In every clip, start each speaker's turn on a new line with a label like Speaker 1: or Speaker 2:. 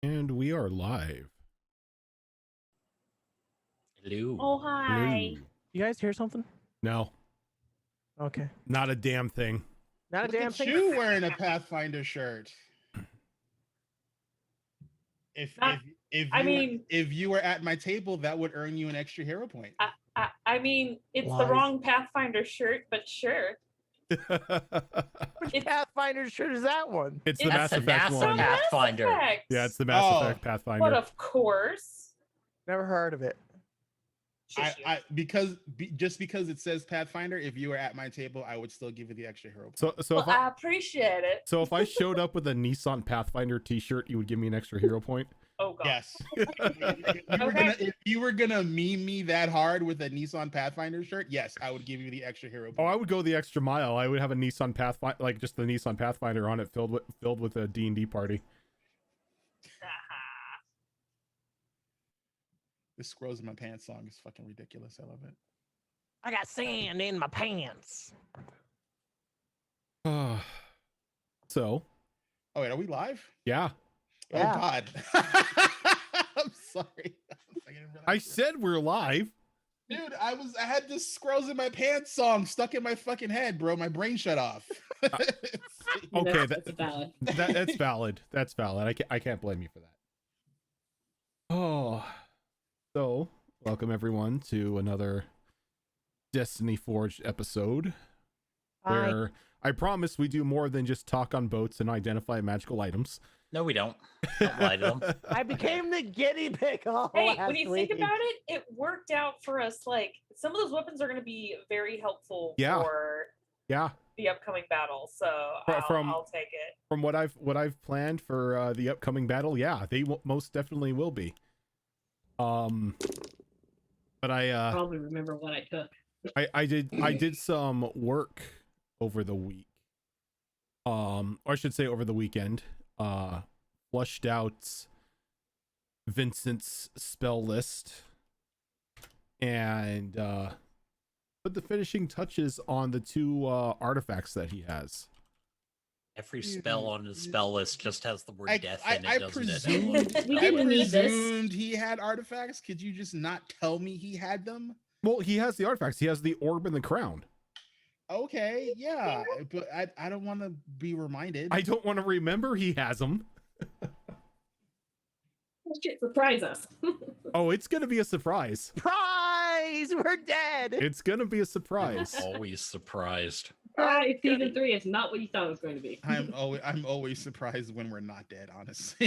Speaker 1: And we are live.
Speaker 2: Hello.
Speaker 3: Oh, hi.
Speaker 1: Hello.
Speaker 4: You guys hear something?
Speaker 1: No,
Speaker 4: Okay.
Speaker 1: not a damn thing.
Speaker 4: Not a
Speaker 5: Look
Speaker 4: damn
Speaker 5: at
Speaker 4: thing.
Speaker 5: you wearing a Pathfinder shirt. If
Speaker 3: Not-
Speaker 5: if
Speaker 3: I
Speaker 5: you
Speaker 3: mean-
Speaker 5: if you were at my table, that would earn you an extra hero point.
Speaker 3: I mean, it's
Speaker 4: Lies.
Speaker 3: the wrong Pathfinder shirt, but sure.
Speaker 4: Which
Speaker 3: It's-
Speaker 4: Pathfinder shirt is that one?
Speaker 1: It's the
Speaker 3: It's
Speaker 1: Mass Effect
Speaker 2: NASA
Speaker 1: one.
Speaker 3: Mass
Speaker 2: Pathfinder.
Speaker 3: Effect.
Speaker 1: Yeah, it's the Mass
Speaker 5: Oh.
Speaker 1: Effect Pathfinder.
Speaker 3: But of course.
Speaker 4: Never heard of it.
Speaker 3: Shush you.
Speaker 5: Just because it says Pathfinder, if you were at my table, I would still give you the extra hero point.
Speaker 1: So
Speaker 3: Well,
Speaker 1: if I
Speaker 3: I appreciate it.
Speaker 1: so if I showed up with a Nissan Pathfinder T-shirt, you would give me an extra hero point.
Speaker 3: Oh, God.
Speaker 5: Yes. If you were gonna meme me that hard with a Nissan Pathfinder shirt, yes, I would give you the extra hero point.
Speaker 1: Oh, I would go the extra mile. I would have a Nissan Pathfinder, like just the Nissan Pathfinder on it, filled with a D&D party.
Speaker 5: This Squirrels in My Pants song is fucking ridiculous. I love it.
Speaker 4: I got sand in my pants.
Speaker 1: So,
Speaker 5: Oh wait, are we live?
Speaker 1: yeah.
Speaker 4: Yeah.
Speaker 5: Oh God. I'm sorry.
Speaker 1: I said we're live.
Speaker 5: Dude, I had this Squirrels in My Pants song stuck in my fucking head, bro. My brain shut off.
Speaker 1: Okay,
Speaker 6: That's valid.
Speaker 1: That's valid. That's valid. I can't blame you for that. Oh, so welcome everyone to another Destiny Forged episode, where I promise we do more than just talk on boats and identify magical items.
Speaker 2: No, we don't. Don't lie to them.
Speaker 4: I became the guinea pig all
Speaker 3: Hey,
Speaker 4: last
Speaker 3: when you
Speaker 4: week.
Speaker 3: think about it, it worked out for us. Like, some of those weapons are going to be very helpful
Speaker 1: Yeah.
Speaker 3: for
Speaker 1: Yeah,
Speaker 3: the upcoming battle. So I'll take it.
Speaker 1: from what I've planned for the upcoming battle, yeah, they most definitely will be. But I
Speaker 6: Probably remember what I took.
Speaker 1: I did some work over the week. Or I should say over the weekend. Flushed out Vincent's spell list and put the finishing touches on the two artifacts that he has.
Speaker 2: Every spell on his spell list just has the word death in it,
Speaker 5: I
Speaker 2: doesn't it?
Speaker 5: presumed,
Speaker 6: We
Speaker 5: I
Speaker 6: didn't need this.
Speaker 5: presumed he had artifacts. Could you just not tell me he had them?
Speaker 1: Well, he has the artifacts. He has the orb and the crown.
Speaker 5: Okay, yeah, but I don't want to be reminded.
Speaker 1: I don't want to remember he has them.
Speaker 6: Shit, surprise us.
Speaker 1: Oh, it's gonna be a surprise.
Speaker 4: Prize! We're dead.
Speaker 1: It's gonna be a surprise.
Speaker 2: Always surprised.
Speaker 6: Surprise, season 3 is not what you thought it was going to be.
Speaker 5: I'm always surprised when we're not dead. Honestly,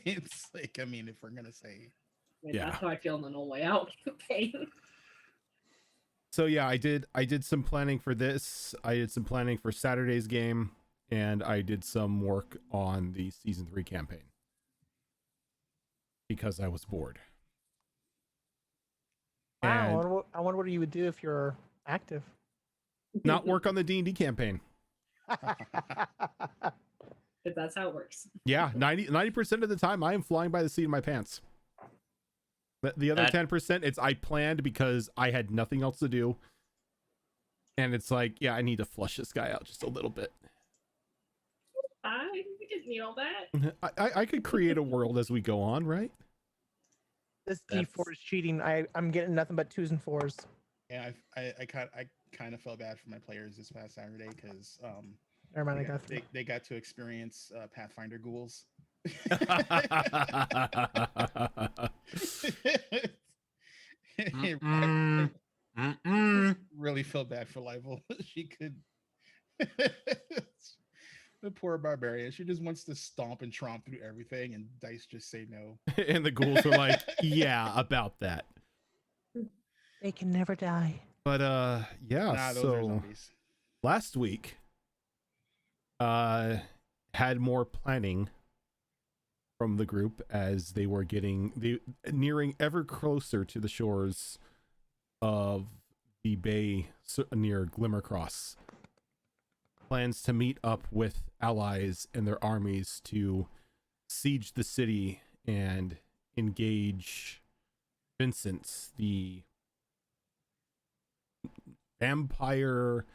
Speaker 5: it's like, I mean, if we're gonna say,
Speaker 1: Yeah.
Speaker 6: That's how I feel on the way out. Okay.
Speaker 1: So yeah, I did some planning for this. I did some planning for Saturday's game, and I did some work on the season 3 campaign because I was bored.
Speaker 4: Wow.
Speaker 1: And
Speaker 4: I wonder what you would do if you're active.
Speaker 1: not work on the D&D campaign.
Speaker 6: If that's how it works.
Speaker 1: Yeah, 90% of the time I am flying by the seat of my pants. The other
Speaker 2: That-
Speaker 1: 10%, it's I planned because I had nothing else to do. And it's like, yeah, I need to flush this guy out just a little bit.
Speaker 6: We didn't need all that.
Speaker 1: I could create a world as we go on, right?
Speaker 4: This
Speaker 2: That's-
Speaker 4: D4 is cheating. I'm getting nothing but 2s and 4s.
Speaker 5: yeah, I kind of felt bad for my players this past Saturday because
Speaker 4: Never mind, I got through.
Speaker 5: they got to experience Pathfinder ghouls.
Speaker 2: Mm-mm. Mm-mm.
Speaker 5: Really felt bad for Livel. She could. The poor barbarian. She just wants to stomp and tromp through everything, and dice just say no.
Speaker 1: And the ghouls are like, yeah, about that.
Speaker 4: They can never die.
Speaker 1: But yeah,
Speaker 5: Nah, those are
Speaker 1: so
Speaker 5: zombies.
Speaker 1: last week had more planning from the group as they were nearing ever closer to the shores of the bay near Glimmercross. Plans to meet up with allies and their armies to siege the city and engage Vincent, the vampire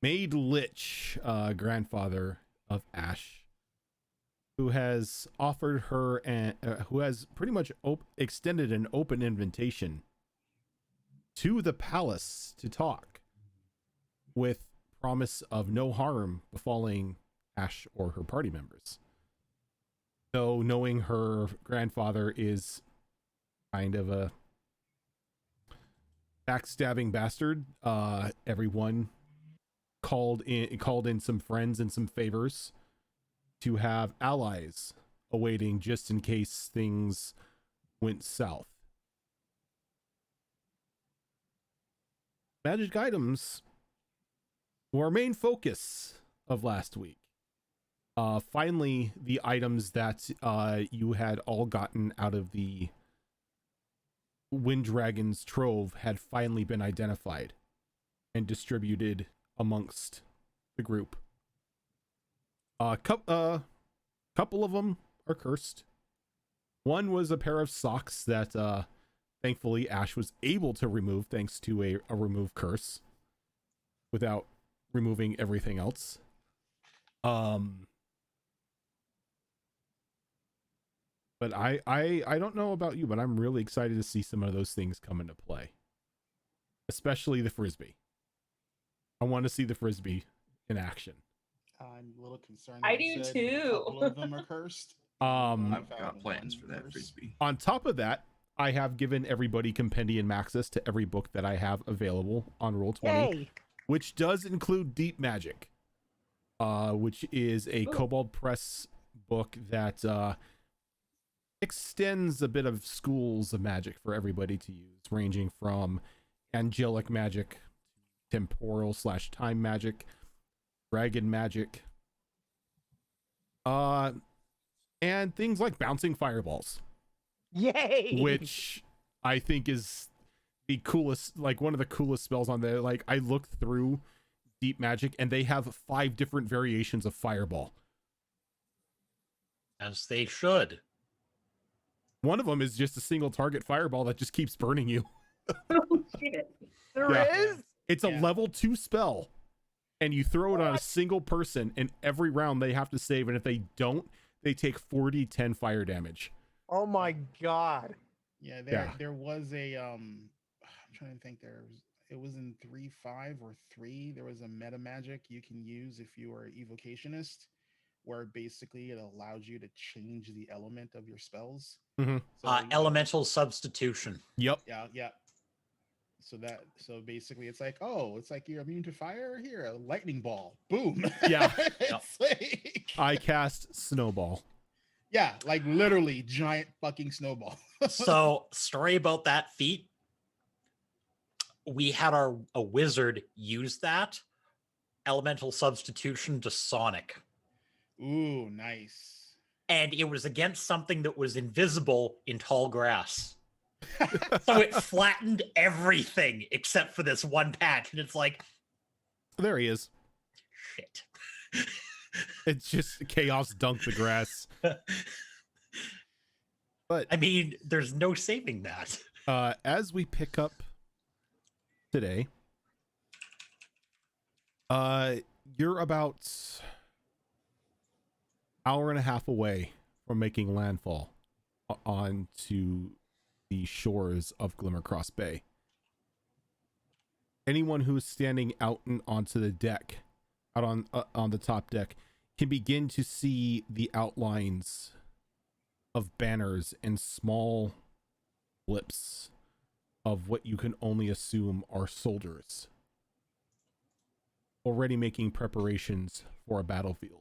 Speaker 1: made lich grandfather of Ash, who has offered her and who has pretty much extended an open invitation to the palace to talk, with promise of no harm befalling Ash or her party members. So, knowing her grandfather is kind of a backstabbing bastard, everyone called in some friends and some favors to have allies awaiting just in case things went south. Magic items were our main focus of last week. Finally, the items that you had all gotten out of the Wind Dragon's Trove had finally been identified and distributed amongst the group. Couple of them are cursed. One was a pair of socks that thankfully Ash was able to remove thanks to a remove curse without removing everything else. But I don't know about you, but I'm really excited to see some of those things come into play. Especially the Frisbee. I want to see the Frisbee in action.
Speaker 5: I'm a little concerned.
Speaker 3: I
Speaker 5: that
Speaker 3: do
Speaker 5: said
Speaker 3: too.
Speaker 5: A couple of them are cursed.
Speaker 7: I've got plans for that
Speaker 5: curse.
Speaker 7: Frisbee.
Speaker 1: On top of that, I have given everybody compendium access to every book that I have available on Roll20,
Speaker 4: Yay!
Speaker 1: which does include Deep Magic, which is a
Speaker 6: Ooh.
Speaker 1: Kobold Press book that extends a bit of schools of magic for everybody to use, ranging from angelic magic, temporal/time magic, dragon magic, and things like bouncing fireballs,
Speaker 4: Yay!
Speaker 1: which I think is the coolest, like one of the coolest spells on there. Like, I looked through Deep Magic and they have 5 different variations of fireball.
Speaker 2: As they should.
Speaker 1: One of them is just a single target fireball that just keeps burning you.
Speaker 6: Oh, shit.
Speaker 4: There
Speaker 1: Yeah.
Speaker 4: is?
Speaker 1: It's a
Speaker 5: Yeah.
Speaker 1: level 2 spell, and you throw it on a single person, and every round they have to save, and if they don't, they take 40/10 fire damage.
Speaker 4: Oh my god.
Speaker 5: Yeah,
Speaker 1: Yeah.
Speaker 5: there was a I'm trying to think. It was in 3.5 or 3. There was a meta magic you can use if you are evocationist, where basically it allows you to change the element of your spells.
Speaker 1: Mm-hmm.
Speaker 5: So,
Speaker 2: Elemental substitution.
Speaker 1: Yep.
Speaker 5: yeah. So basically it's like, oh, it's like you're immune to fire. Here, a lightning ball. Boom.
Speaker 1: Yeah.
Speaker 5: It's like,
Speaker 1: I cast Snowball.
Speaker 5: yeah, like literally giant fucking snowball.
Speaker 2: So, story about that feat. We had a wizard use that elemental substitution to Sonic.
Speaker 5: Ooh, nice.
Speaker 2: And it was against something that was invisible in tall grass. So it flattened everything except for this one patch. And it's like,
Speaker 1: There he is.
Speaker 2: shit.
Speaker 1: It's just chaos dunk the grass. But
Speaker 2: I mean, there's no saving that.
Speaker 1: as we pick up today, you're about hour and a half away from making landfall onto the shores of Glimmercross Bay. Anyone who's standing out and onto the deck, out on the top deck, can begin to see the outlines of banners and small blips of what you can only assume are soldiers already making preparations for a battlefield.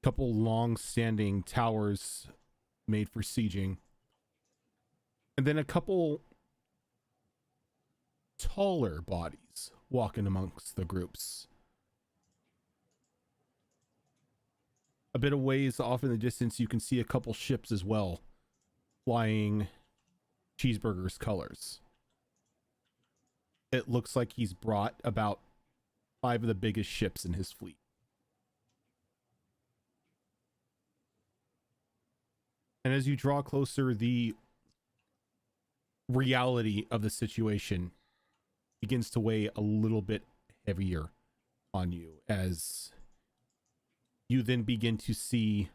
Speaker 1: Couple long-standing towers made for sieging, and then a couple taller bodies walking amongst the groups. A bit of ways off in the distance, you can see a couple ships as well, flying Cheeseburger's colors. It looks like he's brought about 5 of the biggest ships in his fleet. And as you draw closer, the reality of the situation begins to weigh a little bit heavier on you as you then begin to see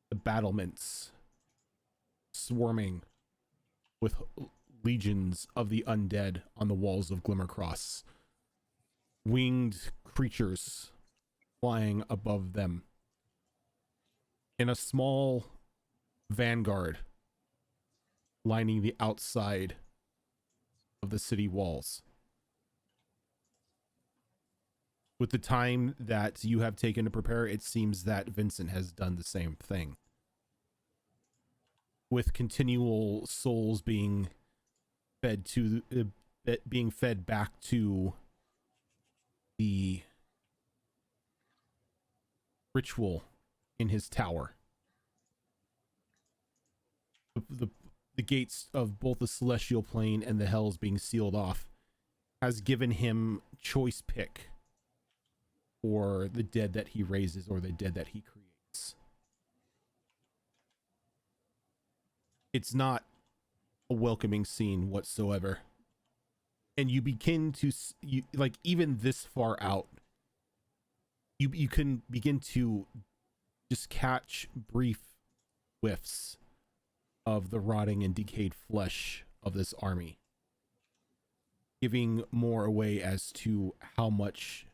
Speaker 1: the battlements swarming with legions of the undead on the walls of Glimmercross. Winged creatures flying above them. In a small vanguard lining the outside of the city walls. With the time that you have taken to prepare, it seems that Vincent has done the same thing. With continual souls being fed back to the ritual in his tower. The gates of both the celestial plane and the hells being sealed off has given him choice pick for the dead that he raises or the dead that he creates. It's not a welcoming scene whatsoever. And you begin to, like, even this far out, you can begin to just catch brief whiffs of the rotting and decayed flesh of this army, giving more away as to how much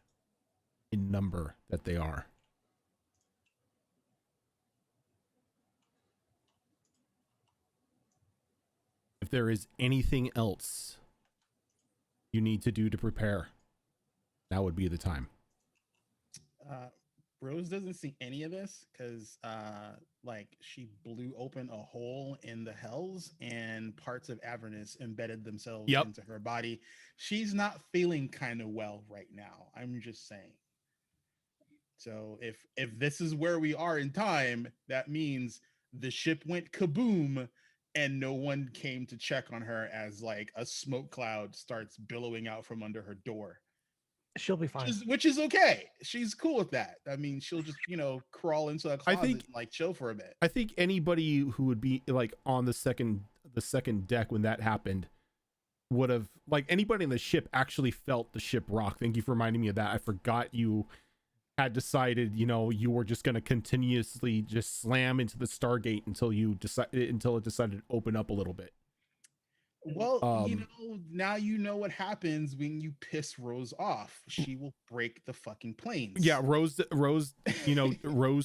Speaker 1: in number that they are. If there is anything else you need to do to prepare, now would be the time.
Speaker 5: Rose doesn't see any of this because like she blew open a hole in the hells and parts of Avernus embedded themselves into her body. She's not feeling kind of well right now. I'm just saying. So if this is where we are in time, that means the ship went kaboom and no one came to check on her as like a smoke cloud starts billowing out from under her door.
Speaker 4: She'll be fine.
Speaker 5: Which is okay. She's cool with that. I mean, she'll just, crawl into a closet and like chill for a bit.
Speaker 1: I think anybody who would be like on the second deck when that happened would have, like, anybody in the ship actually felt the ship rock. Thank you for reminding me of that. I forgot you had decided, you were just going to continuously just slam into the Stargate until it decided to open up a little bit.
Speaker 5: Well, now you know what happens when you piss Rose off. She will break the fucking planes.
Speaker 1: Yeah, Rose, Rose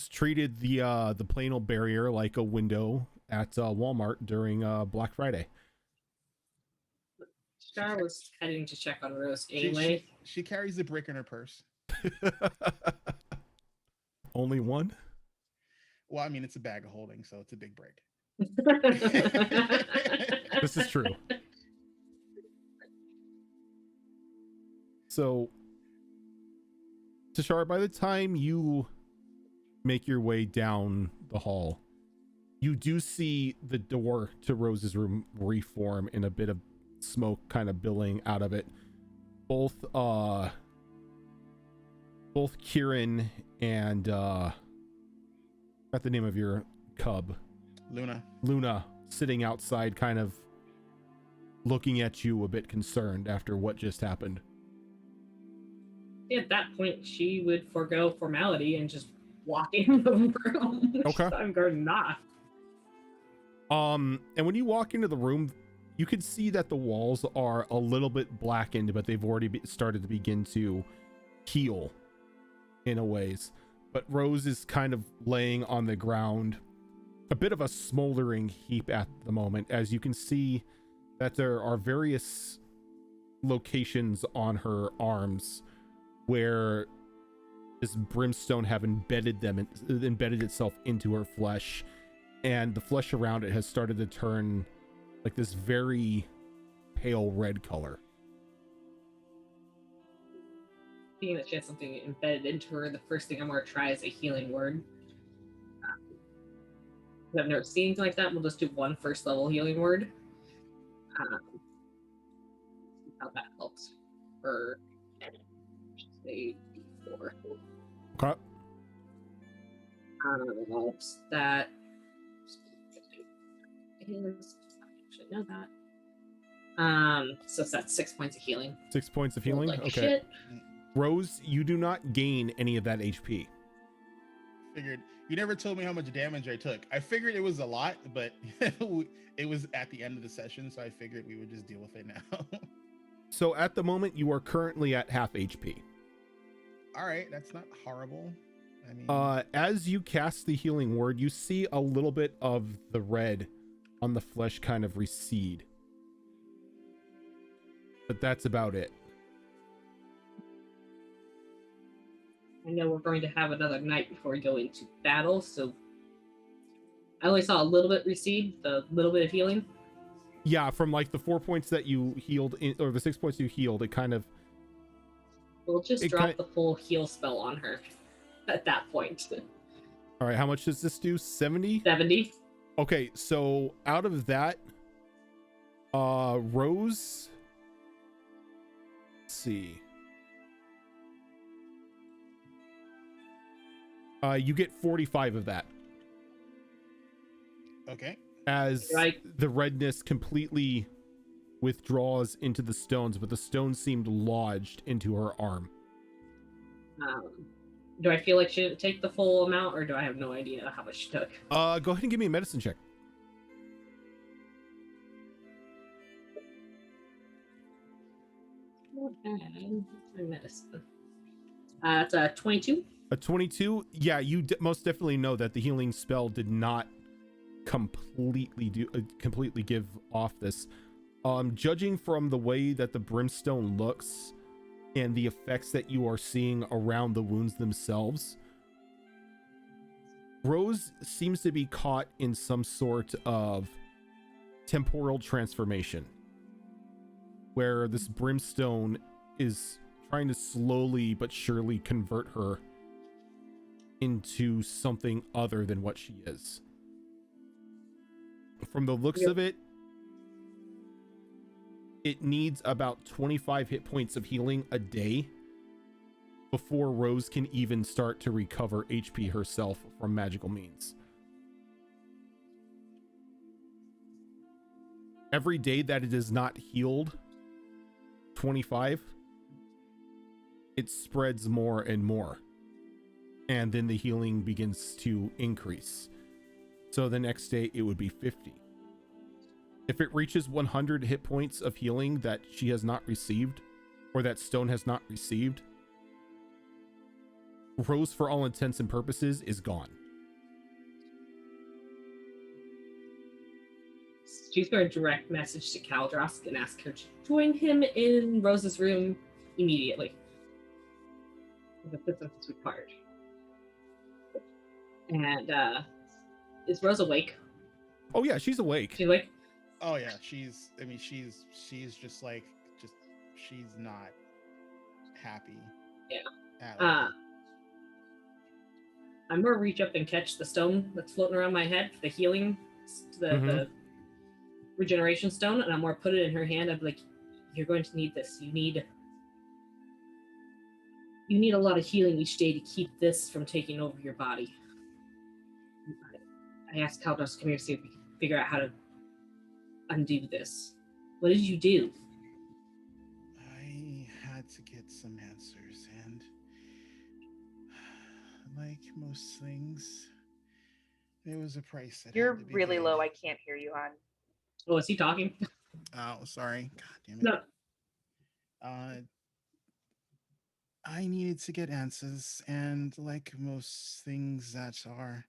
Speaker 1: treated the planal barrier like a window at Walmart during Black Friday.
Speaker 6: Star was heading to check on Rose anyway.
Speaker 5: She carries a brick in her purse.
Speaker 1: Only one?
Speaker 5: Well, I mean, it's a bag of holding, so it's a big brick.
Speaker 1: This is true. So, Tashara, by the time you make your way down the hall, you do see the door to Rose's room reform in a bit of smoke kind of billowing out of it. Both Kieran and got the name of your cub, Luna, sitting outside kind of looking at you a bit concerned after what just happened.
Speaker 6: At that point, she would forego formality and just walk in the room.
Speaker 1: Okay.
Speaker 6: I'm going not.
Speaker 1: And when you walk into the room, you can see that the walls are a little bit blackened, but they've already started to begin to heal in a ways. But Rose is kind of laying on the ground, a bit of a smoldering heap at the moment, as you can see that there are various locations on her arms where this brimstone have embedded itself into her flesh, and the flesh around it has started to turn like this very pale red color.
Speaker 6: Being that she has something embedded into her, the first thing I'm going to try is a healing word. I've never seen anything like that. We'll just do one first level healing word. See how that helps her. Say 4.
Speaker 1: Okay.
Speaker 6: That is, I should know that. So that's 6 points of healing.
Speaker 1: 6 points of healing.
Speaker 6: Like
Speaker 1: Okay.
Speaker 6: shit.
Speaker 1: Rose, you do not gain any of that HP.
Speaker 5: figured you never told me how much damage I took. I figured it was a lot, but it was at the end of the session, so I figured we would just deal with it now.
Speaker 1: So at the moment, you are currently at half HP.
Speaker 5: All right, that's not horrible. I mean,
Speaker 1: As you cast the healing word, you see a little bit of the red on the flesh kind of recede. But that's about it.
Speaker 6: I know we're going to have another night before we go into battle, so I only saw a little bit recede, the little bit of healing.
Speaker 1: Yeah, from like the 4 points that you healed, or the 6 points you healed, it kind of...
Speaker 6: We'll just
Speaker 1: It
Speaker 6: drop the full heal spell on her at that point.
Speaker 1: All right, how much does this do? 70?
Speaker 6: 70.
Speaker 1: Okay, so out of that, Rose... Let's see. You get 45 of that.
Speaker 5: okay.
Speaker 1: As the redness completely withdraws into the stones, but the stones seemed lodged into her arm.
Speaker 6: Do I feel like she didn't take the full amount, or do I have no idea how much she took?
Speaker 1: Go ahead and give me a medicine check.
Speaker 6: And my medicine. It's a 22.
Speaker 1: A 22? Yeah, you most definitely know that the healing spell did not completely give off this. Judging from the way that the brimstone looks and the effects that you are seeing around the wounds themselves, Rose seems to be caught in some sort of temporal transformation, where this brimstone is trying to slowly but surely convert her into something other than what she is. From the looks of it, it needs about 25 hit points of healing a day before Rose can even start to recover HP herself from magical means. Every day that it is not healed 25, it spreads more and more. And then the healing begins to increase. So the next day it would be 50. If it reaches 100 hit points of healing that she has not received, or that stone has not received, Rose, for all intents and purposes, is gone.
Speaker 6: She's going to direct message to Kaldrosk and ask her to join him in Rose's room immediately. The assistance is required. And is Rose awake?
Speaker 1: Oh yeah, she's awake.
Speaker 6: She's awake?
Speaker 5: Oh yeah, she's just like, she's not happy.
Speaker 6: Yeah. I'm gonna reach up and catch the stone that's floating around my head, the healing, the regeneration stone, and I'm gonna put it in her hand. I'm like, you're going to need this. You need a lot of healing each day to keep this from taking over your body. I asked Kaldrosk to come here to see if we can figure out how to undo this. What did you do?
Speaker 5: I had to get some answers, and like most things, there was a price that
Speaker 3: You're
Speaker 5: had to be
Speaker 3: really
Speaker 5: paid.
Speaker 3: low. I can't hear you, hon.
Speaker 6: Oh, is he talking?
Speaker 5: Oh, sorry. God damn it.
Speaker 6: No.
Speaker 5: I needed to get answers, and like most things that are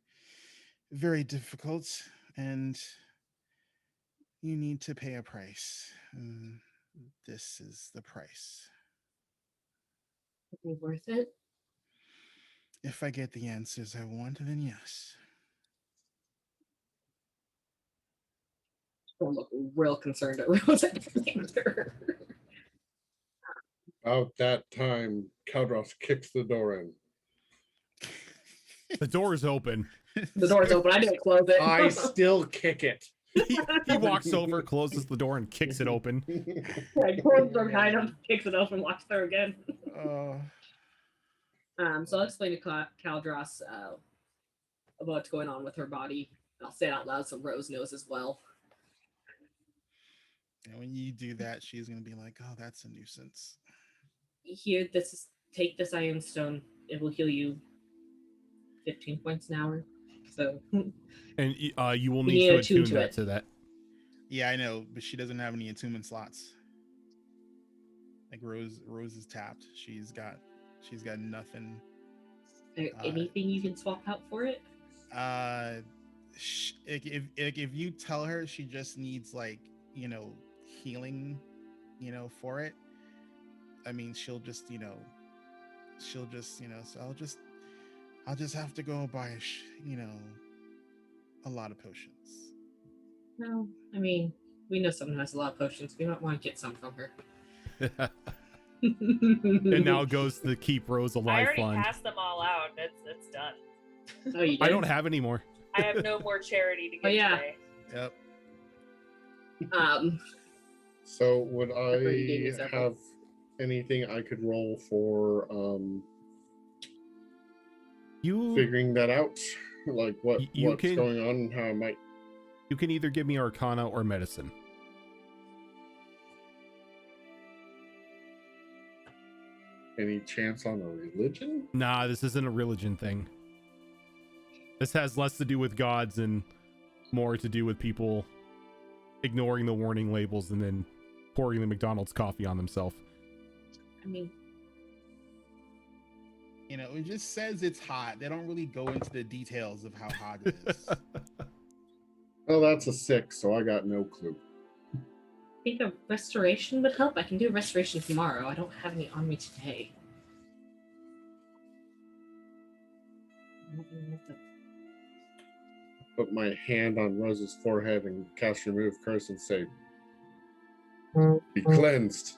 Speaker 5: very difficult, and you need to pay a price. This is the price.
Speaker 6: Is it worth it?
Speaker 5: If I get the answers I want, then yes.
Speaker 6: Don't look real concerned at Rose.
Speaker 8: About that time, Kaldrosk kicks the door in.
Speaker 1: The door is open.
Speaker 6: The door's open. I didn't close it.
Speaker 8: I still kick it.
Speaker 1: He walks over, closes the door, and kicks it open.
Speaker 6: I close the door behind him, kicks it open, walks through again. So I'll explain to Kaldrosk about what's going on with her body. I'll say it out loud so Rose knows as well.
Speaker 5: And when you do that, she's gonna be like, "Oh, that's a nuisance."
Speaker 6: Here, take this iron stone. It will heal you. 15 points an hour. So
Speaker 1: And you will
Speaker 6: We
Speaker 1: need
Speaker 6: need
Speaker 1: to
Speaker 6: to attune
Speaker 1: attune
Speaker 6: to
Speaker 1: that
Speaker 6: it.
Speaker 1: to that.
Speaker 5: Yeah, I know, but she doesn't have any attunement slots. Like Rose is tapped. She's got nothing.
Speaker 6: is there anything you can swap out for it?
Speaker 5: If you tell her she just needs like, healing, for it, I mean, she'll just so I'll just have to go buy a lot of potions.
Speaker 6: No, I mean, we know someone who has a lot of potions. We might want to get some from her.
Speaker 1: And now goes the Keep Rose
Speaker 3: I
Speaker 1: Alive
Speaker 3: already
Speaker 1: fund.
Speaker 3: passed them all out. It's done.
Speaker 6: Oh, you did?
Speaker 1: I don't have any more.
Speaker 3: I have no more charity to give
Speaker 6: Oh, yeah.
Speaker 3: today.
Speaker 5: Yep.
Speaker 8: So would
Speaker 6: Pepper, you gave me
Speaker 8: I
Speaker 6: several.
Speaker 8: have anything I could roll for
Speaker 1: You
Speaker 8: figuring that out? Like what's
Speaker 1: can-
Speaker 8: going on and how I might.
Speaker 1: you can either give me Arcana or Medicine.
Speaker 8: Any chance on a religion?
Speaker 1: Nah, this isn't a religion thing. This has less to do with gods and more to do with people ignoring the warning labels and then pouring the McDonald's coffee on themselves.
Speaker 6: I mean,
Speaker 5: It just says it's hot. They don't really go into the details of how hot it is.
Speaker 8: Oh, that's a 6, so I got no clue.
Speaker 6: I think a restoration would help. I can do a restoration tomorrow. I don't have any on me today. I don't know what the-
Speaker 8: Put my hand on Rose's forehead and cast Remove Curse and say, "Be cleansed."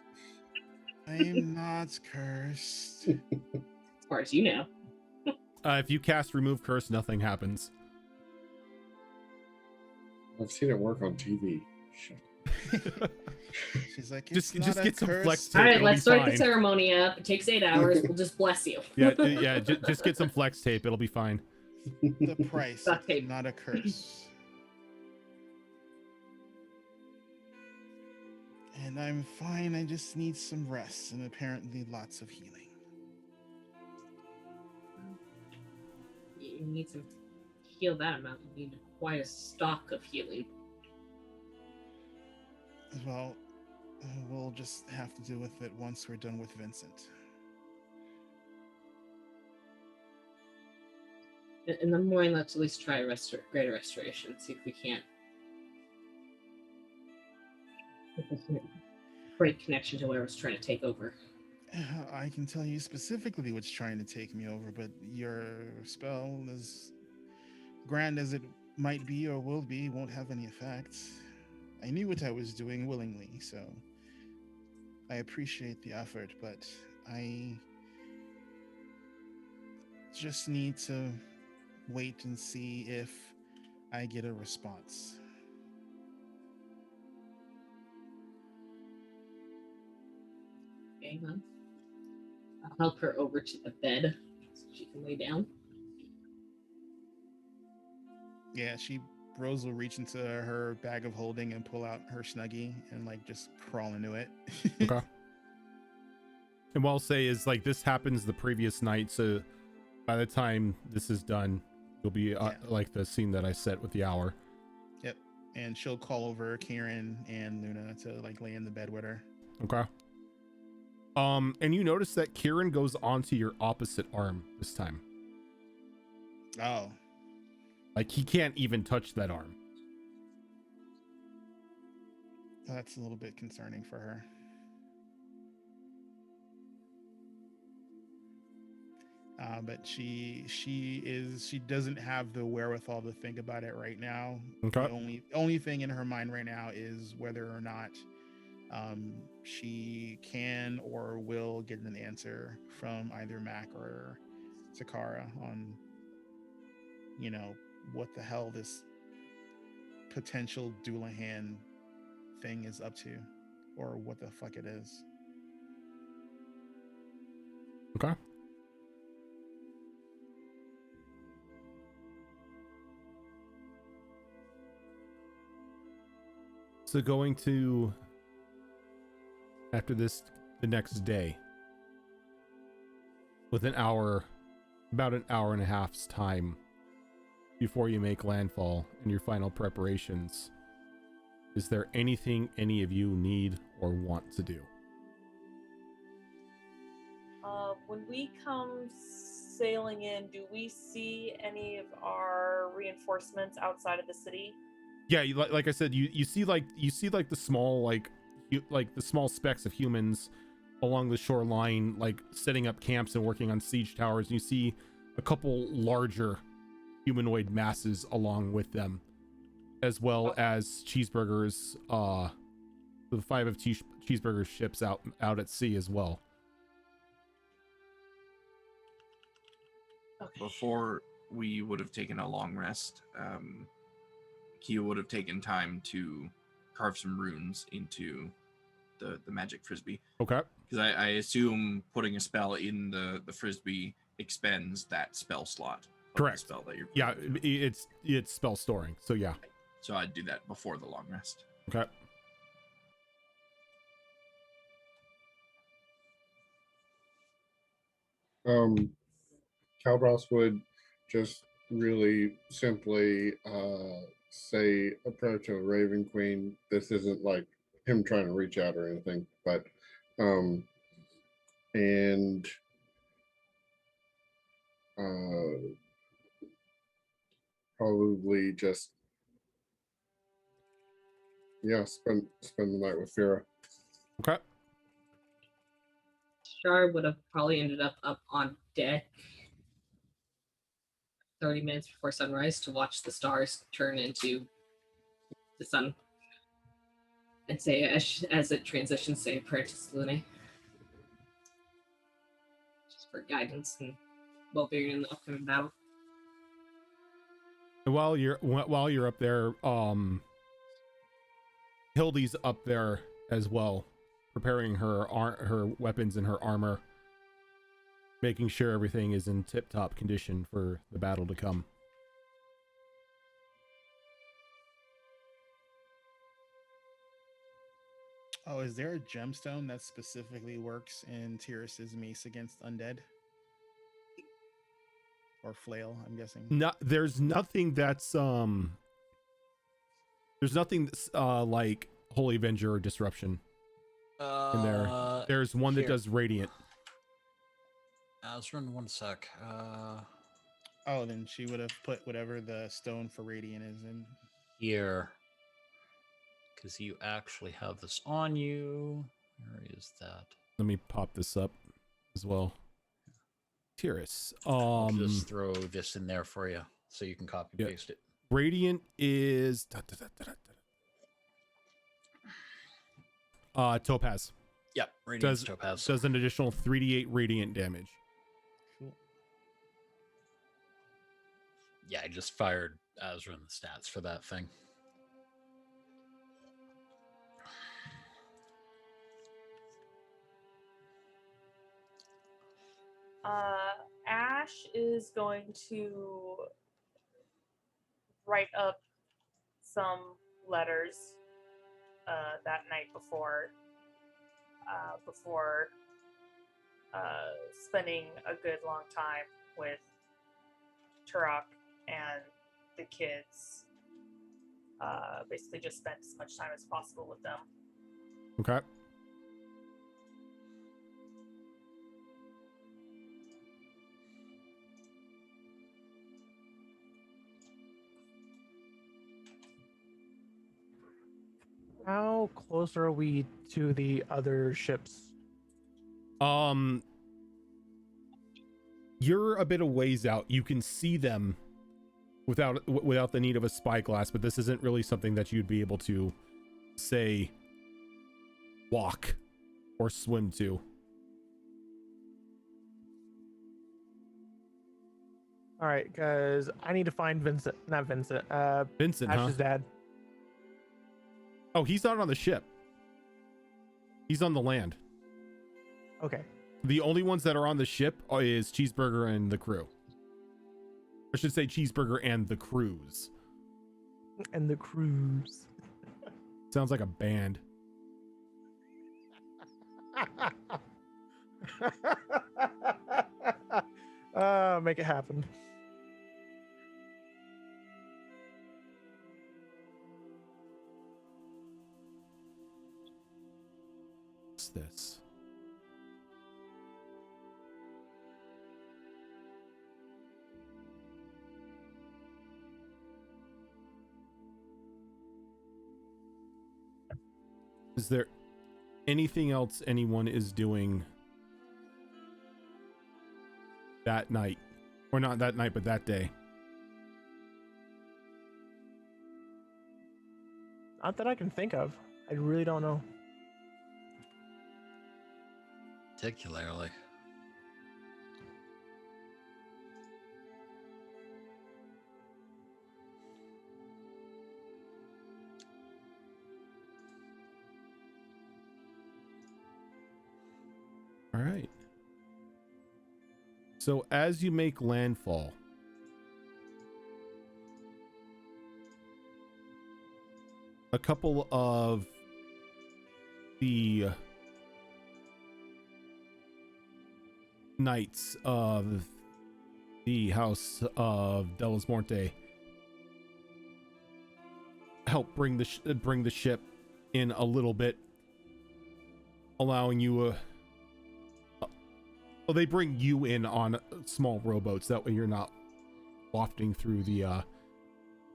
Speaker 5: I'm not cursed.
Speaker 6: As far as you know.
Speaker 1: If you cast Remove Curse, nothing happens.
Speaker 8: I've seen it work on TV. Shit.
Speaker 5: She's like,
Speaker 1: Just
Speaker 5: it's not
Speaker 1: get
Speaker 5: a
Speaker 1: some
Speaker 5: curse.
Speaker 1: flex
Speaker 6: All
Speaker 1: tape.
Speaker 6: right,
Speaker 1: It'll
Speaker 6: let's
Speaker 1: be
Speaker 6: start
Speaker 1: fine.
Speaker 6: the ceremony up. It takes 8 hours. We'll just bless you.
Speaker 1: Yeah, just get some flex tape. It'll be fine.
Speaker 5: The price,
Speaker 6: Duct tape.
Speaker 5: not a curse. And I'm fine. I just need some rest and apparently lots of healing.
Speaker 6: You need to heal that amount. You need quite a stock of healing.
Speaker 5: Well, we'll just have to deal with it once we're done with Vincent.
Speaker 6: In the morning, let's at least try a greater restoration. See if we can't break connection to whatever's trying to take over.
Speaker 5: I can tell you specifically what's trying to take me over, but your spell, as grand as it might be or will be, won't have any effect. I knew what I was doing willingly, so I appreciate the effort, but I just need to wait and see if I get a response.
Speaker 6: Okay, well, I'll help her over to the bed so she can lay down.
Speaker 5: Yeah, Rose will reach into her bag of holding and pull out her Snuggie and like just crawl into it.
Speaker 1: Okay. And what I'll say is like this happens the previous night, so by the time this is done, you'll be like the scene that I set with the hour.
Speaker 5: Yep. And she'll call over Kieran and Luna to like lay in the bed with her.
Speaker 1: Okay. And you notice that Kieran goes onto your opposite arm this time.
Speaker 5: Oh.
Speaker 1: Like he can't even touch that arm.
Speaker 5: That's a little bit concerning for her. But she doesn't have the wherewithal to think about it right now.
Speaker 1: Okay.
Speaker 5: The only thing in her mind right now is whether or not she can or will get an answer from either Mac or Takara on, what the hell this potential Doulahan thing is up to, or what the fuck it is.
Speaker 1: Okay. So going to, after this, the next day, with an hour about an hour and a half's time before you make landfall and your final preparations. Is there anything any of you need or want to do?
Speaker 3: When we come sailing in, do we see any of our reinforcements outside of the city?
Speaker 1: Yeah, like I said, you see the small the small specks of humans along the shoreline, like setting up camps and working on siege towers. And you see a couple larger humanoid masses along with them, as well as Cheeseburger's the 5 of Cheeseburger's ships out at sea as well.
Speaker 3: Okay.
Speaker 7: Before we would have taken a long rest, Kia would have taken time to carve some runes into the magic frisbee.
Speaker 1: Okay.
Speaker 7: Because I assume putting a spell in the frisbee expends that spell slot.
Speaker 1: Correct.
Speaker 7: Spell that you're
Speaker 1: it's spell storing. So yeah.
Speaker 7: So I'd do that before the long rest.
Speaker 1: Okay.
Speaker 8: Calbros would just really simply say, approach a Raven Queen. This isn't like him trying to reach out or anything, but and probably just spend the night with Fira.
Speaker 1: Okay.
Speaker 6: Shar would have probably ended up on deck 30 minutes before sunrise to watch the stars turn into the sun. And say, as it transitions, say a prayer to Selene. Just for guidance and well-being in the upcoming battle.
Speaker 1: And while you're up there, Hildy's up there as well, preparing her weapons and her armor, making sure everything is in tip-top condition for the battle to come.
Speaker 5: Oh, is there a gemstone that specifically works in Tyrus's mace against undead? Or flail, I'm guessing.
Speaker 1: There's nothing that's like Holy Avenger or Disruption in there. There's one that does Radiant.
Speaker 2: Azrin, one sec.
Speaker 5: Oh, then she would have put whatever the stone for Radiant is in.
Speaker 2: Here. Because you actually have this on you. Where is that?
Speaker 1: Let me pop this up as well. Tyrus.
Speaker 2: I'll just throw this in there for you so you can copy and paste it.
Speaker 1: Radiant is Topaz.
Speaker 2: Yep, Radiant's Topaz.
Speaker 1: Does an additional 3d8 radiant damage.
Speaker 5: Cool.
Speaker 2: Yeah, I just fired Azrin the stats for that thing.
Speaker 3: Ash is going to write up some letters that night before spending a good long time with Turok and the kids. Basically just spend as much time as possible with them.
Speaker 1: Okay.
Speaker 4: How close are we to the other ships?
Speaker 1: You're a bit of ways out. You can see them without the need of a spyglass, but this isn't really something that you'd be able to, say, walk or swim to.
Speaker 4: All right, because I need to find Vincent. Not Vincent.
Speaker 1: Vincent,
Speaker 4: Ash's
Speaker 1: huh?
Speaker 4: dad.
Speaker 1: Oh, he's not on the ship. He's on the land.
Speaker 4: Okay.
Speaker 1: The only ones that are on the ship is Cheeseburger and the crew. I should say Cheeseburger and the crews.
Speaker 4: And the cruise.
Speaker 1: Sounds like a band.
Speaker 4: make it happen.
Speaker 1: What's this? Is there anything else anyone is doing that night? Or not that night, but that day?
Speaker 4: Not that I can think of. I really don't know.
Speaker 2: Particularly.
Speaker 1: All right. So as you make landfall, a couple of the knights of the House of Delos Morte help bring the ship in a little bit, allowing you well, they bring you in on small rowboats. That way you're not wafting through the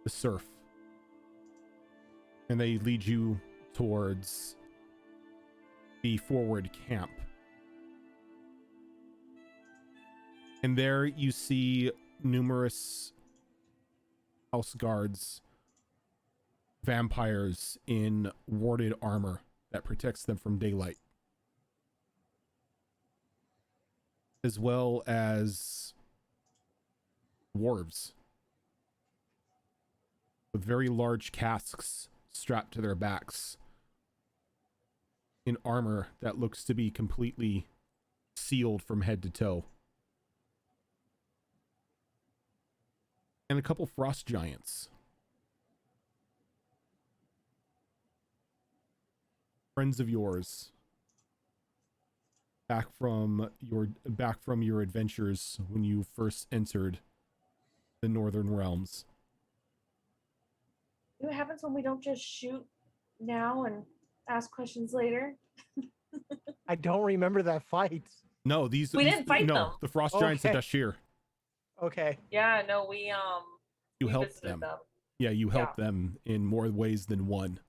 Speaker 1: surf. And they lead you towards the forward camp. And there you see numerous house guards, vampires in warded armor that protects them from daylight, as well as dwarves with very large casks strapped to their backs in armor that looks to be completely sealed from head to toe. And a couple frost giants. Friends of yours. Back from your adventures when you first entered the Northern Realms.
Speaker 3: What happens when we don't just shoot now and ask questions later?
Speaker 4: I don't remember that fight.
Speaker 1: No,
Speaker 3: We didn't fight them.
Speaker 1: The frost giants at
Speaker 4: Okay.
Speaker 1: Dashir.
Speaker 4: Okay.
Speaker 3: Yeah, no, we
Speaker 1: You
Speaker 3: we
Speaker 1: helped
Speaker 3: visited
Speaker 1: them. Yeah, you helped
Speaker 3: Yeah.
Speaker 1: them in more ways than one.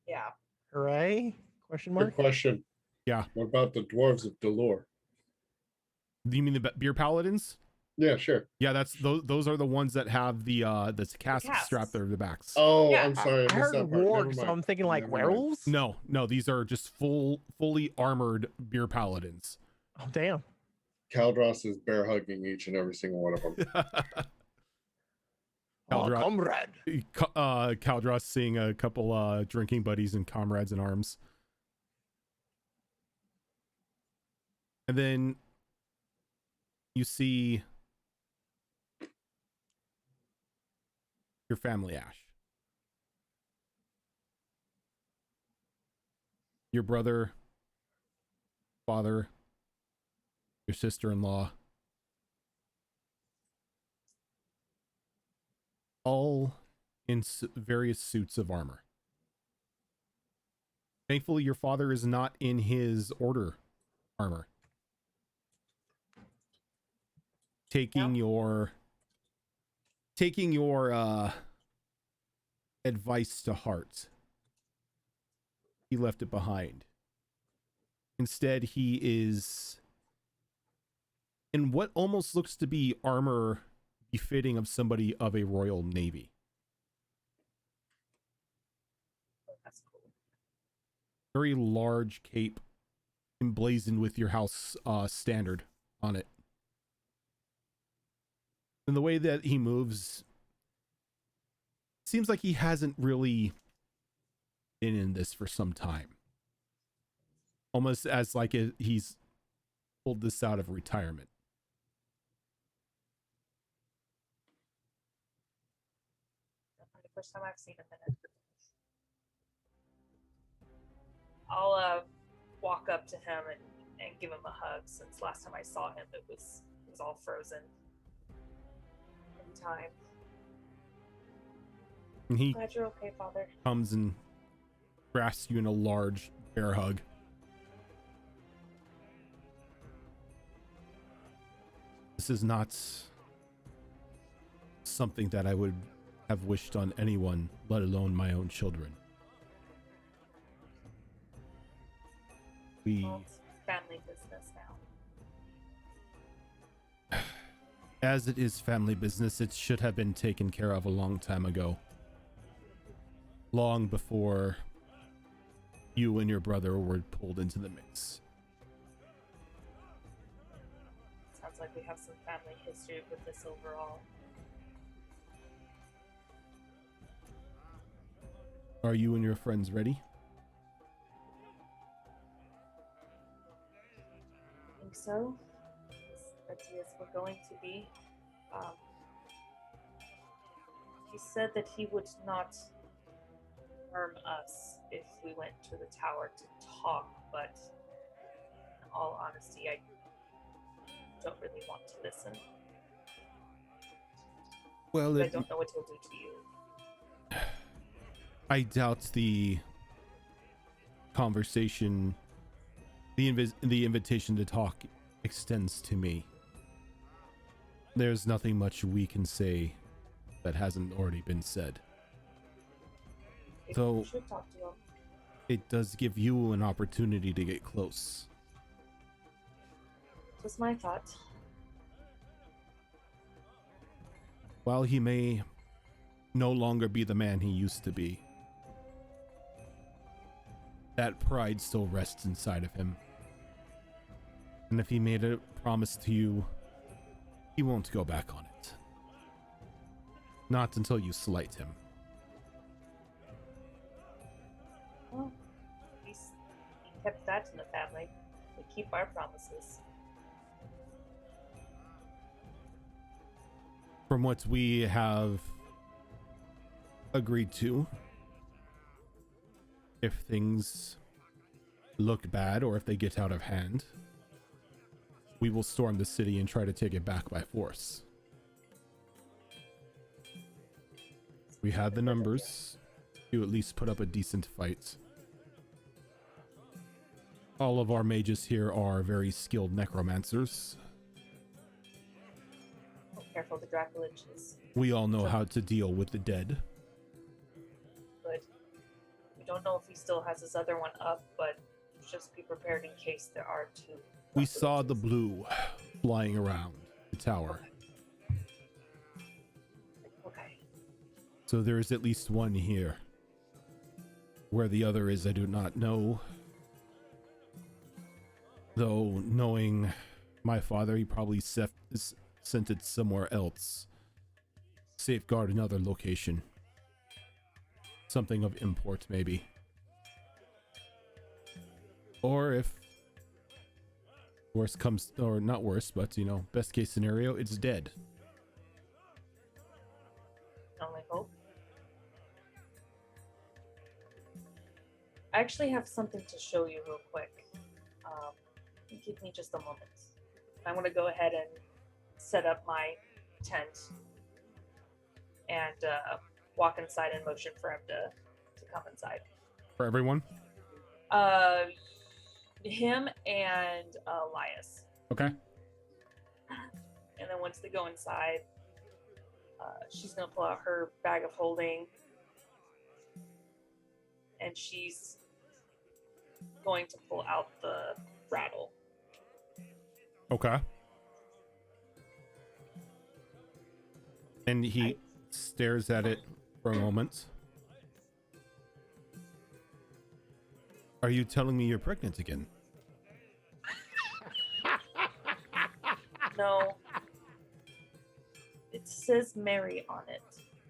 Speaker 3: Yeah.
Speaker 4: Hooray? Question
Speaker 8: Good
Speaker 4: mark?
Speaker 8: question.
Speaker 1: Yeah.
Speaker 8: What about the dwarves of Delore?
Speaker 1: Do you mean the beer paladins?
Speaker 8: Yeah, sure.
Speaker 1: Yeah, that's those are the ones that have the casks
Speaker 3: casks.
Speaker 1: strapped to their backs.
Speaker 8: Oh,
Speaker 3: Yeah.
Speaker 8: I'm sorry.
Speaker 4: I
Speaker 8: I missed
Speaker 4: heard
Speaker 8: that part. Never
Speaker 4: wargs, so
Speaker 8: mind.
Speaker 4: I'm thinking like
Speaker 8: Never mind.
Speaker 4: werewolves.
Speaker 1: No, these are just fully armored beer paladins.
Speaker 4: Oh damn.
Speaker 8: Caldross is bear hugging each and every single one of them.
Speaker 1: Caldra-
Speaker 4: comrade.
Speaker 1: Caldross seeing a couple drinking buddies and comrades in arms. And then you see your family, Ash. Your brother, father, your sister-in-law. All in various suits of armor. Thankfully, your father is not in his order armor. Taking your advice to heart. He left it behind. Instead, he is in what almost looks to be armor befitting of somebody of a royal navy.
Speaker 3: That's cool.
Speaker 1: Very large cape emblazoned with your house standard on it. And the way that he moves seems like he hasn't really been in this for some time. Almost as like he's pulled this out of retirement.
Speaker 3: The first time I've seen him in it. I'll walk up to him and give him a hug, since last time I saw him it was everything's all frozen in time.
Speaker 1: And he
Speaker 3: Glad you're okay, Father.
Speaker 1: comes and grasps you in a large bear hug. This is not something that I would have wished on anyone, let alone my own children.
Speaker 3: Well, it's family business now.
Speaker 1: As it is family business, it should have been taken care of a long time ago. Long before you and your brother were pulled into the mix.
Speaker 3: Sounds like we have some family history with this overall.
Speaker 1: Are you and your friends ready?
Speaker 3: I think so. As ready as we're going to be. He said that he would not harm us if we went to the tower to talk, but in all honesty, I don't really want to listen.
Speaker 1: Well,
Speaker 3: I don't know what he'll do to you.
Speaker 1: I doubt the conversation, the invitation to talk extends to me. There's nothing much we can say that hasn't already been said.
Speaker 3: Maybe
Speaker 1: So-
Speaker 3: we should talk to him.
Speaker 1: It does give you an opportunity to get close.
Speaker 3: Just my thought.
Speaker 1: While he may no longer be the man he used to be, that pride still rests inside of him. And if he made a promise to you, he won't go back on it. Not until you slight him.
Speaker 3: Well, he kept that in the family. We keep our promises.
Speaker 1: From what we have agreed to, if things look bad or if they get out of hand, we will storm the city and try to take it back by force. We have the numbers to at least put up a decent fight. All of our mages here are very skilled necromancers.
Speaker 3: Oh, careful, the Dracolich is
Speaker 1: We all know how to deal with the dead.
Speaker 3: good. We don't know if he still has his other one up, but just be prepared in case there are two.
Speaker 1: We saw the
Speaker 3: Dracoliches.
Speaker 1: blue flying around the tower.
Speaker 3: Okay.
Speaker 1: So there is at least one here. Where the other is, I do not know. Though, knowing my father, he probably sent it somewhere else. Safeguard another location. Something of import, maybe. Or if worst comes, or not worst, but, you know, best case scenario, it's dead.
Speaker 3: Only hope. I actually have something to show you real quick. Give me just a moment. I want to go ahead and set up my tent and walk inside and motion for him to come inside.
Speaker 1: For everyone?
Speaker 3: Him and Elias.
Speaker 1: Okay.
Speaker 3: And then once they go inside, she's gonna pull out her bag of holding, and she's going to pull out the rattle.
Speaker 1: Okay. And he stares at it for a moment. Are you telling me you're pregnant again?
Speaker 3: No. It says Mary on it.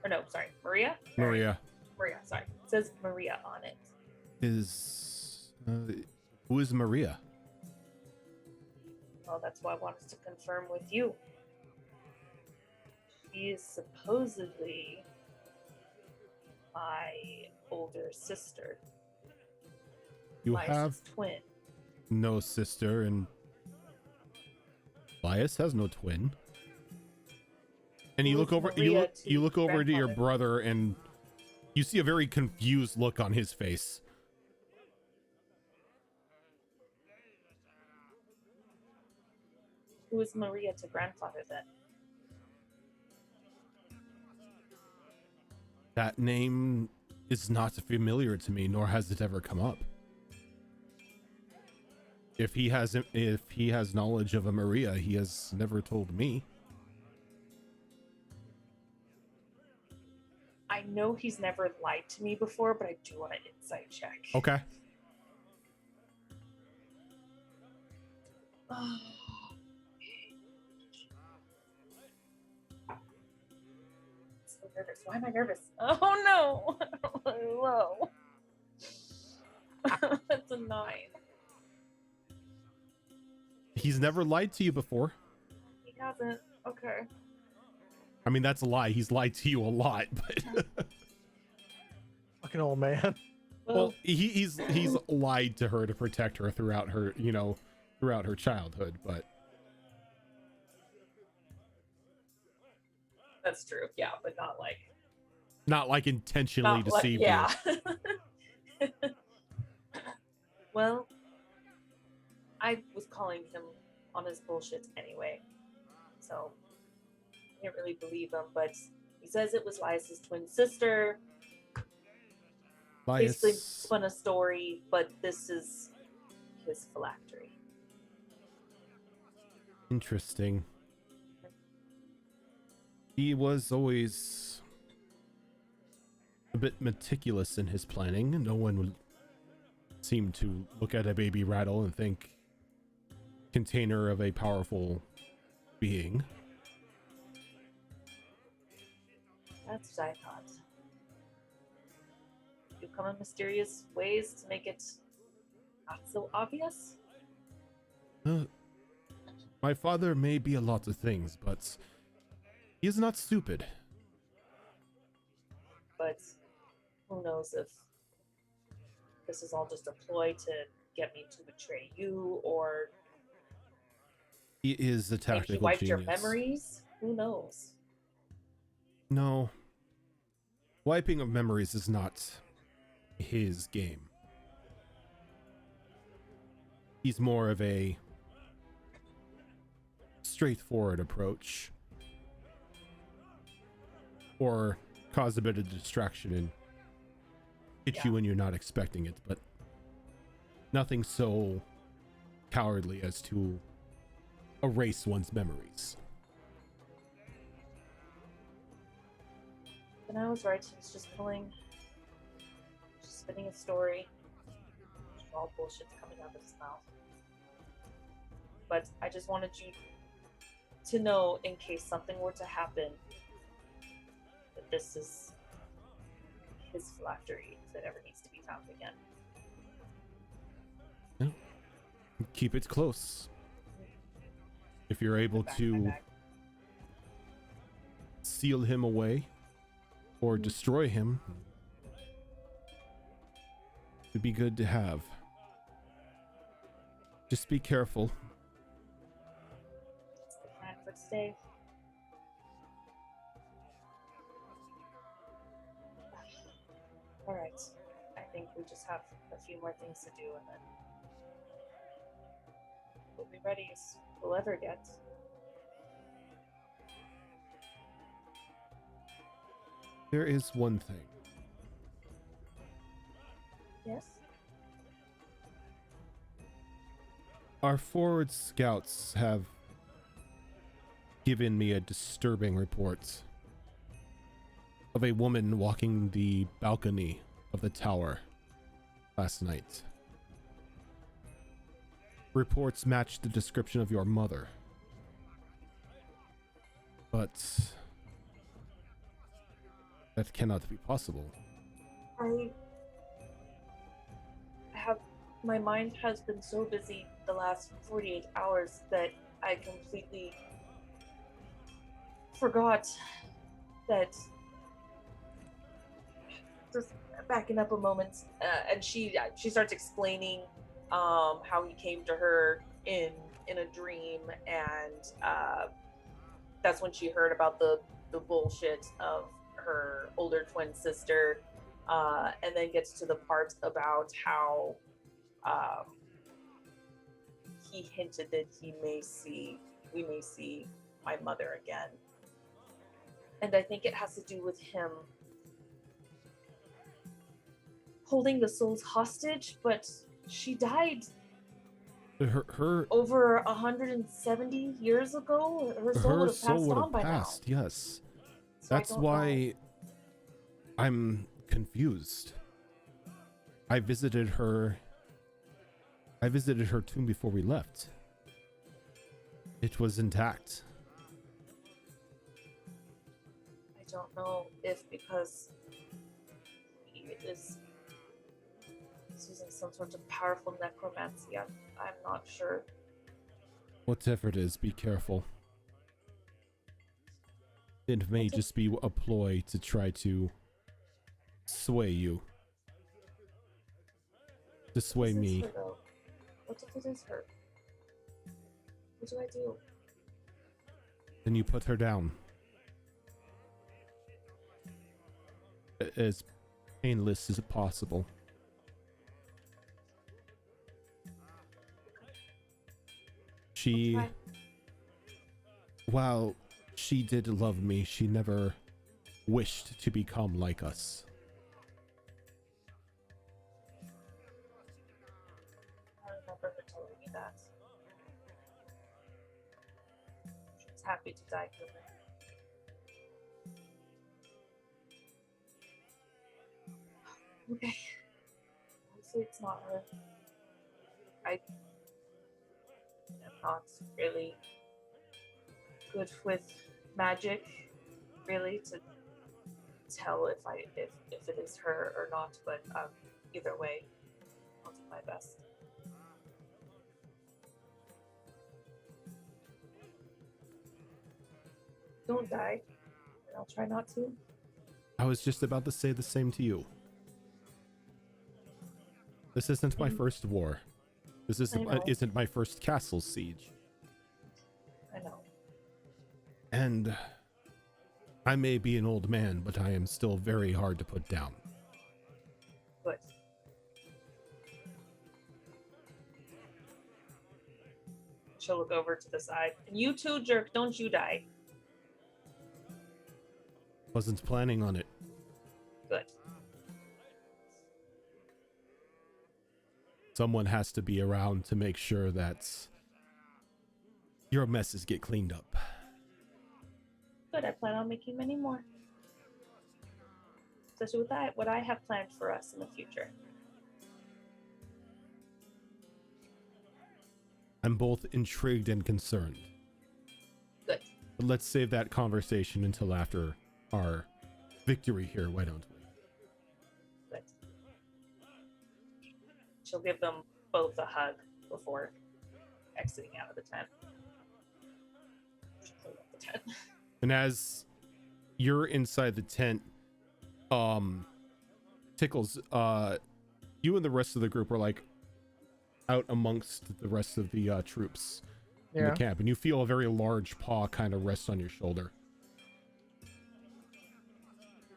Speaker 3: Or no, sorry, Maria?
Speaker 1: Maria
Speaker 3: Maria, sorry. It says Maria on it.
Speaker 1: is... who is Maria?
Speaker 3: Well, that's why I wanted to confirm with you. She is supposedly my older sister.
Speaker 1: You
Speaker 3: Elias's
Speaker 1: have
Speaker 3: twin.
Speaker 1: no sister, and Bias has no twin. And you
Speaker 3: Who
Speaker 1: look
Speaker 3: is
Speaker 1: over
Speaker 3: Maria
Speaker 1: you
Speaker 3: to
Speaker 1: look over to your
Speaker 3: grandfather?
Speaker 1: brother and you see a very confused look on his face.
Speaker 3: Who is Maria to grandfather then?
Speaker 1: That name is not familiar to me, nor has it ever come up. If he has knowledge of a Maria, he has never told me.
Speaker 3: I know he's never lied to me before, but I do want an insight check.
Speaker 1: Okay.
Speaker 3: Oh. So nervous. Why am I nervous? Oh no! Low. That's a 9.
Speaker 1: He's never lied to you before.
Speaker 3: He hasn't. Okay.
Speaker 1: I mean, that's a lie. He's lied to you a lot, but
Speaker 4: Fucking old man.
Speaker 1: well, he's lied to her to protect her throughout her, throughout her childhood, but
Speaker 3: That's true. Yeah, but not like.
Speaker 1: not like intentionally
Speaker 3: Not like,
Speaker 1: deceived
Speaker 3: yeah.
Speaker 1: you.
Speaker 3: Well, I was calling him on his bullshit anyway, so I can't really believe him. But he says it was Lias's twin sister. Basically
Speaker 1: Bias.
Speaker 3: spun a story, but this is his phylactery.
Speaker 1: Interesting. He was always a bit meticulous in his planning. No one would seem to look at a baby rattle and think container of a powerful being.
Speaker 3: That's what I thought. You come in mysterious ways to make it not so obvious?
Speaker 1: My father may be a lot of things, but he is not stupid.
Speaker 3: But who knows if this is all just a ploy to get me to betray you, or
Speaker 1: He is a
Speaker 3: maybe he
Speaker 1: tactical
Speaker 3: wiped
Speaker 1: genius.
Speaker 3: your memories? Who knows?
Speaker 1: No. Wiping of memories is not his game. He's more of a straightforward approach. Or cause a bit of distraction and hit you when you're not expecting it, but nothing so cowardly as to erase one's memories.
Speaker 3: And I was right, he was just spinning a story. All bullshit's coming out of his mouth. But I just wanted you to know, in case something were to happen, that this is his phylactery, if it ever needs to be found again.
Speaker 1: Keep it close. If you're able
Speaker 3: My
Speaker 1: to
Speaker 3: bag.
Speaker 1: seal him away or destroy him, it'd be good to have. Just be careful.
Speaker 3: That's the plan for today. All right. I think we just have a few more things to do, and then we'll be ready as we'll ever get.
Speaker 1: There is one thing.
Speaker 3: Yes?
Speaker 1: Our forward scouts have given me a disturbing report of a woman walking the balcony of the tower last night. Reports match the description of your mother. But that cannot be possible.
Speaker 3: My mind has been so busy the last 48 hours that I completely forgot that. Just backing up a moment, and she starts explaining how he came to her in in a dream, and that's when she heard about the bullshit of her older twin sister, and then gets to the part about how he hinted that we may see my mother again. And I think it has to do with him holding the souls hostage, but she died
Speaker 1: Her
Speaker 3: over 170 years ago. Her soul would have passed on by
Speaker 1: passed,
Speaker 3: now.
Speaker 1: yes.
Speaker 3: So I
Speaker 1: That's
Speaker 3: don't
Speaker 1: why
Speaker 3: know.
Speaker 1: I'm confused. I visited her tomb before we left. It was intact.
Speaker 3: I don't know if because he is using some sort of powerful necromancy. I'm not sure.
Speaker 1: Whatever it is, be careful. It may just be a ploy to try to sway you. To sway
Speaker 3: What is
Speaker 1: me.
Speaker 3: her, though? What if it is her? What do I do?
Speaker 1: Then you put her down. As painless as possible. She,
Speaker 3: Fine.
Speaker 1: while she did love me, she never wished to become like us.
Speaker 3: I remember her telling me that. She's happy to die human. Okay. Hopefully it's not her. I am not really good with magic, really, to tell if it is her or not, but either way, I'll do my best. Don't die. I'll try not to.
Speaker 1: I was just about to say the same to you. This isn't my first war. This
Speaker 3: I know.
Speaker 1: isn't my first castle siege.
Speaker 3: I know.
Speaker 1: And I may be an old man, but I am still very hard to put down.
Speaker 3: But she'll look over to the side. And you too, jerk, don't you die.
Speaker 1: Wasn't planning on it.
Speaker 3: Good.
Speaker 1: Someone has to be around to make sure that your messes get cleaned up.
Speaker 3: Good, I plan on making many more. Especially with that, what I have planned for us in the future.
Speaker 1: I'm both intrigued and concerned.
Speaker 3: Good.
Speaker 1: But let's save that conversation until after our victory here, why don't we?
Speaker 3: Good. She'll give them both a hug before exiting out of the tent. She'll clean up the tent.
Speaker 1: And as you're inside the tent, Tickles, you and the rest of the group are like out amongst the rest of the troops in the camp, and you feel a very large paw kind of rest on your shoulder.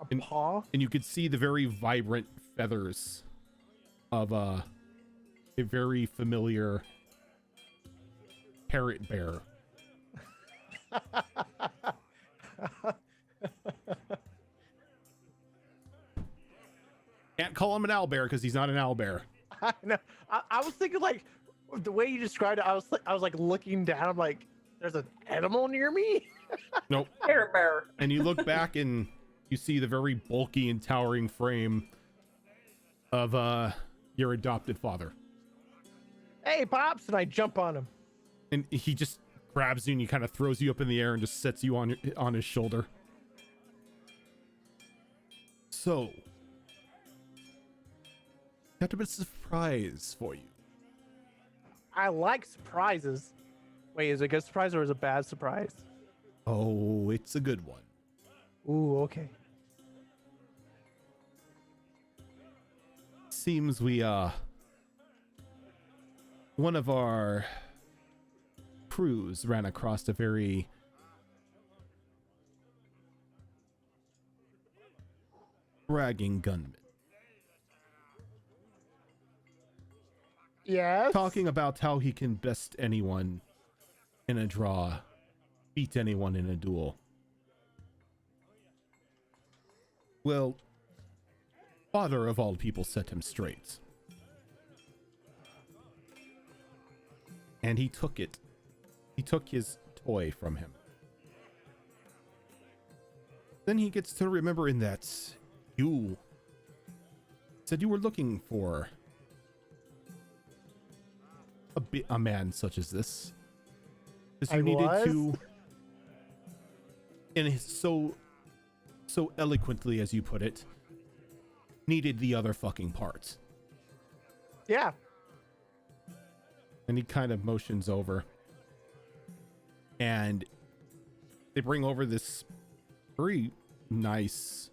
Speaker 4: A paw?
Speaker 1: And you could see the very vibrant feathers of a very familiar parrot bear. Can't call him an owlbear because he's not an owlbear.
Speaker 4: I know. I was thinking like the way you described it. I was like looking down. I'm like, there's an animal near me.
Speaker 1: Nope.
Speaker 3: Parrot bear.
Speaker 1: And you look back and you see the very bulky and towering frame of your adopted father.
Speaker 4: Hey, Pops! And I jump on him.
Speaker 1: And he just grabs you and he kind of throws you up in the air and just sets you on his shoulder. So, got a bit of surprise for you.
Speaker 4: I like surprises. Wait, is it a good surprise or is it a bad surprise?
Speaker 1: Oh, it's a good one.
Speaker 4: Ooh, okay.
Speaker 1: Seems we one of our cruise ran across a very bragging gunman,
Speaker 4: Yes.
Speaker 1: talking about how he can best anyone in a draw, beat anyone in a duel. Well, father of all people set him straight. And he took it. He took his toy from him. Then he gets to remembering that you said you were looking for a man such as this. Because you needed to, and so eloquently as you put it, needed the other fucking part.
Speaker 4: Yeah.
Speaker 1: And he kind of motions over, and they bring over this very nice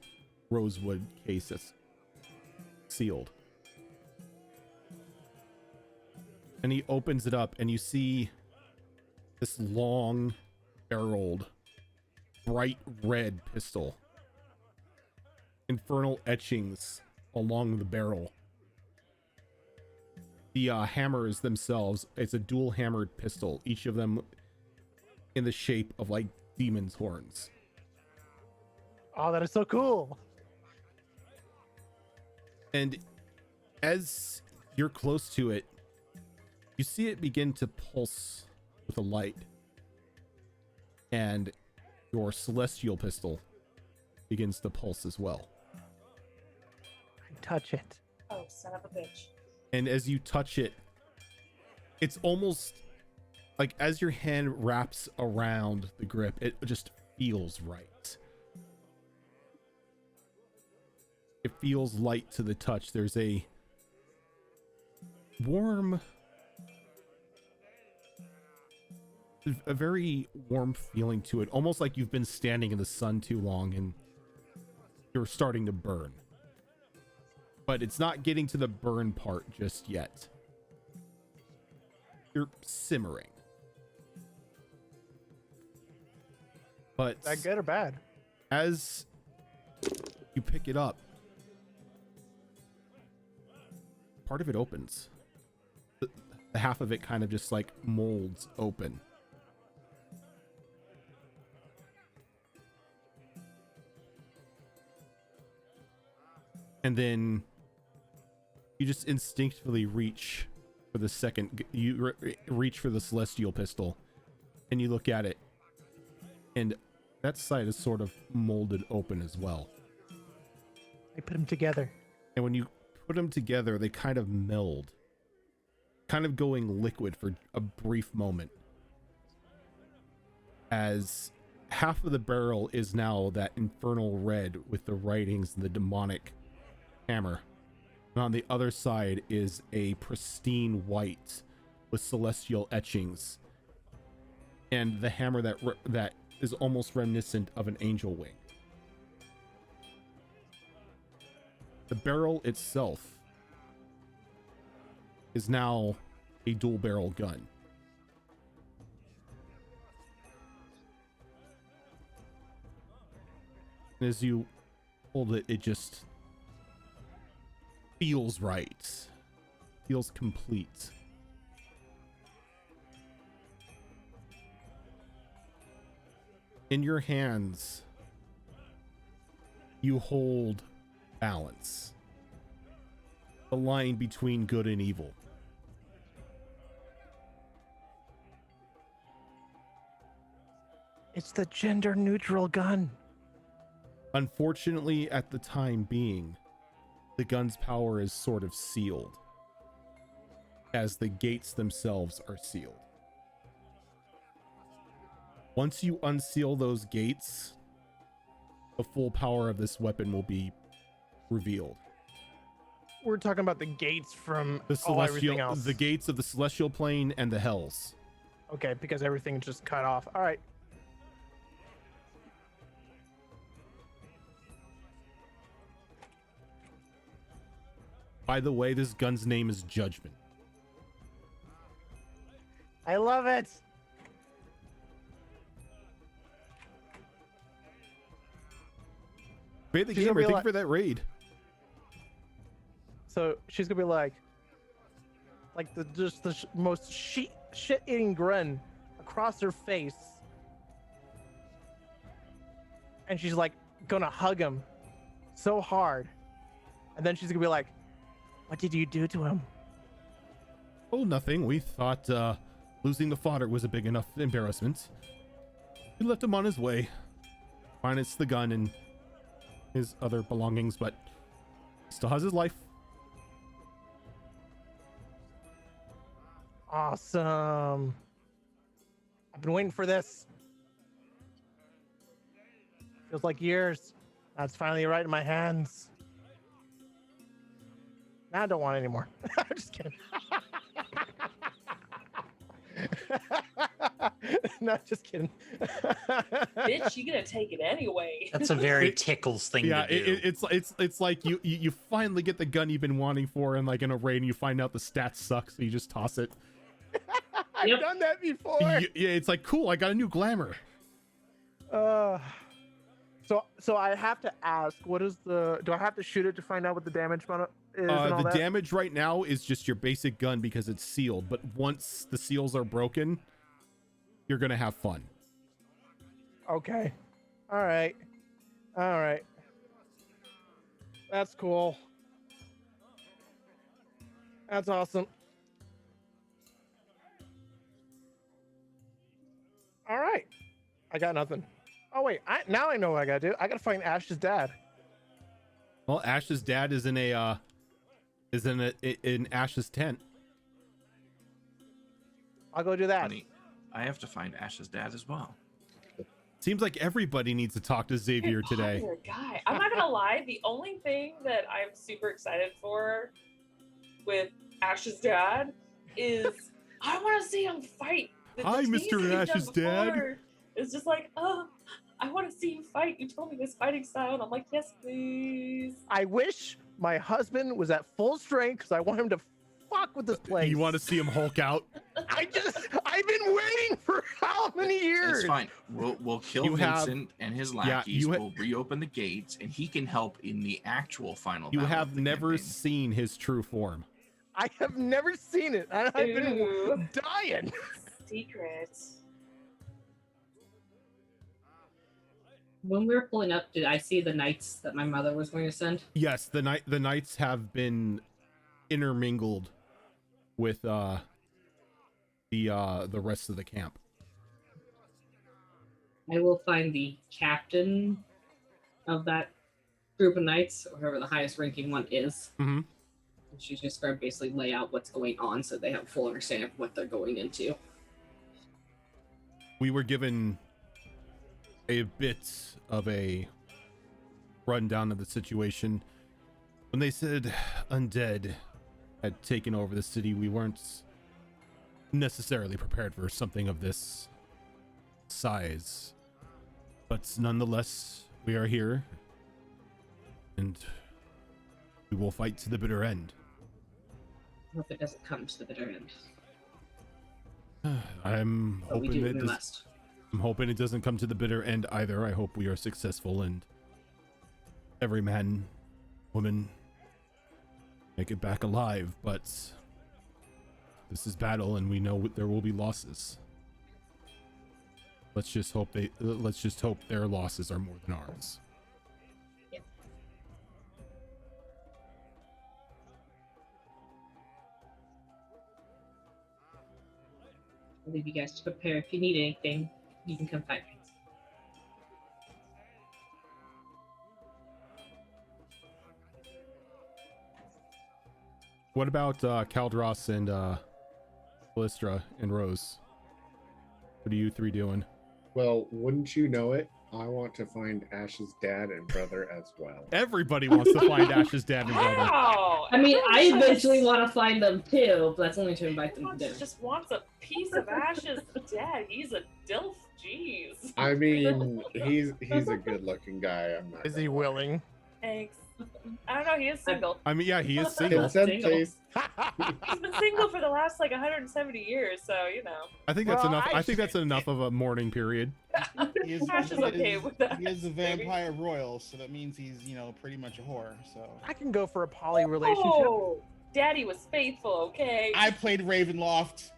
Speaker 1: rosewood case that's sealed. And he opens it up, and you see this long barreled, bright red pistol. Infernal etchings along the barrel. The hammers themselves, it's a dual hammered pistol, each of them in the shape of like demon's horns.
Speaker 4: Oh, that is so cool.
Speaker 1: And as you're close to it, you see it begin to pulse with a light. And your celestial pistol begins to pulse as well.
Speaker 4: I touch it.
Speaker 3: Oh, son of a bitch.
Speaker 1: And as you touch it, it's almost like as your hand wraps around the grip, it just feels right. It feels light to the touch. There's a warm, a very warm feeling to it, almost like you've been standing in the sun too long and you're starting to burn. But it's not getting to the burn part just yet. You're simmering. But
Speaker 4: Is that good or bad?
Speaker 1: as you pick it up, part of it opens. The half of it kind of just like molds open. And then you just instinctively reach for the second. You reach for the celestial pistol, and you look at it, and that side is sort of molded open as well.
Speaker 4: I put them together.
Speaker 1: And when you put them together, they kind of meld, kind of going liquid for a brief moment, as half of the barrel is now that infernal red with the writings and the demonic hammer. And on the other side is a pristine white with celestial etchings, and the hammer that is almost reminiscent of an angel wing. The barrel itself is now a dual barrel gun. And as you hold it, it just feels right. Feels complete. In your hands, you hold balance. The line between good and evil.
Speaker 4: It's the gender neutral gun.
Speaker 1: Unfortunately, at the time being, the gun's power is sort of sealed, as the gates themselves are sealed. Once you unseal those gates, the full power of this weapon will be revealed.
Speaker 4: We're talking about the gates from
Speaker 1: The
Speaker 4: everything else.
Speaker 1: the gates of the celestial plane and the hells.
Speaker 4: Okay, because everything's just cut off. All right.
Speaker 1: By the way, this gun's name is Judgment.
Speaker 4: I love it.
Speaker 1: Pay the
Speaker 4: She's gonna
Speaker 1: gamer.
Speaker 4: be
Speaker 1: Thank you
Speaker 4: like-
Speaker 1: for that raid.
Speaker 4: So she's gonna be like the most shit-eating grin across her face, and she's like gonna hug him so hard, and then she's gonna be like, "What did you do to him?"
Speaker 1: Oh, nothing. We thought losing the fodder was a big enough embarrassment. We left him on his way. Minus the gun and his other belongings, but he still has his life.
Speaker 4: Awesome. I've been waiting for this. Feels like years. Now it's finally right in my hands. Now I don't want it anymore. I'm just kidding. No, just kidding.
Speaker 3: Bitch, you gonna take it anyway.
Speaker 2: That's a very tickles thing
Speaker 1: Yeah,
Speaker 2: to do.
Speaker 1: it's like you finally get the gun you've been wanting for, and like in a raid, and you find out the stats suck, so you just toss it.
Speaker 4: I've
Speaker 6: Yep.
Speaker 4: done that before.
Speaker 1: Yeah, it's like cool. I got a new glamour.
Speaker 4: So I have to ask, what is the? Do I have to shoot it to find out what the damage amount is? And all
Speaker 1: The
Speaker 4: that?
Speaker 1: damage right now is just your basic gun because it's sealed, but once the seals are broken, you're gonna have fun.
Speaker 4: Okay. All right. All right. That's cool. That's awesome. All right. I got nothing. Oh wait, now I know what I gotta do. I gotta find Ash's dad.
Speaker 1: Well, Ash's dad is in in Ash's tent.
Speaker 4: I'll go do that.
Speaker 7: Funny, I have to find Ash's dad as well.
Speaker 1: Seems like everybody needs to talk to Xavier today.
Speaker 3: Popular guy. I'm not gonna lie. The only thing that I'm super excited for with Ash's dad is I want to see him fight.
Speaker 1: Hi,
Speaker 3: teams
Speaker 1: Mr.
Speaker 3: that he's done
Speaker 1: Ash's dad.
Speaker 3: before. It's just like, oh, I want to see you fight. You told me this fighting style, and I'm like, yes, please.
Speaker 4: I wish my husband was at full strength because I want him to fuck with this place.
Speaker 1: You want to see him Hulk out?
Speaker 4: I've been waiting for how many years?
Speaker 7: It's fine. We'll kill
Speaker 1: You have-
Speaker 7: Vincent and his
Speaker 1: yeah,
Speaker 7: lackeys.
Speaker 1: you ha-
Speaker 7: We'll reopen the gates, and he can help in the actual final.
Speaker 1: You
Speaker 7: battle of
Speaker 1: have
Speaker 7: the
Speaker 1: never
Speaker 7: campaign.
Speaker 1: seen his true form.
Speaker 4: I have never seen it. I've been
Speaker 3: Ooh.
Speaker 4: dying.
Speaker 3: Secrets.
Speaker 6: When we were pulling up, did I see the knights that my mother was going to send?
Speaker 1: Yes, the knights have been intermingled with the rest of the camp.
Speaker 6: I will find the captain of that group of knights, or whoever the highest ranking one is.
Speaker 1: Mm-hmm.
Speaker 6: And she's just going to basically lay out what's going on so they have a full understanding of what they're going into.
Speaker 1: We were given a bit of a rundown of the situation. When they said undead had taken over the city, we weren't necessarily prepared for something of this size. But nonetheless, we are here, and we will fight to the bitter end.
Speaker 6: I hope it doesn't come to the bitter end.
Speaker 1: I'm
Speaker 6: But we
Speaker 1: hoping
Speaker 6: do
Speaker 1: that
Speaker 6: we
Speaker 1: this,
Speaker 6: must.
Speaker 1: I'm hoping it doesn't come to the bitter end either. I hope we are successful and every man, woman make it back alive, but this is battle and we know there will be losses. Let's just hope their losses are more than ours.
Speaker 6: I'll leave you guys to prepare. If you need anything, you can come find me.
Speaker 1: What about Caldros and Callistra and Rose? What are you three doing?
Speaker 8: Well, wouldn't you know it? I want to find Ash's dad and brother as well.
Speaker 1: Everybody wants to find Ash's dad and brother.
Speaker 3: Wow.
Speaker 6: I mean, I
Speaker 3: everyone
Speaker 6: eventually
Speaker 3: just-
Speaker 6: want to find them too, but that's only to invite them to
Speaker 3: everyone
Speaker 6: dinner.
Speaker 3: just wants a piece of Ash's dad. He's a dilf. Jeez.
Speaker 8: I mean, he's a good-looking guy. I'm not.
Speaker 4: Is
Speaker 8: gonna
Speaker 4: he
Speaker 8: lie.
Speaker 4: willing?
Speaker 3: Thanks. I don't know. He is single.
Speaker 1: I mean, yeah, he is single.
Speaker 8: Consent
Speaker 6: Single.
Speaker 8: taste.
Speaker 3: He's been single for the last like 170 years. So you know.
Speaker 1: I think that's
Speaker 4: Well,
Speaker 1: enough. I
Speaker 4: I-
Speaker 1: think that's enough of a mourning period.
Speaker 5: He is,
Speaker 3: Ash is okay with that,
Speaker 5: He is a
Speaker 3: maybe.
Speaker 5: vampire royal, so that means he's, pretty much a whore. So
Speaker 4: I can go for a poly relationship.
Speaker 3: Oh, Daddy was faithful. Okay.
Speaker 5: I played Ravenloft.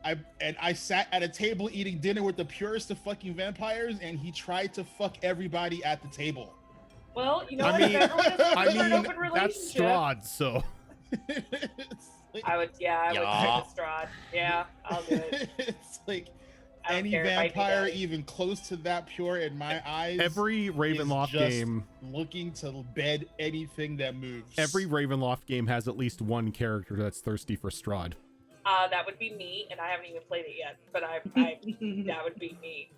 Speaker 5: I sat at a table eating dinner with the purest of fucking vampires, and he tried to fuck everybody at the table.
Speaker 3: Well, you know
Speaker 1: I
Speaker 3: what?
Speaker 1: mean-
Speaker 3: if everyone is
Speaker 1: I
Speaker 3: looking for an
Speaker 1: mean,
Speaker 3: open
Speaker 1: that's
Speaker 3: relationship,
Speaker 1: Strahd, so
Speaker 5: It's like-
Speaker 3: I would
Speaker 2: Yeah.
Speaker 3: take the Strahd. Yeah, I'll do it.
Speaker 5: it's like
Speaker 3: I don't
Speaker 5: any
Speaker 3: care if I do
Speaker 5: vampire
Speaker 3: that.
Speaker 5: even close to that pure in my eyes.
Speaker 1: every Ravenloft
Speaker 5: just
Speaker 1: game,
Speaker 5: looking to bed anything that moves.
Speaker 1: every Ravenloft game has at least one character that's thirsty for Strahd.
Speaker 3: That would be me, and I haven't even played it yet. But I that would be me.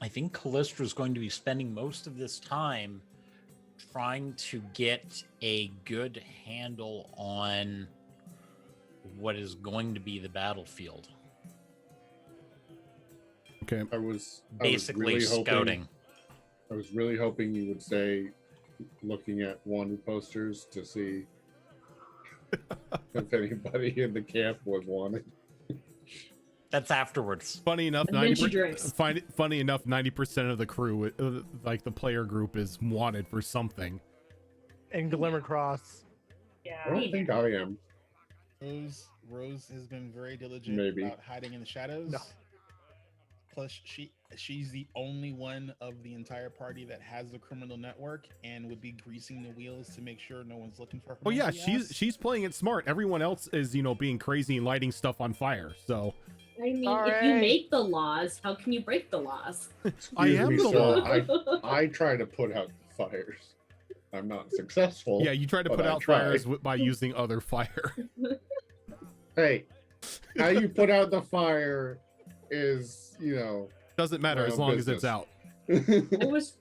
Speaker 2: I think Callistra's going to be spending most of this time trying to get a good handle on what is going to be the battlefield.
Speaker 1: Okay.
Speaker 8: I was
Speaker 2: Basically,
Speaker 8: really
Speaker 2: scouting.
Speaker 8: I was really hoping you would say, looking at wanted posters to see if anybody in the camp was wanted.
Speaker 2: That's afterwards.
Speaker 1: Funny enough,
Speaker 6: And then she drinks.
Speaker 1: funny enough, 90% of the crew, like the player group, is wanted for something.
Speaker 4: And Glimmercross.
Speaker 8: I
Speaker 3: Yeah.
Speaker 8: don't think I am.
Speaker 5: Rose has been very diligent
Speaker 8: Maybe.
Speaker 5: about hiding in the shadows.
Speaker 4: No.
Speaker 5: Plus, she's the only one of the entire party that has the criminal network and would be greasing the wheels to make sure no one's looking for her.
Speaker 1: Oh yeah,
Speaker 5: monkey ass.
Speaker 1: she's playing it smart. Everyone else is, being crazy and lighting stuff on fire. So
Speaker 6: I mean, if you
Speaker 4: Alright.
Speaker 6: make the laws, how can you break the laws?
Speaker 1: I
Speaker 8: Excuse
Speaker 1: am
Speaker 8: me,
Speaker 1: the
Speaker 8: sir,
Speaker 1: law.
Speaker 8: I try to put out fires. I'm not successful.
Speaker 1: Yeah, you try to
Speaker 8: but
Speaker 1: put
Speaker 8: I
Speaker 1: out
Speaker 8: try.
Speaker 1: fires by using other fire.
Speaker 8: Hey, how you put out the fire is,
Speaker 1: Doesn't matter
Speaker 8: My
Speaker 1: as
Speaker 8: own
Speaker 1: long as it's
Speaker 8: business.
Speaker 1: out.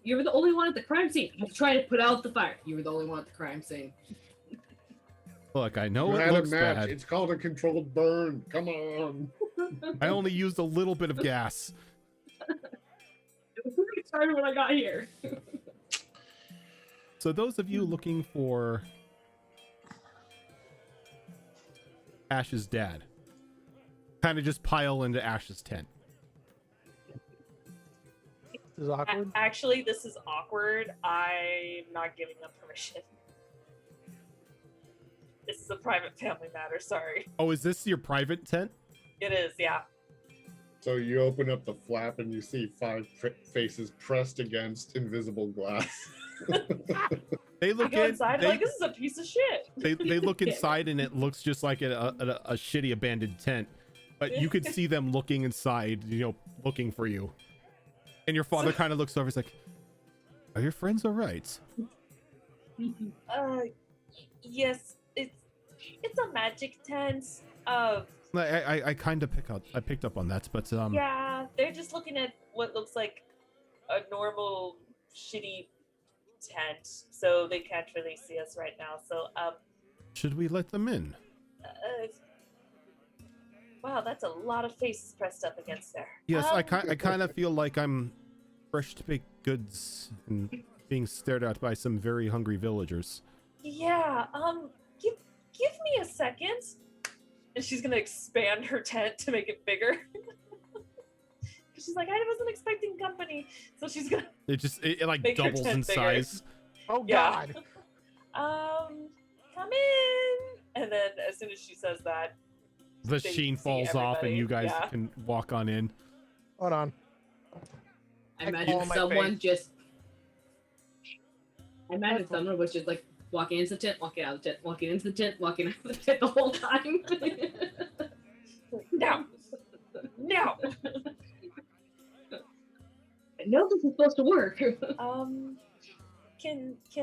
Speaker 6: You were the only one at the crime scene. You try to put out the fire. You were the only one at the crime scene.
Speaker 1: Look, I know
Speaker 8: You
Speaker 1: it
Speaker 8: had a
Speaker 1: looks
Speaker 8: match.
Speaker 1: bad.
Speaker 8: It's called a controlled burn. Come on.
Speaker 1: I only used a little bit of gas.
Speaker 6: It was pretty started when I got here.
Speaker 1: So those of you looking for Ash's dad, kind of just pile into Ash's tent.
Speaker 4: This is awkward.
Speaker 3: Actually, this is awkward. I'm not giving them permission. This is a private family matter. Sorry.
Speaker 1: Oh, is this your private tent?
Speaker 3: It is. Yeah.
Speaker 8: So you open up the flap and you see 5 faces pressed against invisible glass.
Speaker 1: They
Speaker 3: I
Speaker 1: look
Speaker 3: go
Speaker 1: in.
Speaker 3: inside. I'm like, this is a piece of shit.
Speaker 1: They look inside and it looks just like a shitty abandoned tent, but you could see them looking inside, looking for you. And your father kind of looks over. He's like, "Are your friends all right?"
Speaker 3: Yes. It's a magic tent.
Speaker 1: I kind of picked up on that, but
Speaker 3: Yeah, they're just looking at what looks like a normal shitty tent, so they can't really see us right now. So
Speaker 1: should we let them in?
Speaker 3: wow, that's a lot of faces pressed up against there.
Speaker 1: Yes, I kind of feel like I'm fresh to baked goods and being stared at by some very hungry villagers.
Speaker 3: Yeah, give me a second. And she's gonna expand her tent to make it bigger. She's like, I wasn't expecting company, so she's gonna
Speaker 1: It like
Speaker 3: Make your
Speaker 1: doubles
Speaker 3: tent
Speaker 1: in
Speaker 3: bigger.
Speaker 1: size.
Speaker 4: Oh
Speaker 3: Yeah.
Speaker 4: God.
Speaker 3: Come in. And then as soon as she says that,
Speaker 1: The
Speaker 3: They
Speaker 1: sheen
Speaker 3: see
Speaker 1: falls off, and
Speaker 3: everybody,
Speaker 1: you guys
Speaker 3: yeah.
Speaker 1: can walk on in.
Speaker 4: Hold on.
Speaker 6: I
Speaker 4: I
Speaker 6: imagine
Speaker 4: call my
Speaker 6: someone
Speaker 4: face.
Speaker 6: just. I imagine someone was just like walking into the tent, walking out of the tent, walking into the tent, walking out of the tent the whole time.
Speaker 3: no. No.
Speaker 6: I know this is supposed to work.
Speaker 3: Can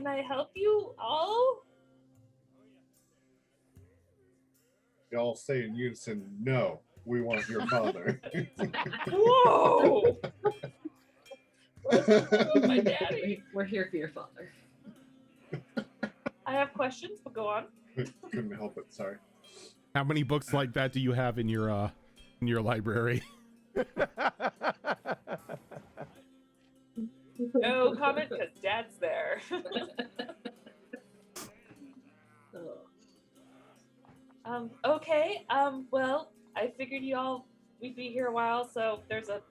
Speaker 3: I help you all?
Speaker 8: Y'all say in unison, no, we want your father.
Speaker 3: Whoa! My
Speaker 8: I
Speaker 3: daddy.
Speaker 6: We're here for your father.
Speaker 3: I have questions, but go on.
Speaker 8: couldn't help it, sorry.
Speaker 1: How many books like that do you have in your library?
Speaker 3: No comment because Dad's there.
Speaker 6: Oh.
Speaker 3: Okay. Well, I figured we'd be here a while, so there's a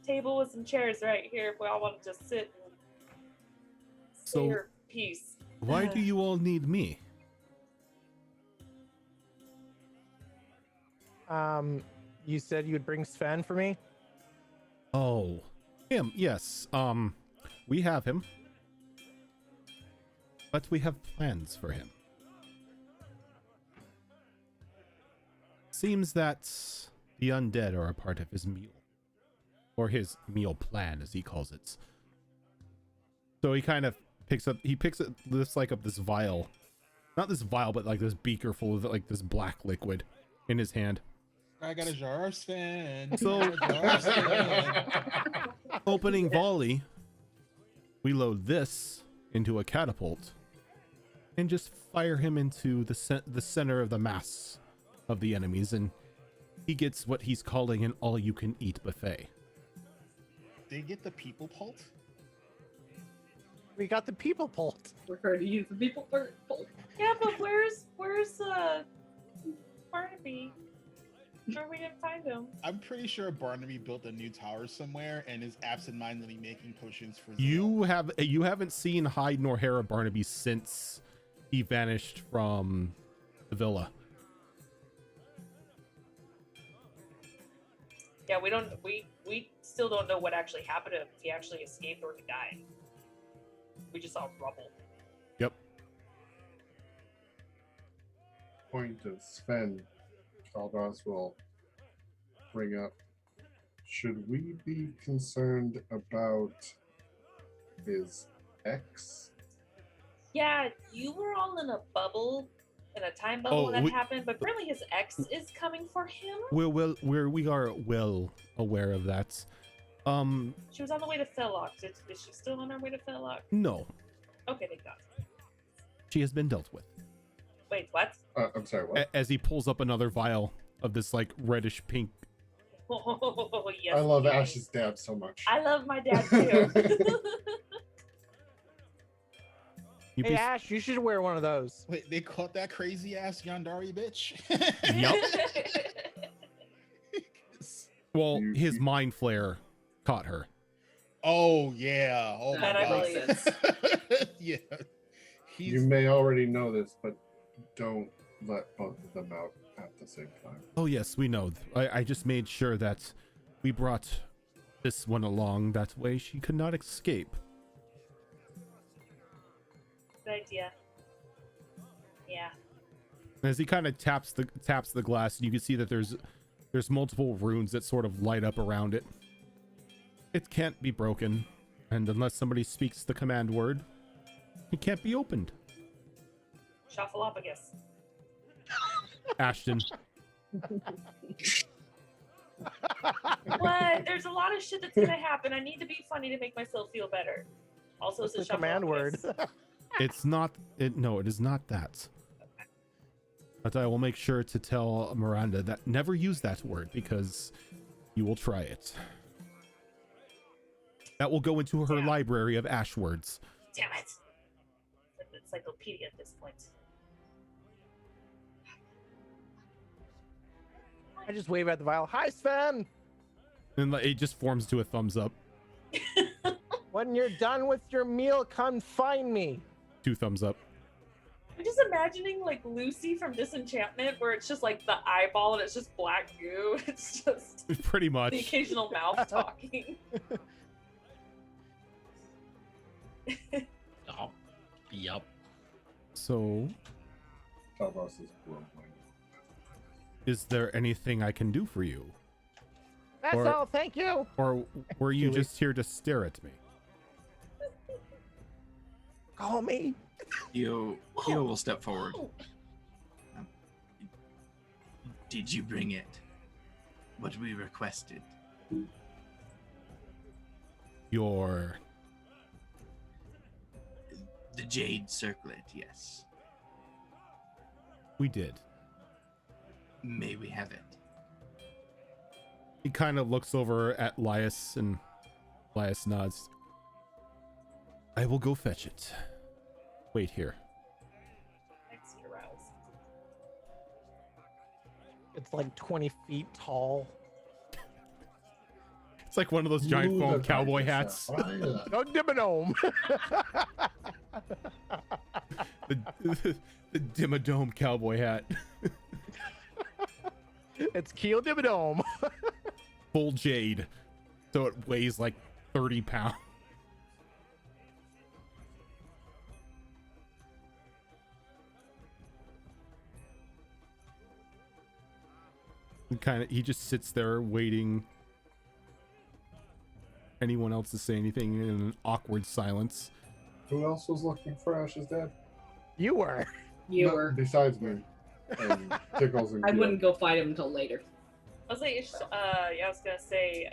Speaker 3: table with some chairs right here if we all want to just sit and say
Speaker 1: So,
Speaker 3: your piece.
Speaker 1: Why do you all need me?
Speaker 4: You said you would bring Sven for me?
Speaker 1: Oh, him, yes. We have him. But we have plans for him. Seems that the undead are a part of his meal. Or his meal plan, as he calls it. So he kind of picks up this vial. Not this vial, but like this beaker full of like this black liquid in his hand.
Speaker 5: I got a jar of Sven.
Speaker 1: So-
Speaker 5: I got a jar of Sven.
Speaker 1: Opening volley, we load this into a catapult and just fire him into the center of the mass of the enemies, and he gets what he's calling an all-you-can-eat buffet.
Speaker 5: They get the people pult?
Speaker 4: We got the people pult.
Speaker 6: We're going to use the people for.
Speaker 3: Yeah, but where's Barnaby? Sure, we didn't find him.
Speaker 5: I'm pretty sure Barnaby built a new tower somewhere and is absentmindedly making potions for
Speaker 1: You haven't seen hide nor hair of Barnaby since he vanished from the villa.
Speaker 3: Yeah, we still don't know what actually happened to him, if he actually escaped or he died. We just saw rubble.
Speaker 1: Yep.
Speaker 8: Point of Sven, Kaldas will bring up. Should we be concerned about his ex?
Speaker 3: Yeah, you were all in a bubble, in a time bubble
Speaker 1: Oh,
Speaker 3: when that happened, but apparently his ex is coming for him.
Speaker 1: We are well aware of that.
Speaker 3: She was on the way to Fellock. Is she still on her way to Fellock?
Speaker 1: No,
Speaker 3: Okay, thank God.
Speaker 1: she has been dealt with.
Speaker 3: Wait, what?
Speaker 8: I'm sorry, what?
Speaker 1: As he pulls up another vial of this like reddish pink.
Speaker 3: Oh, yes.
Speaker 8: I love
Speaker 3: yes.
Speaker 8: Ash's dad so much.
Speaker 3: I love my dad too.
Speaker 1: You
Speaker 4: Hey, Ash, you should wear one of those.
Speaker 5: Wait, they caught that crazy ass Yandari bitch?
Speaker 1: Well,
Speaker 8: You-
Speaker 1: his mind flare caught her.
Speaker 5: Oh yeah. Oh
Speaker 6: That
Speaker 5: my
Speaker 3: I
Speaker 5: god.
Speaker 3: believe.
Speaker 5: Yeah. He's
Speaker 8: You may already know this, but don't let both of them out at the same time.
Speaker 1: Oh yes, we know. I just made sure that we brought this one along. That way she could not escape.
Speaker 3: Good idea. Yeah.
Speaker 1: As he kind of taps the glass, you can see that there's multiple runes that sort of light up around it. It can't be broken, and unless somebody speaks the command word, it can't be opened.
Speaker 3: Shuffleopagus.
Speaker 1: Ashton,
Speaker 3: What? There's a lot of shit that's gonna happen. I need to be funny to make myself feel better. Also,
Speaker 4: What's
Speaker 3: it's a
Speaker 4: the command word?
Speaker 3: shuffleopagus.
Speaker 1: it's not. No, it is not that. But I will make sure to tell Miranda that never use that word because you will try it. That will go into her
Speaker 3: Yeah.
Speaker 1: library of ash words.
Speaker 3: Damn it. It's like an encyclopedia at this point.
Speaker 4: I just wave at the vial. Hi, Sven.
Speaker 1: And it just forms to a thumbs up.
Speaker 4: When you're done with your meal, come find me.
Speaker 1: 2 thumbs up.
Speaker 3: I'm just imagining like Lucy from Disenchantment, where it's just like the eyeball and it's just black goo. It's just
Speaker 1: Pretty much.
Speaker 3: the occasional mouth talking.
Speaker 2: Oh, yep.
Speaker 1: So,
Speaker 8: Kaldas is grumbling.
Speaker 1: is there anything I can do for you?
Speaker 4: That's
Speaker 1: Or-
Speaker 4: all. Thank you.
Speaker 1: Or were you
Speaker 4: Julie.
Speaker 1: just here to stare at me?
Speaker 4: Call me.
Speaker 7: Keo will step forward. Did you bring it? What we requested.
Speaker 1: Your...
Speaker 7: The Jade Circlet, yes.
Speaker 1: We did.
Speaker 7: May we have it?
Speaker 1: He kind of looks over at Lias, and Lias nods. I will go fetch it. Wait here.
Speaker 3: Next to Rouse.
Speaker 4: It's like 20 feet tall.
Speaker 1: It's like one of those giant foam cowboy hats.
Speaker 4: No dimmadome.
Speaker 1: The Dimmadome cowboy hat.
Speaker 4: It's Keel dimmadome.
Speaker 1: Full jade. So it weighs like 30 pounds. He just sits there waiting anyone else to say anything in an awkward silence.
Speaker 8: Who else was looking for Ash's dad?
Speaker 4: You were.
Speaker 6: You
Speaker 8: No,
Speaker 6: were.
Speaker 8: besides me. And Tickles and
Speaker 6: I
Speaker 8: Keel.
Speaker 6: wouldn't go fight him until later.
Speaker 3: I was like, I was gonna say,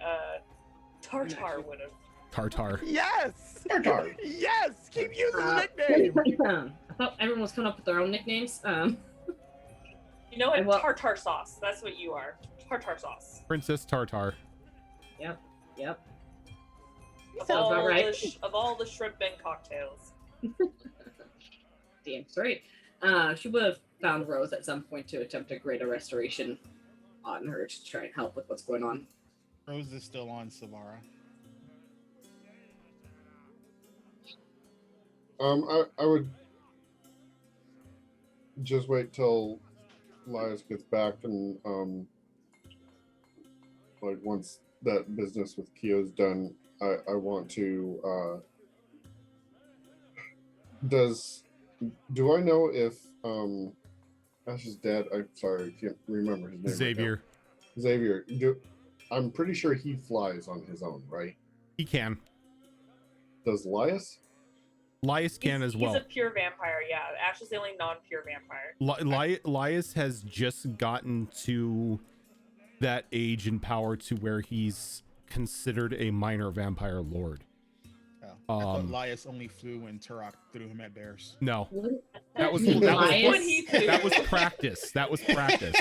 Speaker 3: Tartar would have.
Speaker 1: Tartar.
Speaker 4: Yes.
Speaker 8: Tartar.
Speaker 4: Yes. Keep using the nickname.
Speaker 6: I thought everyone was coming up with their own nicknames.
Speaker 3: You know what?
Speaker 6: Well-
Speaker 3: Tartar sauce. That's what you are. Tartar sauce.
Speaker 1: Princess Tartar.
Speaker 6: Yep.
Speaker 3: Of
Speaker 6: Sounds
Speaker 3: all,
Speaker 6: about right.
Speaker 3: of all the shrimp and cocktails.
Speaker 6: Damn straight. She would have found Rose at some point to attempt a greater restoration on her to try and help with what's going on.
Speaker 5: Rose is still on Savara.
Speaker 8: I would just wait till Lias gets back and like once that business with Kyo's done, I want to do I know if Ash's dad, I'm sorry, I can't remember his name.
Speaker 1: Xavier.
Speaker 8: Right now. Xavier. I'm pretty sure he flies on his own, right?
Speaker 1: He can.
Speaker 8: Does Lias?
Speaker 1: Lias can as well.
Speaker 3: He's a pure vampire, yeah. Ash is the only non-pure vampire.
Speaker 1: Lias has just gotten to that age and power to where he's considered a minor vampire lord.
Speaker 5: Oh, I thought Lias only flew when Turok threw him at bears.
Speaker 1: No,
Speaker 6: What?
Speaker 1: that was
Speaker 6: Lias?
Speaker 1: that was practice. That was practice.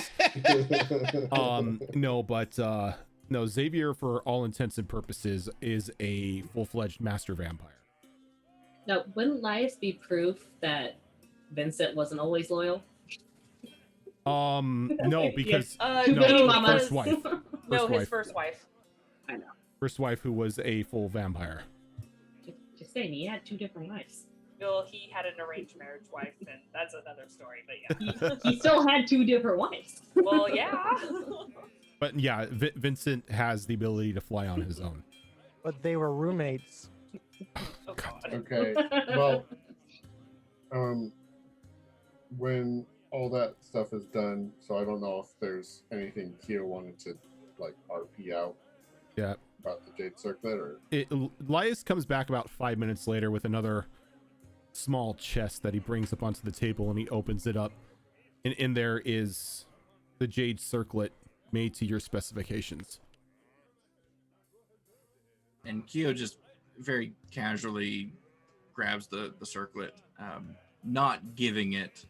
Speaker 1: No, but no, Xavier, for all intents and purposes, is a full-fledged master vampire.
Speaker 6: Now, wouldn't Lias be proof that Vincent wasn't always loyal?
Speaker 1: No, because
Speaker 3: No,
Speaker 6: Baby
Speaker 1: no,
Speaker 6: mamas.
Speaker 1: first wife,
Speaker 3: no, his
Speaker 1: wife.
Speaker 3: first wife.
Speaker 6: I know.
Speaker 1: first wife who was a full vampire.
Speaker 6: Just saying, he had two different wives.
Speaker 3: Well, he had an arranged marriage wife, and that's another story, but yeah.
Speaker 6: He still had two different wives.
Speaker 3: Well, yeah.
Speaker 1: But yeah, Vincent has the ability to fly on his own.
Speaker 4: But they were roommates.
Speaker 3: Oh, God.
Speaker 8: Okay. Well, when all that stuff is done, so I don't know if there's anything Kyo wanted to like RP out.
Speaker 1: Yeah.
Speaker 8: About the Jade Circlet, or
Speaker 1: Lias comes back about 5 minutes later with another small chest that he brings up onto the table, and he opens it up, and in there is the Jade Circlet made to your specifications.
Speaker 7: And Kyo just very casually grabs the circlet, not giving it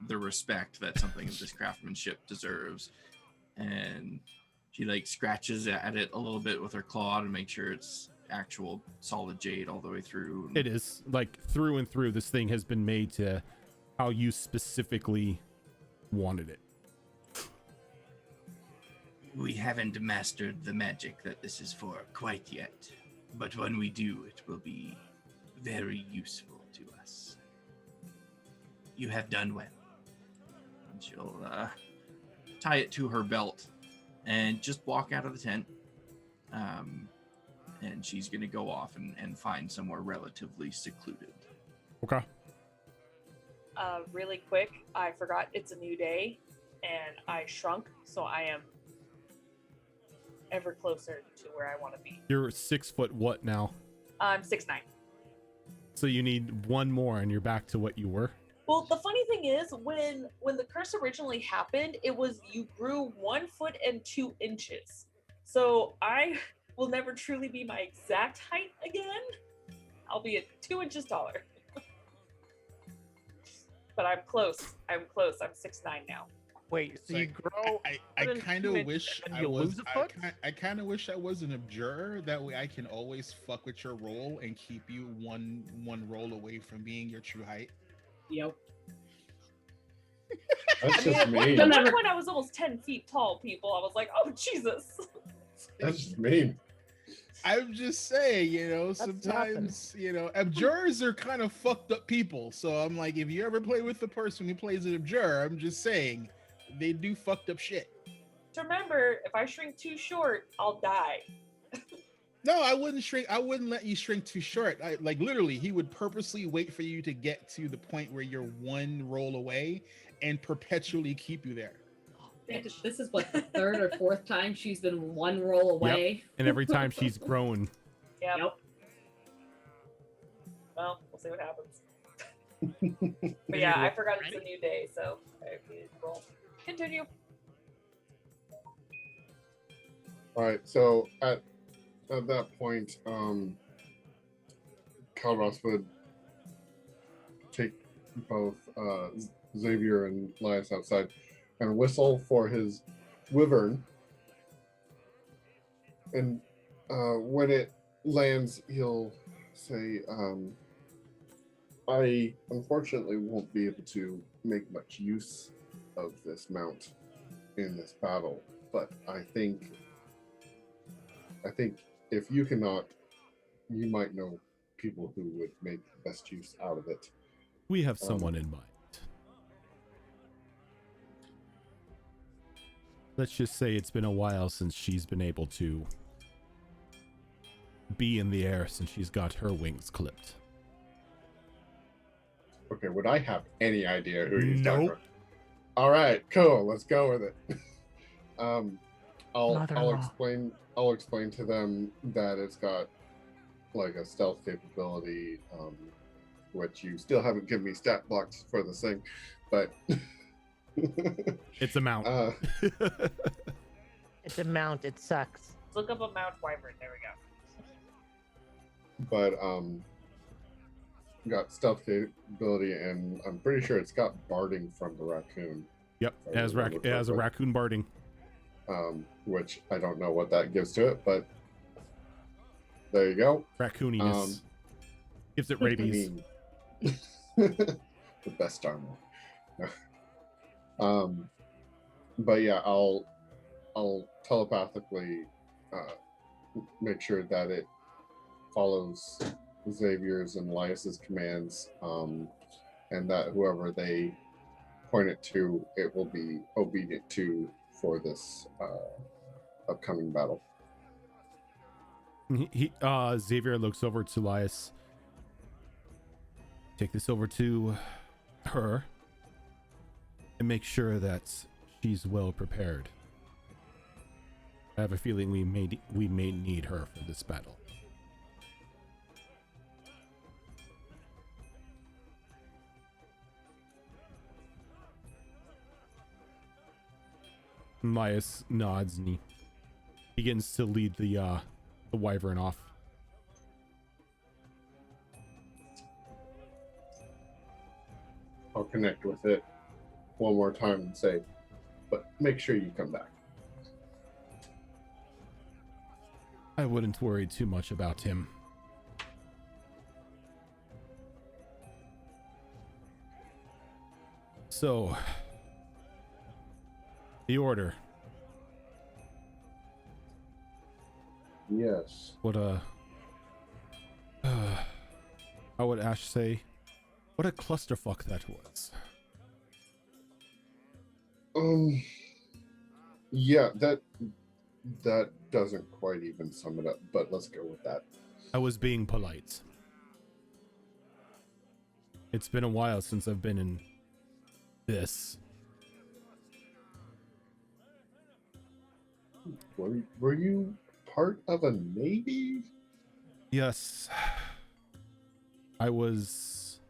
Speaker 7: the respect that something of this craftsmanship deserves. And she like scratches at it a little bit with her claw to make sure it's actual solid jade all the way through.
Speaker 1: It is, like, through and through. This thing has been made to how you specifically wanted it.
Speaker 7: We haven't mastered the magic that this is for quite yet, but when we do, it will be very useful to us. You have done well. And she'll tie it to her belt and just walk out of the tent. And she's going to go off and find somewhere relatively secluded.
Speaker 1: Okay.
Speaker 3: Really quick, I forgot it's a new day, and I shrunk, so I am ever closer to where I want to be.
Speaker 1: You're 6 foot what now?
Speaker 3: I'm 6'9".
Speaker 1: So you need one more and you're back to what you were?
Speaker 3: Well, the funny thing is, when the curse originally happened, it was you grew 1 foot and 2 inches. So I will never truly be my exact height again. I'll be 2 inches taller. But I'm close. I'm 6'9" now.
Speaker 4: Wait, so you
Speaker 5: Like,
Speaker 4: grow?
Speaker 5: I
Speaker 4: foot in
Speaker 5: kind
Speaker 4: 2
Speaker 5: of
Speaker 4: inches
Speaker 5: wish
Speaker 4: and
Speaker 5: I
Speaker 4: you
Speaker 5: was.
Speaker 4: lose a foot?
Speaker 5: I kind of wish I was an abjurer. That way, I can always fuck with your roll and keep you one roll away from being your true height.
Speaker 6: Yep.
Speaker 8: That's
Speaker 3: I mean,
Speaker 8: just
Speaker 3: at
Speaker 8: mean.
Speaker 3: one
Speaker 6: Never-
Speaker 3: point I was almost 10 feet tall, people. I was like, oh, Jesus.
Speaker 8: That's just mean.
Speaker 5: I'm just saying,
Speaker 4: That's
Speaker 5: sometimes, abjurers are kind of fucked up people. So I'm like, if you ever play with the person who plays an abjurer, I'm just saying, they do fucked up shit.
Speaker 3: To remember, if I shrink too short, I'll die.
Speaker 5: No, I wouldn't shrink. I wouldn't let you shrink too short. Like literally, he would purposely wait for you to get to the point where you're one roll away and perpetually keep you there.
Speaker 6: This is what the third or fourth time she's been one roll away.
Speaker 1: And every time she's grown.
Speaker 3: Yep.
Speaker 6: Yep.
Speaker 3: Well, we'll see what happens. But yeah, I forgot it's a new day, so I need to roll. Continue.
Speaker 8: All right, so at that point, Calros would take both Xavier and Lias outside and whistle for his wyvern. And when it lands, he'll say, I unfortunately won't be able to make much use of this mount in this battle, but I think if you cannot, you might know people who would make the best use out of it.
Speaker 1: We have someone in mind. Let's just say it's been a while since she's been able to be in the air since she's got her wings clipped.
Speaker 8: Okay, would I have any idea who he's talking
Speaker 1: Nope.
Speaker 8: about? All right, cool. Let's go with it. I'll
Speaker 4: Mother-in-law.
Speaker 8: explain to them that it's got like a stealth capability, which you still haven't given me stat blocks for this thing, but
Speaker 1: It's a mount.
Speaker 4: It's a mount. It sucks.
Speaker 3: Let's look up a Mount Wyvern. There we go.
Speaker 8: but got stealth capability, and I'm pretty sure it's got barding from the raccoon.
Speaker 1: Yep,
Speaker 8: I
Speaker 1: as
Speaker 8: remember
Speaker 1: a
Speaker 8: correctly.
Speaker 1: raccoon barding.
Speaker 8: Which I don't know what that gives to it, but there you go.
Speaker 1: Raccooniness. Gives it rabies.
Speaker 8: I mean, the best armor. But yeah, I'll telepathically make sure that it follows Xavier's and Elias's commands, and that whoever they point it to, it will be obedient to for this upcoming battle.
Speaker 1: Xavier looks over to Elias. Take this over to her and make sure that she's well prepared. I have a feeling we may need her for this battle. Elias nods and he begins to lead the wyvern off.
Speaker 8: I'll connect with it one more time and say, but make sure you come back.
Speaker 1: I wouldn't worry too much about him. So, the order.
Speaker 8: Yes.
Speaker 1: What how would Ash say? What a clusterfuck that was.
Speaker 8: Yeah, that doesn't quite even sum it up, but let's go with that.
Speaker 1: I was being polite. It's been a while since I've been in this.
Speaker 8: Were you part of a navy?
Speaker 1: Yes. I was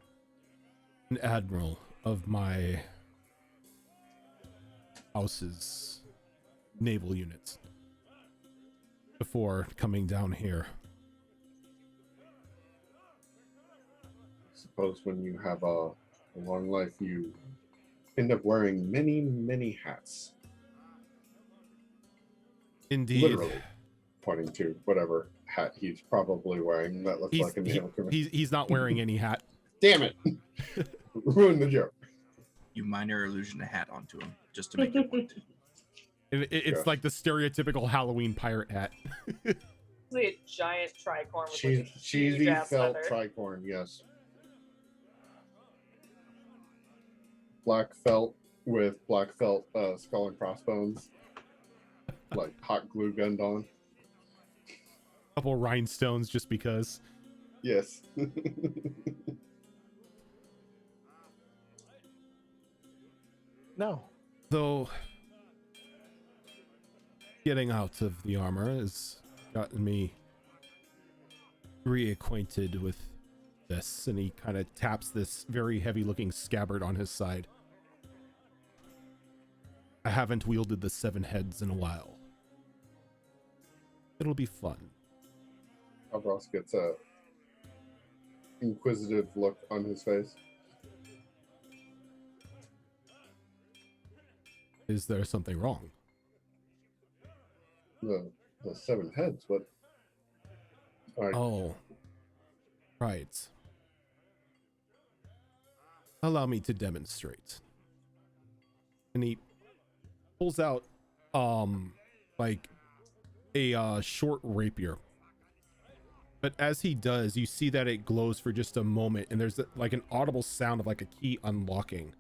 Speaker 1: an admiral of my house's naval units before coming down here.
Speaker 8: Suppose when you have a long life, you end up wearing many, many hats.
Speaker 1: Indeed.
Speaker 8: Literally, pointing to whatever hat he's probably wearing that looks like a nail command.
Speaker 1: He's not wearing any hat.
Speaker 8: Damn it! Ruined the joke.
Speaker 7: You minor illusion a hat onto him just to make your point.
Speaker 1: It's
Speaker 8: Yes.
Speaker 1: like the stereotypical Halloween pirate hat.
Speaker 3: It's like a giant tricorn with like a
Speaker 8: Cheesy
Speaker 3: huge ass
Speaker 8: felt
Speaker 3: feather.
Speaker 8: tricorn, yes. Black felt with black felt skull and crossbones, like hot glue gunned on.
Speaker 1: Couple rhinestones just because.
Speaker 8: Yes.
Speaker 4: No.
Speaker 1: Though getting out of the armor has gotten me reacquainted with this, and he kind of taps this very heavy looking scabbard on his side. I haven't wielded the 7 heads in a while. It'll be fun.
Speaker 8: Albros gets a inquisitive look on his face.
Speaker 1: Is there something wrong?
Speaker 8: The 7 heads, what?
Speaker 1: Oh, right. Allow me to demonstrate. And he pulls out, like a short rapier. But as he does, you see that it glows for just a moment, and there's like an audible sound of like a key unlocking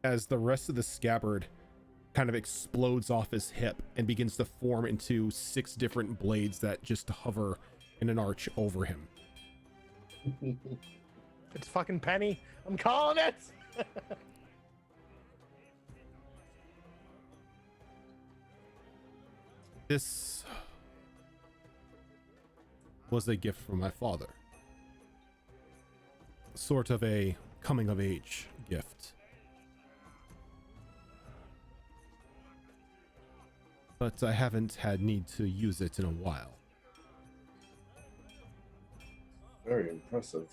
Speaker 1: as the rest of the scabbard kind of explodes off his hip and begins to form into 6 different blades that just hover in an arch over him.
Speaker 4: It's fucking Penny. I'm calling it.
Speaker 1: This was a gift from my father. Sort of a coming of age gift. But I haven't had need to use it in a while.
Speaker 8: Very impressive.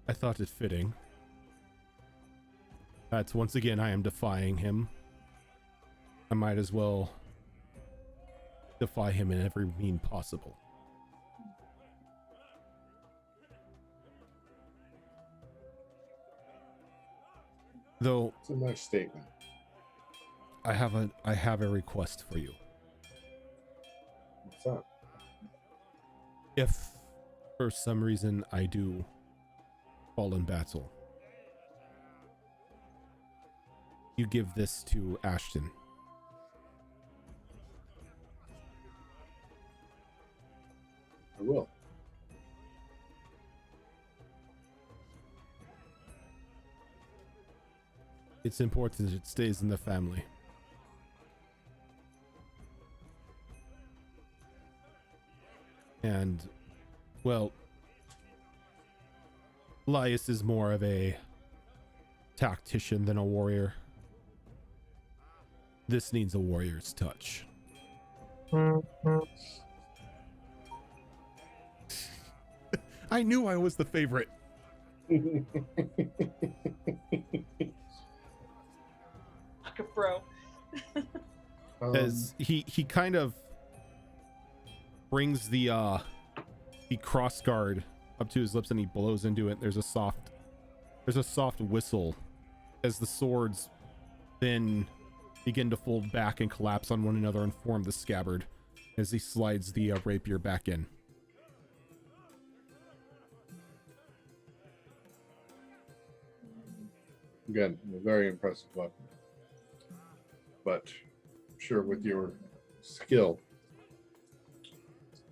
Speaker 1: I thought it fitting that once again I am defying him. I might as well defy him in every mean possible. Though
Speaker 8: It's a nice statement.
Speaker 1: I have a request for you.
Speaker 8: What's that?
Speaker 1: If for some reason I do fall in battle, you give this to Ashton.
Speaker 8: I will.
Speaker 1: It's important it stays in the family. And, well, Elias is more of a tactician than a warrior. This needs a warrior's touch. I knew I was the favorite.
Speaker 3: Fuck a bro.
Speaker 1: As he kind of brings the cross guard up to his lips and he blows into it. There's a soft whistle as the swords then begin to fold back and collapse on one another and form the scabbard as he slides the rapier back in.
Speaker 8: Again, a very impressive weapon. But I'm sure with your skill,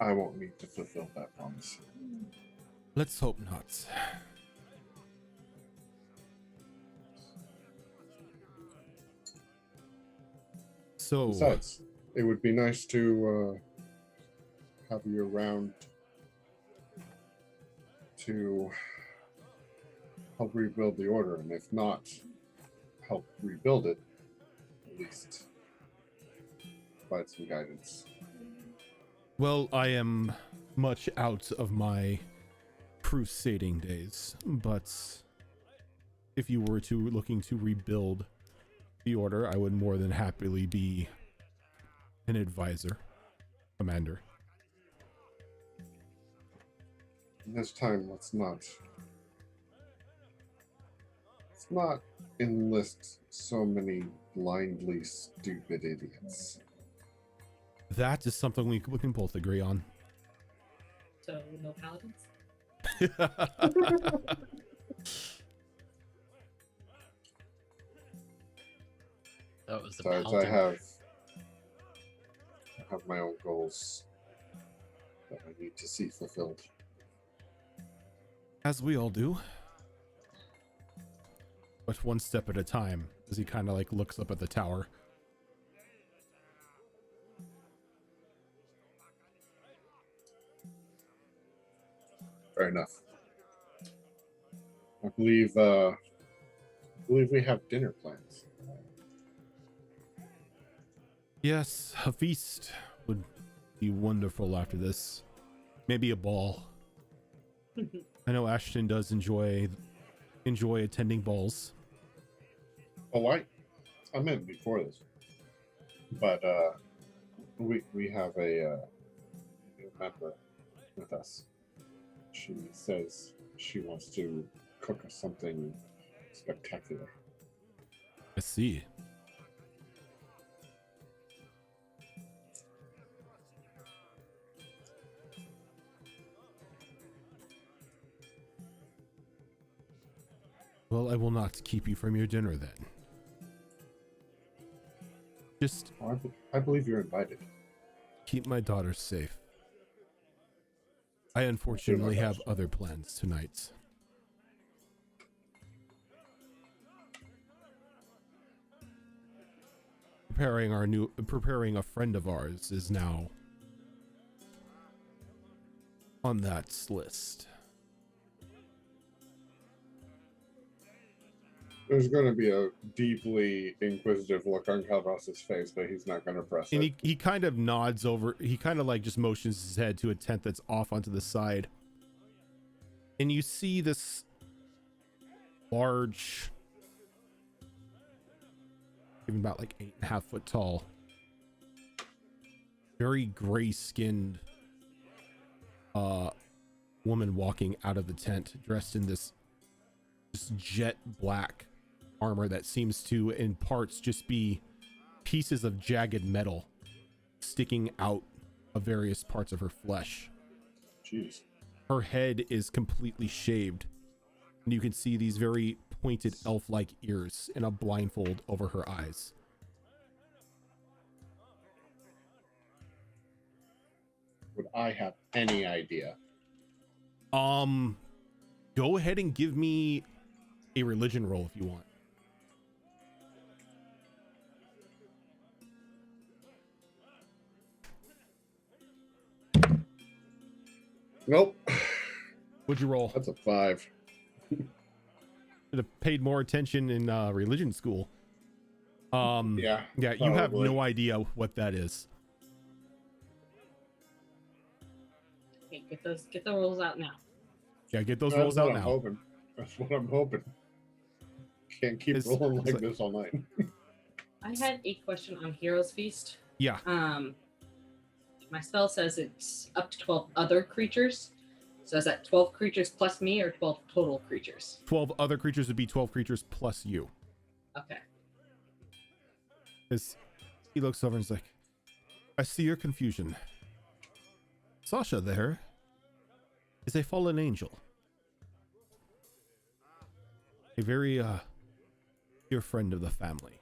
Speaker 8: I won't need to fulfill that promise.
Speaker 1: Let's hope not. So,
Speaker 8: Besides, it would be nice to have you around to help rebuild the order, and if not help rebuild it, at least provide some guidance.
Speaker 1: well, I am much out of my crusading days, but if you were to looking to rebuild the order, I would more than happily be an advisor, commander.
Speaker 8: This time, let's not enlist so many blindly stupid idiots.
Speaker 1: That is something we can both agree on.
Speaker 6: So no paladins.
Speaker 2: That was the
Speaker 8: Besides, I
Speaker 2: paladin.
Speaker 8: have my own goals that I need to see fulfilled.
Speaker 1: As we all do. But one step at a time, as he kind of like looks up at the tower.
Speaker 8: Fair enough. I believe we have dinner plans.
Speaker 1: Yes, a feast would be wonderful after this. Maybe a ball. I know Ashton does enjoy attending balls.
Speaker 8: Oh, I meant before this, but we have a new member with us. She says she wants to cook us something spectacular.
Speaker 1: I see. Well, I will not keep you from your dinner then. Just
Speaker 8: I believe you're invited.
Speaker 1: keep my daughter safe. I unfortunately have other plans tonight. Preparing a friend of ours is now on that list.
Speaker 8: There's going to be a deeply inquisitive look on Calvas's face, but he's not going to press
Speaker 1: And
Speaker 8: it.
Speaker 1: he kind of nods over, he kind of like just motions his head to a tent that's off onto the side. And you see this large, even about like 8.5 foot tall, very gray skinned woman walking out of the tent, dressed in this jet black armor that seems to in parts just be pieces of jagged metal sticking out of various parts of her flesh.
Speaker 8: Jeez.
Speaker 1: Her head is completely shaved, and you can see these very pointed elf-like ears and a blindfold over her eyes.
Speaker 8: Would I have any idea?
Speaker 1: Go ahead and give me a religion roll if you want.
Speaker 8: Nope.
Speaker 1: What'd you roll?
Speaker 8: That's a 5.
Speaker 1: Should have paid more attention in religion school.
Speaker 8: Yeah.
Speaker 1: Yeah, you have
Speaker 8: probably.
Speaker 1: no idea what that is.
Speaker 6: Okay, get the rolls out now.
Speaker 1: Yeah, get those
Speaker 8: That's
Speaker 1: rolls
Speaker 8: what
Speaker 1: out
Speaker 8: I'm
Speaker 1: now.
Speaker 8: hoping. That's what I'm hoping. Can't keep
Speaker 1: It's-
Speaker 8: rolling
Speaker 1: it's
Speaker 8: like
Speaker 1: like-
Speaker 8: this all night.
Speaker 6: I had a question on Heroes Feast.
Speaker 1: Yeah.
Speaker 6: My spell says it's up to 12 other creatures. So is that 12 creatures plus me or 12 total creatures?
Speaker 1: 12 other creatures would be 12 creatures plus you.
Speaker 6: Okay.
Speaker 1: As he looks over and is like, I see your confusion. Sasha there is a fallen angel. A very dear friend of the family.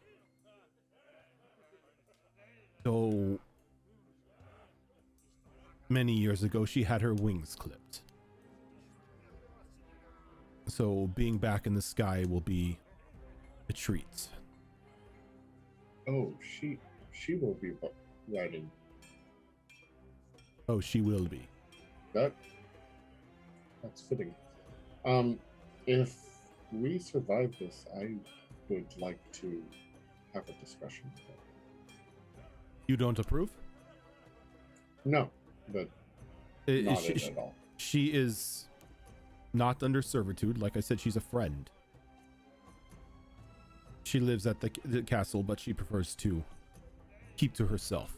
Speaker 1: So many years ago she had her wings clipped. So being back in the sky will be a treat.
Speaker 8: Oh, she will be riding.
Speaker 1: Oh, she will be.
Speaker 8: That's fitting. If we survive this, I would like to have a discussion with her.
Speaker 1: You don't approve?
Speaker 8: No, but not it at all.
Speaker 1: She is not under servitude. Like I said, she's a friend. She lives at the castle, but she prefers to keep to herself.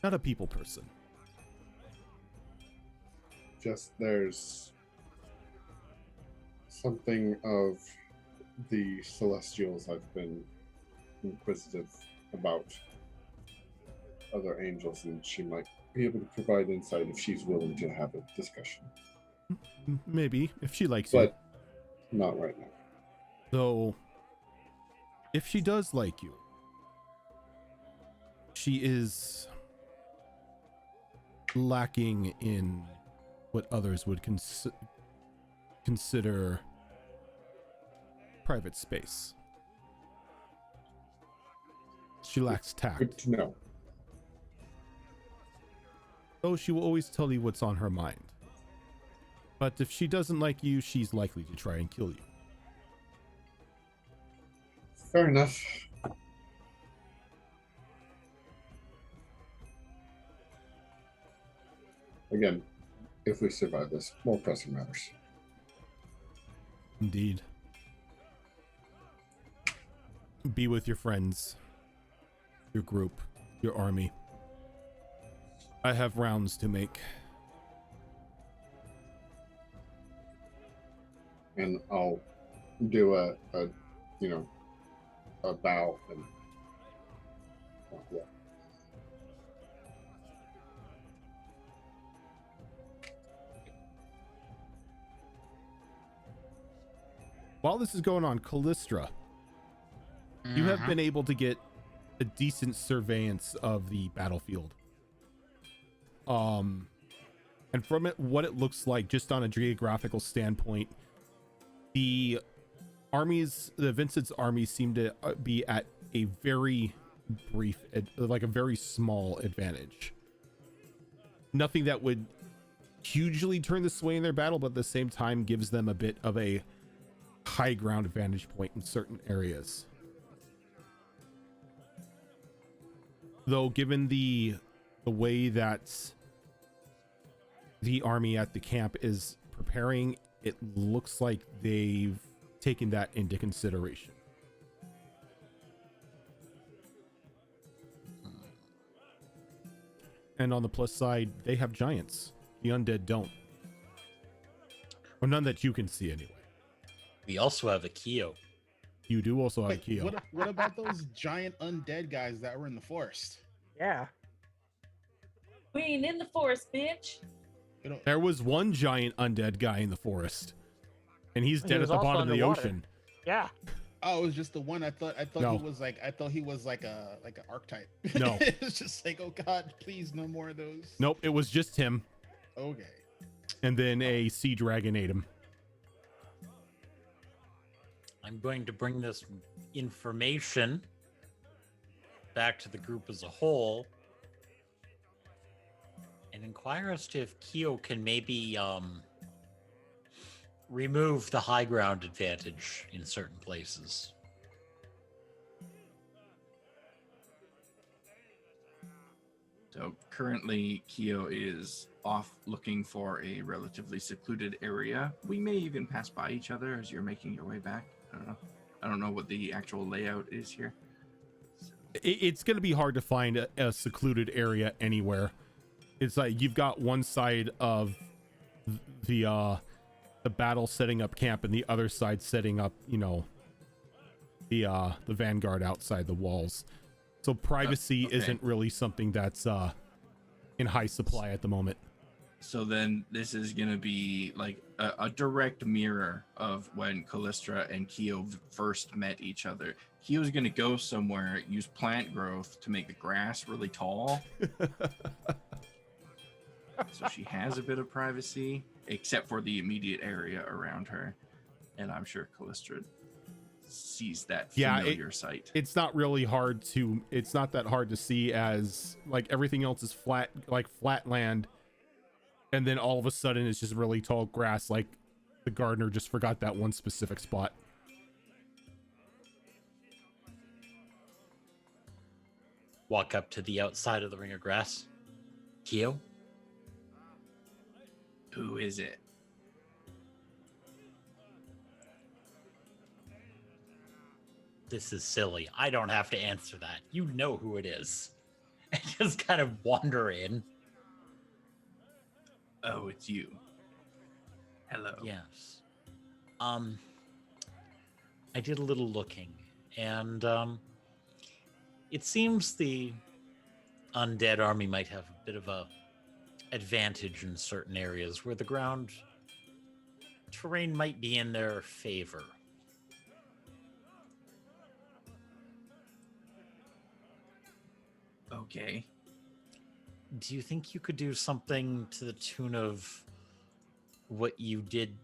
Speaker 1: Not a people person.
Speaker 8: Just there's something of the Celestials I've been inquisitive about other angels, and she might be able to provide insight if she's willing to have a discussion.
Speaker 1: Maybe, if she likes you.
Speaker 8: But not right now.
Speaker 1: Though, if she does like you, she is lacking in what others would consider private space. She lacks tact.
Speaker 8: Good to know.
Speaker 1: Though she will always tell you what's on her mind. But if she doesn't like you, she's likely to try and kill you.
Speaker 8: Fair enough. Again, if we survive this, more pressing matters.
Speaker 1: Indeed. Be with your friends, your group, your army. I have rounds to make.
Speaker 8: And I'll do a bow and walk away.
Speaker 1: While this is going on, Callistra, you have been able to get a decent surveillance of the battlefield. And from it, what it looks like, just on a geographical standpoint, the Vincent's armies seem to be at a very brief, like a very small advantage. Nothing that would hugely turn the sway in their battle, but at the same time gives them a bit of a high ground vantage point in certain areas. Though, given the way that the army at the camp is preparing, it looks like they've taken that into consideration. And on the plus side, they have giants. The undead don't. Or none that you can see anyway.
Speaker 2: We also have a Keo.
Speaker 1: You do also have a
Speaker 5: Wait,
Speaker 1: Keo.
Speaker 5: what about those giant undead guys that were in the forest?
Speaker 4: Yeah.
Speaker 3: We ain't in the forest, bitch.
Speaker 5: We don't-
Speaker 1: There was one giant undead guy in the forest, and he's
Speaker 4: He
Speaker 1: dead at
Speaker 4: was
Speaker 1: the
Speaker 4: also
Speaker 1: bottom of the
Speaker 4: underwater.
Speaker 1: ocean.
Speaker 4: Yeah.
Speaker 5: Oh, it was just the one. I thought
Speaker 1: No.
Speaker 5: he was like an archetype.
Speaker 1: No.
Speaker 5: It's just like, oh god, please no more of those.
Speaker 1: Nope, it was just him,
Speaker 5: Okay.
Speaker 1: and then a sea dragon ate him.
Speaker 2: I'm going to bring this information back to the group as a whole and inquire as to if Keo can maybe remove the high ground advantage in certain places.
Speaker 7: So currently, Keo is off looking for a relatively secluded area. We may even pass by each other as you're making your way back. I don't know. I don't know what the actual layout is here.
Speaker 1: It's going to be hard to find a secluded area anywhere. It's like you've got one side of the battle setting up camp, and the other side setting up, the vanguard outside the walls. So privacy
Speaker 7: okay.
Speaker 1: isn't really something that's in high supply at the moment.
Speaker 7: So then this is going to be like a direct mirror of when Callistra and Keo first met each other. Keo's going to go somewhere, use plant growth to make the grass really tall. So she has a bit of privacy, except for the immediate area around her. And I'm sure Callistra sees that familiar sight.
Speaker 1: It's not really hard to, it's not that hard to see, as like everything else is flat, like flat land. And then all of a sudden it's just really tall grass, like the gardener just forgot that one specific spot.
Speaker 2: Walk up to the outside of the ring of grass. Keo?
Speaker 7: Who is it?
Speaker 2: This is silly. I don't have to answer that. You know who it is. And just kind of wander in.
Speaker 7: Oh, it's you. Hello.
Speaker 2: Yes. I did a little looking, and it seems the undead army might have a bit of a advantage in certain areas where the ground terrain might be in their favor.
Speaker 7: Okay.
Speaker 2: Do you think you could do something to the tune of what you did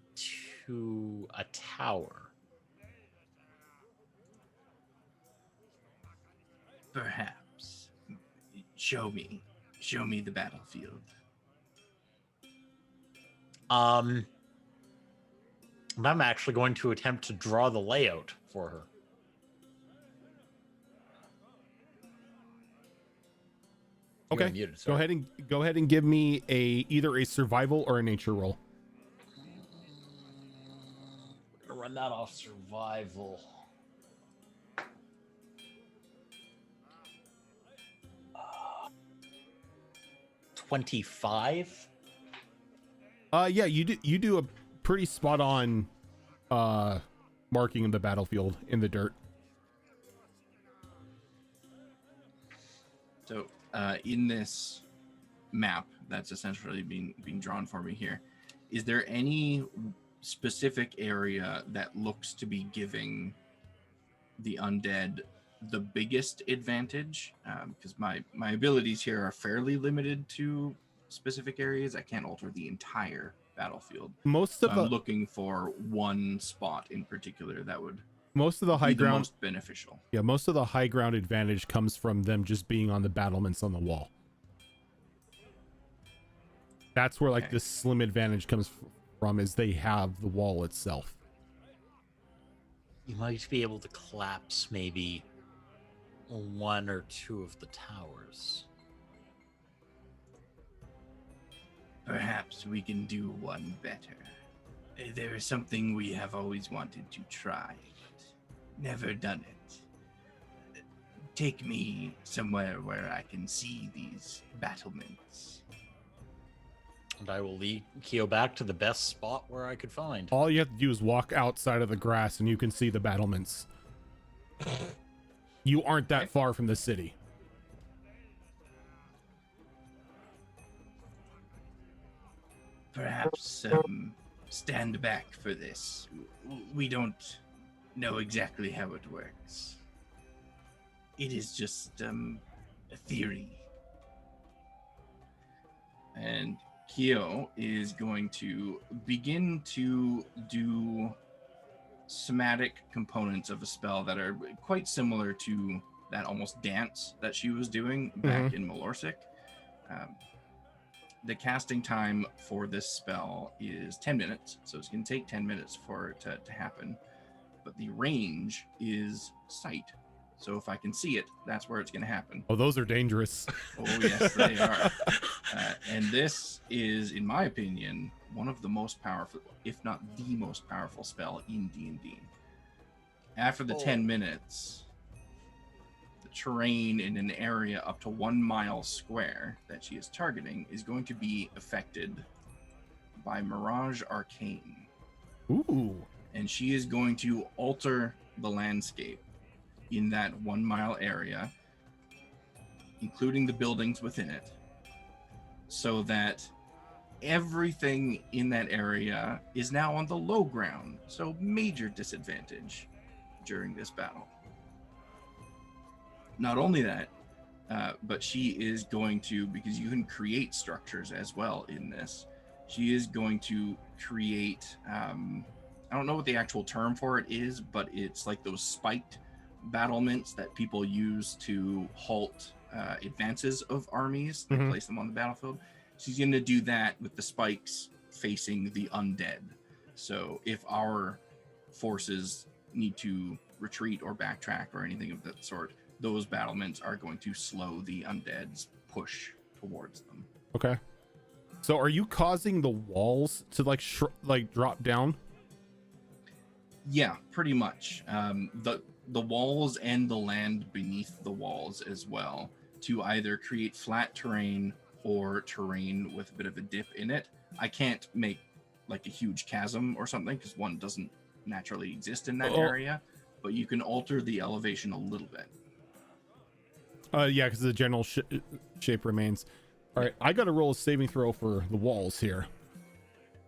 Speaker 2: to a tower?
Speaker 7: Perhaps. Show me the battlefield.
Speaker 2: I'm actually going to attempt to draw the layout for her. You're
Speaker 1: Okay.
Speaker 2: unmuted,
Speaker 1: Go
Speaker 2: sorry.
Speaker 1: ahead and give me either a survival or a nature roll.
Speaker 2: We're gonna run that off survival. 25.
Speaker 1: Yeah, you do a pretty spot on marking of the battlefield in the dirt.
Speaker 7: So, in this map that's essentially being drawn for me here, is there any specific area that looks to be giving the undead the biggest advantage? Because my abilities here are fairly limited to specific areas. I can't alter the entire battlefield.
Speaker 1: Most
Speaker 7: So
Speaker 1: of
Speaker 7: I'm
Speaker 1: the
Speaker 7: looking for one spot in particular that would
Speaker 1: most of the high
Speaker 7: be the
Speaker 1: ground
Speaker 7: most beneficial.
Speaker 1: Yeah, most of the high ground advantage comes from them just being on the battlements on the wall. That's where like
Speaker 7: Okay.
Speaker 1: the slim advantage comes from, is they have the wall itself.
Speaker 2: You might be able to collapse maybe one or two of the towers.
Speaker 7: Perhaps we can do one better. There is something we have always wanted to try, but never done it. Take me somewhere where I can see these battlements.
Speaker 2: And I will lead Keo back to the best spot where I could find.
Speaker 1: All you have to do is walk outside of the grass and you can see the battlements. You aren't that far from the city.
Speaker 7: Perhaps stand back for this. We don't know exactly how it works. It is just a theory. And Kyo is going to begin to do somatic components of a spell that are quite similar to that almost dance that she was doing back in Malorsic. The casting time for this spell is 10 minutes, so it's going to take 10 minutes for it to happen. But the range is sight. So if I can see it, that's where it's going to happen.
Speaker 1: Oh, those are dangerous.
Speaker 7: Oh, yes, they are. And this is, in my opinion, one of the most powerful, if not the most powerful spell in D&D. After the 10 minutes, the terrain in an area up to 1 mile square that she is targeting is going to be affected by Mirage Arcane.
Speaker 1: Ooh.
Speaker 7: And she is going to alter the landscape in that 1 mile area, including the buildings within it, so that everything in that area is now on the low ground, so major disadvantage during this battle. Not only that, but she is going to, because you can create structures as well in this, she is going to create, I don't know what the actual term for it is, but it's like those spiked battlements that people use to halt advances of armies and place them on the battlefield. She's going to do that with the spikes facing the undead. So if our forces need to retreat or backtrack or anything of that sort, those battlements are going to slow the undead's push towards them.
Speaker 1: Okay. So are you causing the walls to like drop down?
Speaker 7: Yeah, pretty much. the walls and the land beneath the walls as well, to either create flat terrain or terrain with a bit of a dip in it. I can't make like a huge chasm or something because one doesn't naturally exist in that area, but you can alter the elevation a little bit.
Speaker 1: Yeah, because the general shape remains. All right, I got to roll a saving throw for the walls here,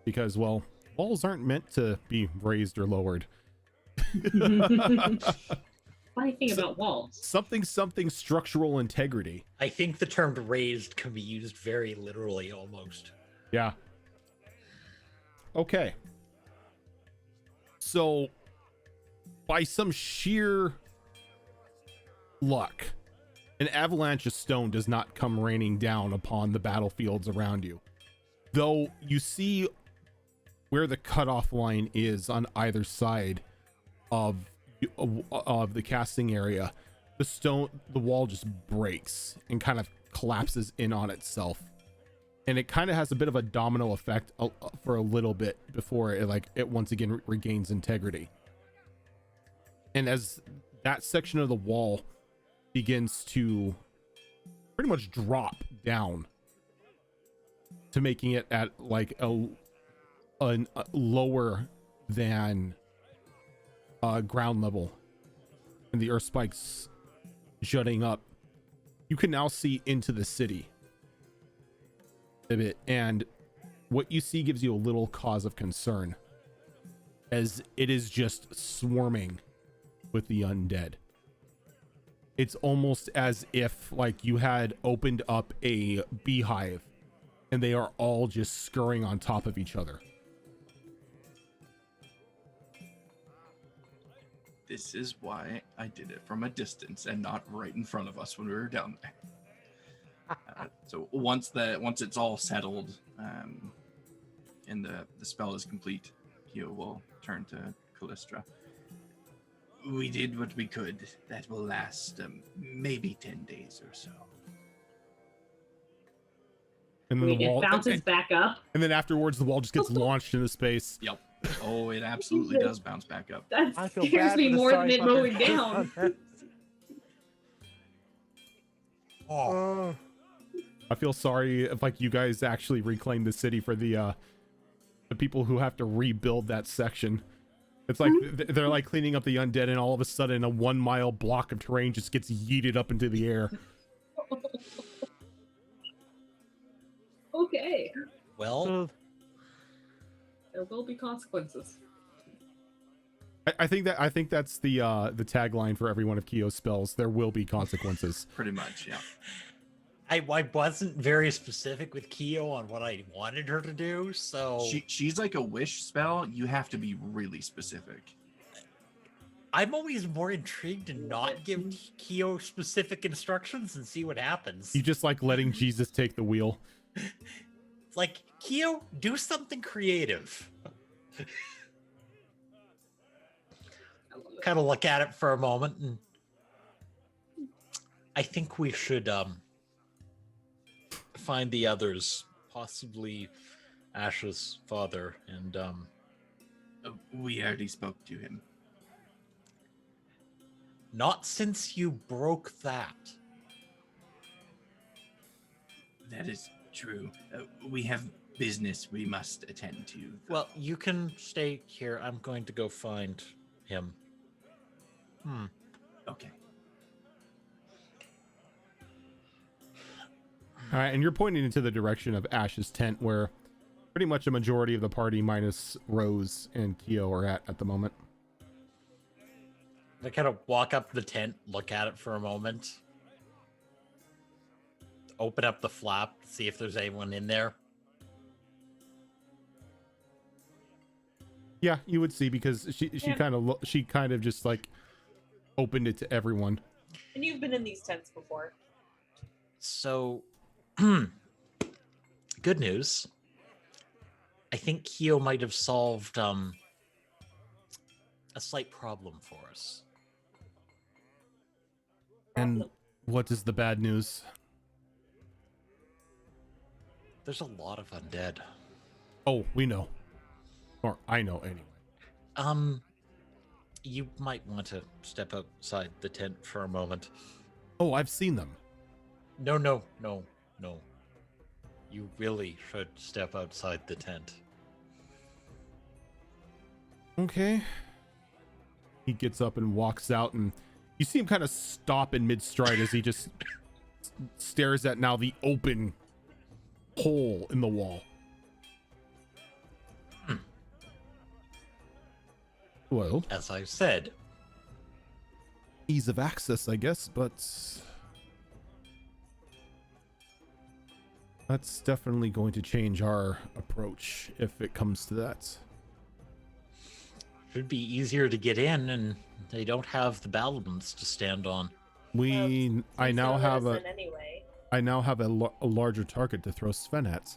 Speaker 1: because well, walls aren't meant to be raised or lowered.
Speaker 6: Funny thing about walls.
Speaker 1: Something structural integrity.
Speaker 2: I think the term raised can be used very literally almost.
Speaker 1: Yeah. Okay. So, by some sheer luck, an avalanche of stone does not come raining down upon the battlefields around you. Though you see where the cutoff line is on either side of the casting area, the wall just breaks and kind of collapses in on itself. And it kind of has a bit of a domino effect for a little bit before it once again regains integrity. And as that section of the wall begins to pretty much drop down to making it at like a lower than ground level, and the earth spikes jutting up, you can now see into the city a bit, and what you see gives you a little cause of concern, as it is just swarming with the undead. It's almost as if like you had opened up a beehive and they are all just scurrying on top of each other.
Speaker 7: This is why I did it from a distance and not right in front of us when we were down there. So once it's all settled, and the spell is complete, Kyo will turn to Callistra. We did what we could. That will last maybe 10 days or so.
Speaker 1: And then the wall
Speaker 6: bounces back up.
Speaker 1: And then afterwards, the wall just gets launched into space.
Speaker 7: Yep. Oh, it absolutely does bounce back up.
Speaker 6: That scares me more than it mowing down.
Speaker 1: Oh. I feel sorry if like you guys actually reclaim the city for the people who have to rebuild that section. It's like they're like cleaning up the undead, and all of a sudden a 1 mile block of terrain just gets yeeted up into the air.
Speaker 6: Okay.
Speaker 2: Well,
Speaker 6: there will be consequences.
Speaker 1: I think that's the tagline for every one of Kyo's spells. There will be consequences.
Speaker 7: Pretty much, yeah.
Speaker 2: I wasn't very specific with Kyo on what I wanted her to do, so
Speaker 7: she's like a wish spell. You have to be really specific.
Speaker 2: I'm always more intrigued to not give Kyo specific instructions and see what happens.
Speaker 1: You just like letting Jesus take the wheel.
Speaker 2: It's like, Kyo, do something creative. Kind of look at it for a moment, and I think we should find the others, possibly Ash's father, and
Speaker 7: we already spoke to him.
Speaker 2: Not since you broke that.
Speaker 7: That is true. We have business we must attend to.
Speaker 2: Well, you can stay here. I'm going to go find him.
Speaker 7: Okay.
Speaker 1: All right, and you're pointing into the direction of Ash's tent, where pretty much a majority of the party, minus Rose and Kyo, are at the moment.
Speaker 2: I kind of walk up to the tent, look at it for a moment, open up the flap, see if there's anyone in there.
Speaker 1: Yeah, you would see, because she kind of just like opened it to everyone.
Speaker 3: And you've been in these tents before.
Speaker 2: So, good news. I think Kyo might have solved a slight problem for us.
Speaker 1: And what is the bad news?
Speaker 2: There's a lot of undead.
Speaker 1: Oh, we know. Or I know anyway.
Speaker 2: You might want to step outside the tent for a moment.
Speaker 1: Oh, I've seen them.
Speaker 2: No. You really should step outside the tent.
Speaker 1: Okay. He gets up and walks out, and you see him kind of stop in mid-stride as he just stares at now the open hole in the wall. Well,
Speaker 2: As I said,
Speaker 1: ease of access, I guess, but that's definitely going to change our approach if it comes to that.
Speaker 2: should be easier to get in, and they don't have the battlements to stand on.
Speaker 1: I now have a
Speaker 3: Anyway.
Speaker 1: I now have a larger target to throw Sven at.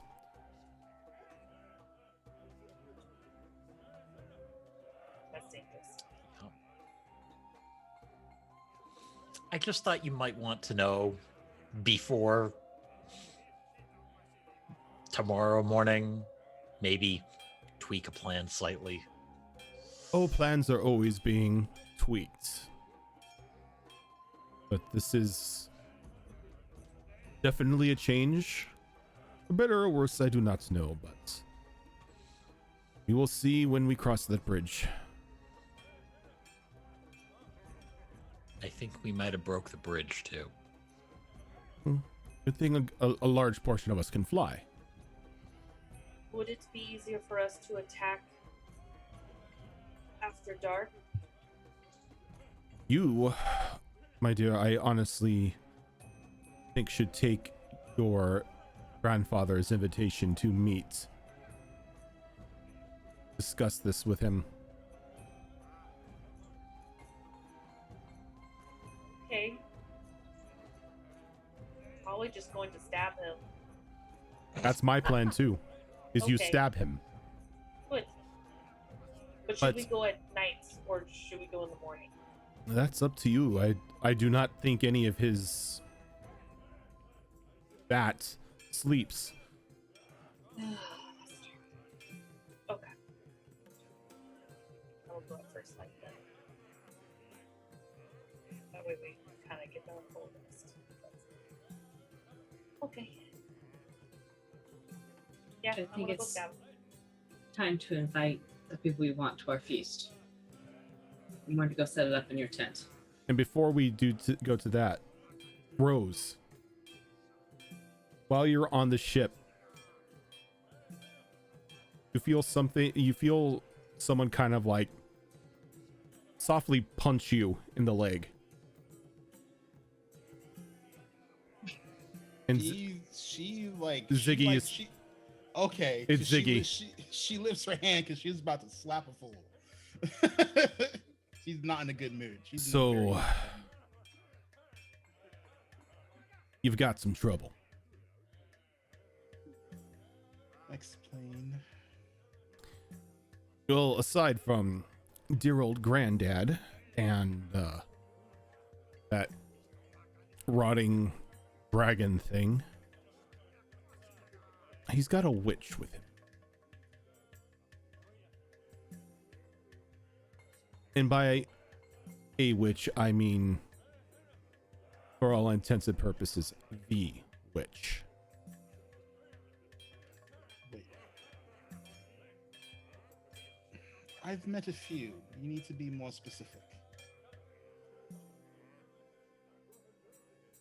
Speaker 3: That's dangerous.
Speaker 2: I just thought you might want to know before tomorrow morning, maybe tweak a plan slightly.
Speaker 1: Oh, plans are always being tweaked. But this is definitely a change. For better or worse, I do not know, but we will see when we cross that bridge.
Speaker 2: I think we might have broke the bridge too.
Speaker 1: Good thing a large portion of us can fly.
Speaker 3: Would it be easier for us to attack after dark?
Speaker 1: You, my dear, I honestly think should take your grandfather's invitation to meet. Discuss this with him.
Speaker 3: Okay. Probably just going to stab him.
Speaker 1: That's my plan too, is you
Speaker 3: Okay.
Speaker 1: stab him.
Speaker 3: Good. But should
Speaker 1: But-
Speaker 3: we go at night or should we go in the morning?
Speaker 1: That's up to you. I do not think any of his bat sleeps.
Speaker 3: Okay. I'll go at first light then. That way we kind of get the full list. Okay. Yeah,
Speaker 6: I think
Speaker 3: I'm gonna go
Speaker 6: it's
Speaker 3: stab.
Speaker 6: time to invite the people we want to our feast. You want to go set it up in your tent.
Speaker 1: And before we go to that, Rose, while you're on the ship, you feel something. You feel someone kind of like softly punch you in the leg. And
Speaker 5: She like
Speaker 1: Ziggy
Speaker 5: she, like,
Speaker 1: is-
Speaker 5: she okay.
Speaker 1: It's
Speaker 5: 'cause
Speaker 1: Ziggy.
Speaker 5: She lifts her hand because she was about to slap a fool. She's not in a good mood. She's in a
Speaker 1: So-
Speaker 5: very-
Speaker 1: you've got some trouble.
Speaker 5: explain.
Speaker 1: Well, aside from dear old granddad and that rotting dragon thing, he's got a witch with him. And by a witch, I mean, for all intents and purposes, the witch.
Speaker 5: Wait. I've met a few. You need to be more specific.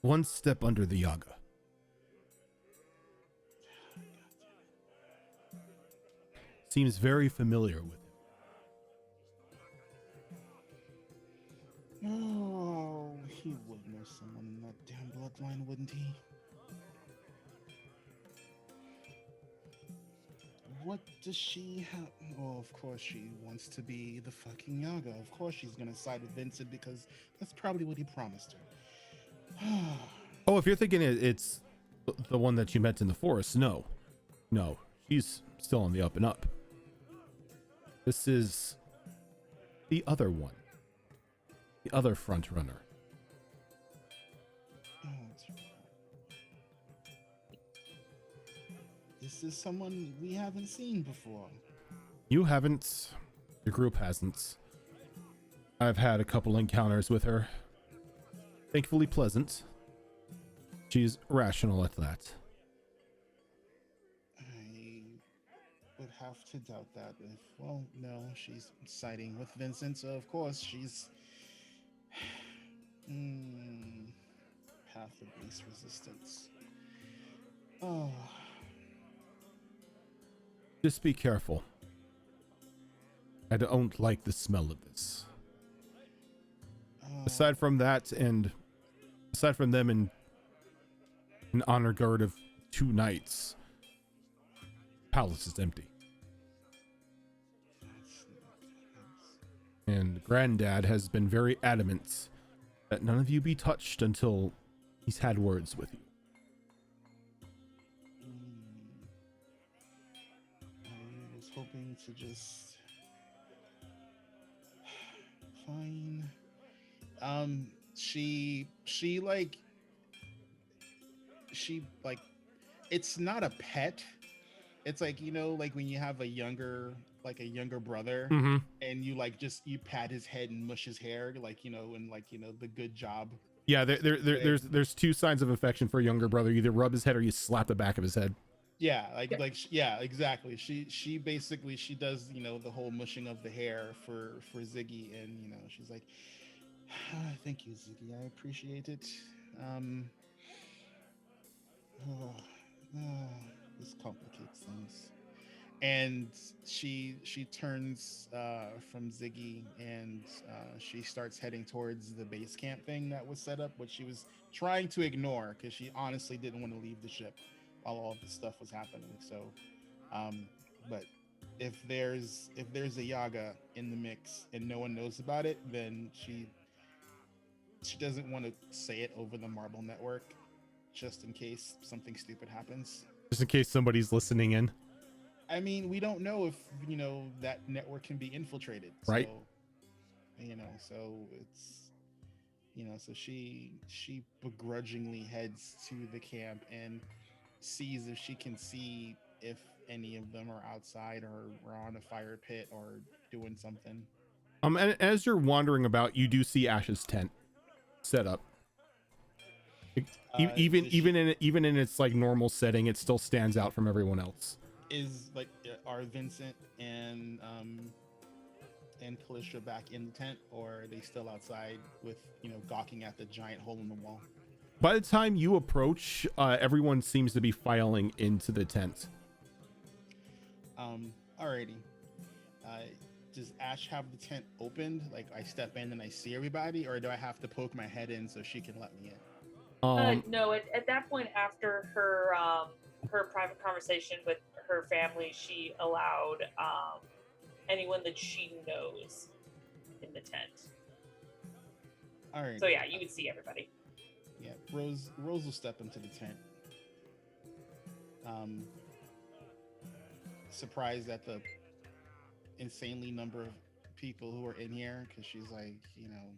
Speaker 1: One step under the Yaga. Seems very familiar with him.
Speaker 5: Oh, he would know someone in that damn bloodline, wouldn't he? What does she have? Oh, of course she wants to be the fucking Yaga. Of course she's gonna side with Vincent because that's probably what he promised her.
Speaker 1: Oh, if you're thinking it's the one that you met in the forest, no. No, she's still on the up and up. This is the other one. The other front runner.
Speaker 5: Oh, that's right. This is someone we haven't seen before.
Speaker 1: You haven't. The group hasn't. I've had a couple encounters with her. Thankfully pleasant. She's rational at that.
Speaker 5: I would have to doubt that. If, well, no, she's siding with Vincent, so of course she's path of least resistance. Oh,
Speaker 1: Just be careful. I don't like the smell of this. Aside from that, and aside from them in an honor guard of 2 knights, palace is empty. And Granddad has been very adamant that none of you be touched until he's had words with you.
Speaker 5: I was hoping to just fine. She like it's not a pet. It's like, you know, like when you have a younger brother and you like just you pat his head and mush his hair, like, you know, and like, you know, the good job.
Speaker 1: Yeah, there's 2 signs of affection for a younger brother. You either rub his head or you slap the back of his head.
Speaker 5: Yeah, yeah, exactly. She basically she does, you know, the whole mushing of the hair for Ziggy, and you know, she's like, thank you, Ziggy. I appreciate it. This complicates things. And she turns from Ziggy, and she starts heading towards the base camp thing that was set up, which she was trying to ignore because she honestly didn't want to leave the ship while all of this stuff was happening. So, but if there's a Yaga in the mix and no one knows about it, then she doesn't want to say it over the Marble Network, just in case something stupid happens.
Speaker 1: Just in case somebody's listening in.
Speaker 5: I mean, we don't know if, you know, that network can be infiltrated.
Speaker 1: Right.
Speaker 5: So, you know, so it's, you know, so she begrudgingly heads to the camp and sees if she can see if any of them are outside or on a fire pit or doing something.
Speaker 1: And as you're wandering about, you do see Ash's tent set up. Even in its like normal setting, it still stands out from everyone else.
Speaker 5: Is like, are Vincent and Callistra back in the tent, or are they still outside with, you know, gawking at the giant hole in the wall?
Speaker 1: By the time you approach, everyone seems to be filing into the tent.
Speaker 5: Alrighty. Does Ash have the tent opened? Like, I step in and I see everybody, or do I have to poke my head in so she can let me in?
Speaker 3: No, at that point, after her private conversation with her family, she allowed anyone that she knows in the tent.
Speaker 5: All right.
Speaker 3: So yeah, you would see everybody.
Speaker 5: Yeah, Rose will step into the tent. Surprised at the insanely number of people who are in here, because she's like, you know,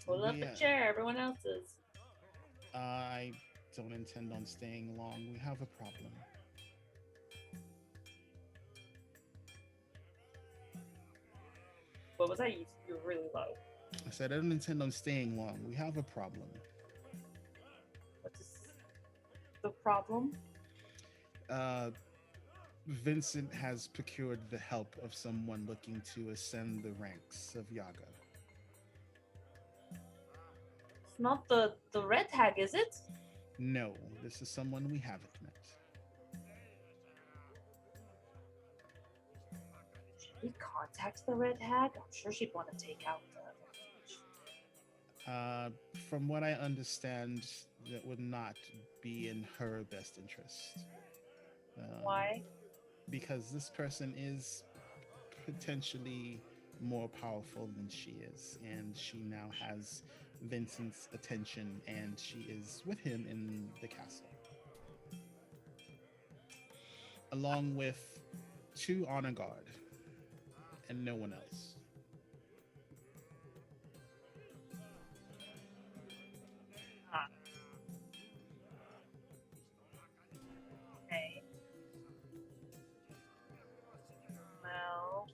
Speaker 3: Pull up a chair, everyone else is.
Speaker 5: I don't intend on staying long. We have a problem.
Speaker 3: What was that? You were really low.
Speaker 5: I said I don't intend on staying long. We have a problem.
Speaker 3: What's the problem?
Speaker 5: Vincent has procured the help of someone looking to ascend the ranks of Yaga.
Speaker 3: It's not the red hag, is it?
Speaker 5: No, this is someone we haven't met.
Speaker 3: Should we contact the red hag? I'm sure she'd want to take out the
Speaker 5: From what I understand, that would not be in her best interest.
Speaker 3: Why?
Speaker 5: Because this person is potentially more powerful than she is, and she now has Vincent's attention, and she is with him in the castle, along with 2 honor guard and no one else.
Speaker 3: Okay. Well,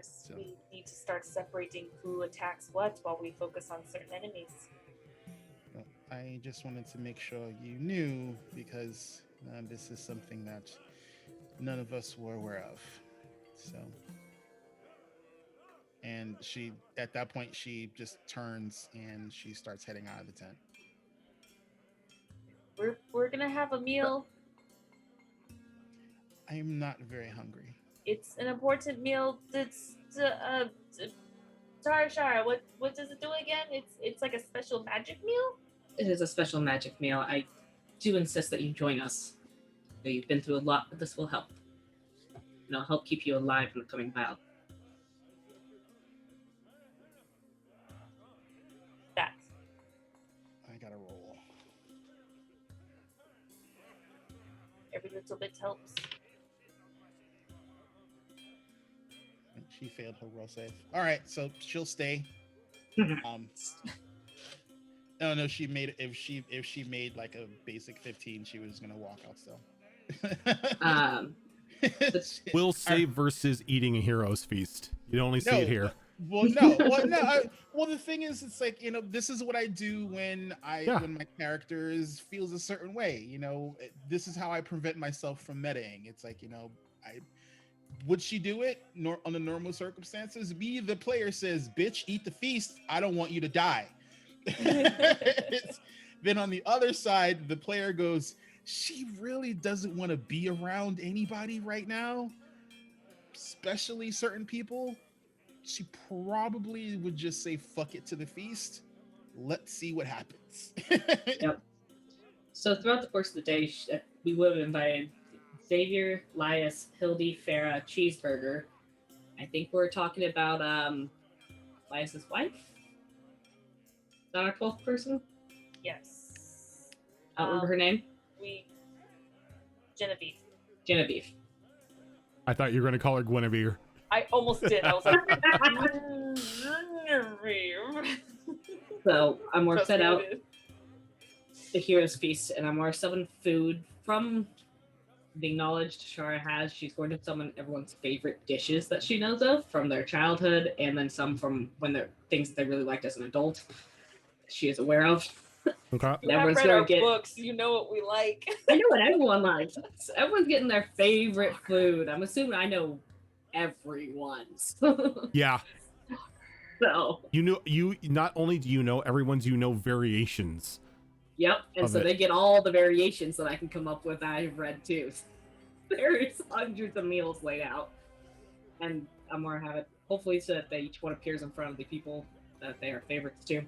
Speaker 3: guess
Speaker 5: So-
Speaker 3: we need to start separating who attacks what while we focus on certain enemies.
Speaker 5: Well, I just wanted to make sure you knew because this is something that none of us were aware of. So, and she, at that point, she just turns and she starts heading out of the tent.
Speaker 3: We're gonna have a meal.
Speaker 5: I'm not very hungry.
Speaker 3: It's an important meal. Shara, what does it do again? It's like a special magic meal.
Speaker 6: It is a special magic meal. I do insist that you join us. I know you've been through a lot, but this will help. And it'll help keep you alive in the coming battle.
Speaker 3: That.
Speaker 5: I gotta roll.
Speaker 3: Every little bit helps.
Speaker 5: She failed her roll save. All right, so she'll stay. No, she made if she made like a basic 15, she was gonna walk out still.
Speaker 1: Will save versus eating a hero's feast. You only see it here.
Speaker 5: Well, the thing is, it's like, this is what I do when when my character feels a certain way. This is how I prevent myself from metaing. It's like, would she do it under normal circumstances? Me, the player, says, "Bitch, eat the feast. I don't want you to die." Then on the other side, the player goes, "She really doesn't want to be around anybody right now, especially certain people. She probably would just say fuck it to the feast. Let's see what happens."
Speaker 6: Yep. So throughout the course of the day, we would have invited Xavier, Lias, Hildy, Farah, Cheeseburger. I think we're talking about Lias's wife. Is that our 12th person?
Speaker 3: Yes.
Speaker 6: I don't remember her name.
Speaker 3: Genevieve.
Speaker 6: Genevieve.
Speaker 1: I thought you were going to call her Guinevere.
Speaker 3: I almost did. I was like, Genevieve.
Speaker 6: So I'm more set out
Speaker 3: Frustrated.
Speaker 6: the Hero's Feast, and I'm more summoning food from the knowledge Shara has. She's going to summon everyone's favorite dishes that she knows of from their childhood, and then some from when they're things that they really liked as an adult. She is aware of.
Speaker 1: Okay.
Speaker 3: You have read our books. You know what we like.
Speaker 6: I know what everyone likes. Everyone's getting their favorite food. I'm assuming I know everyone's.
Speaker 1: Yeah.
Speaker 6: So
Speaker 1: You not only do you know everyone's, variations.
Speaker 6: yep, and
Speaker 1: Of
Speaker 6: so
Speaker 1: it.
Speaker 6: they get all the variations that I can come up with that I've read too. There is hundreds of meals laid out, and I'm gonna have it hopefully so that each one appears in front of the people that they are favorites to,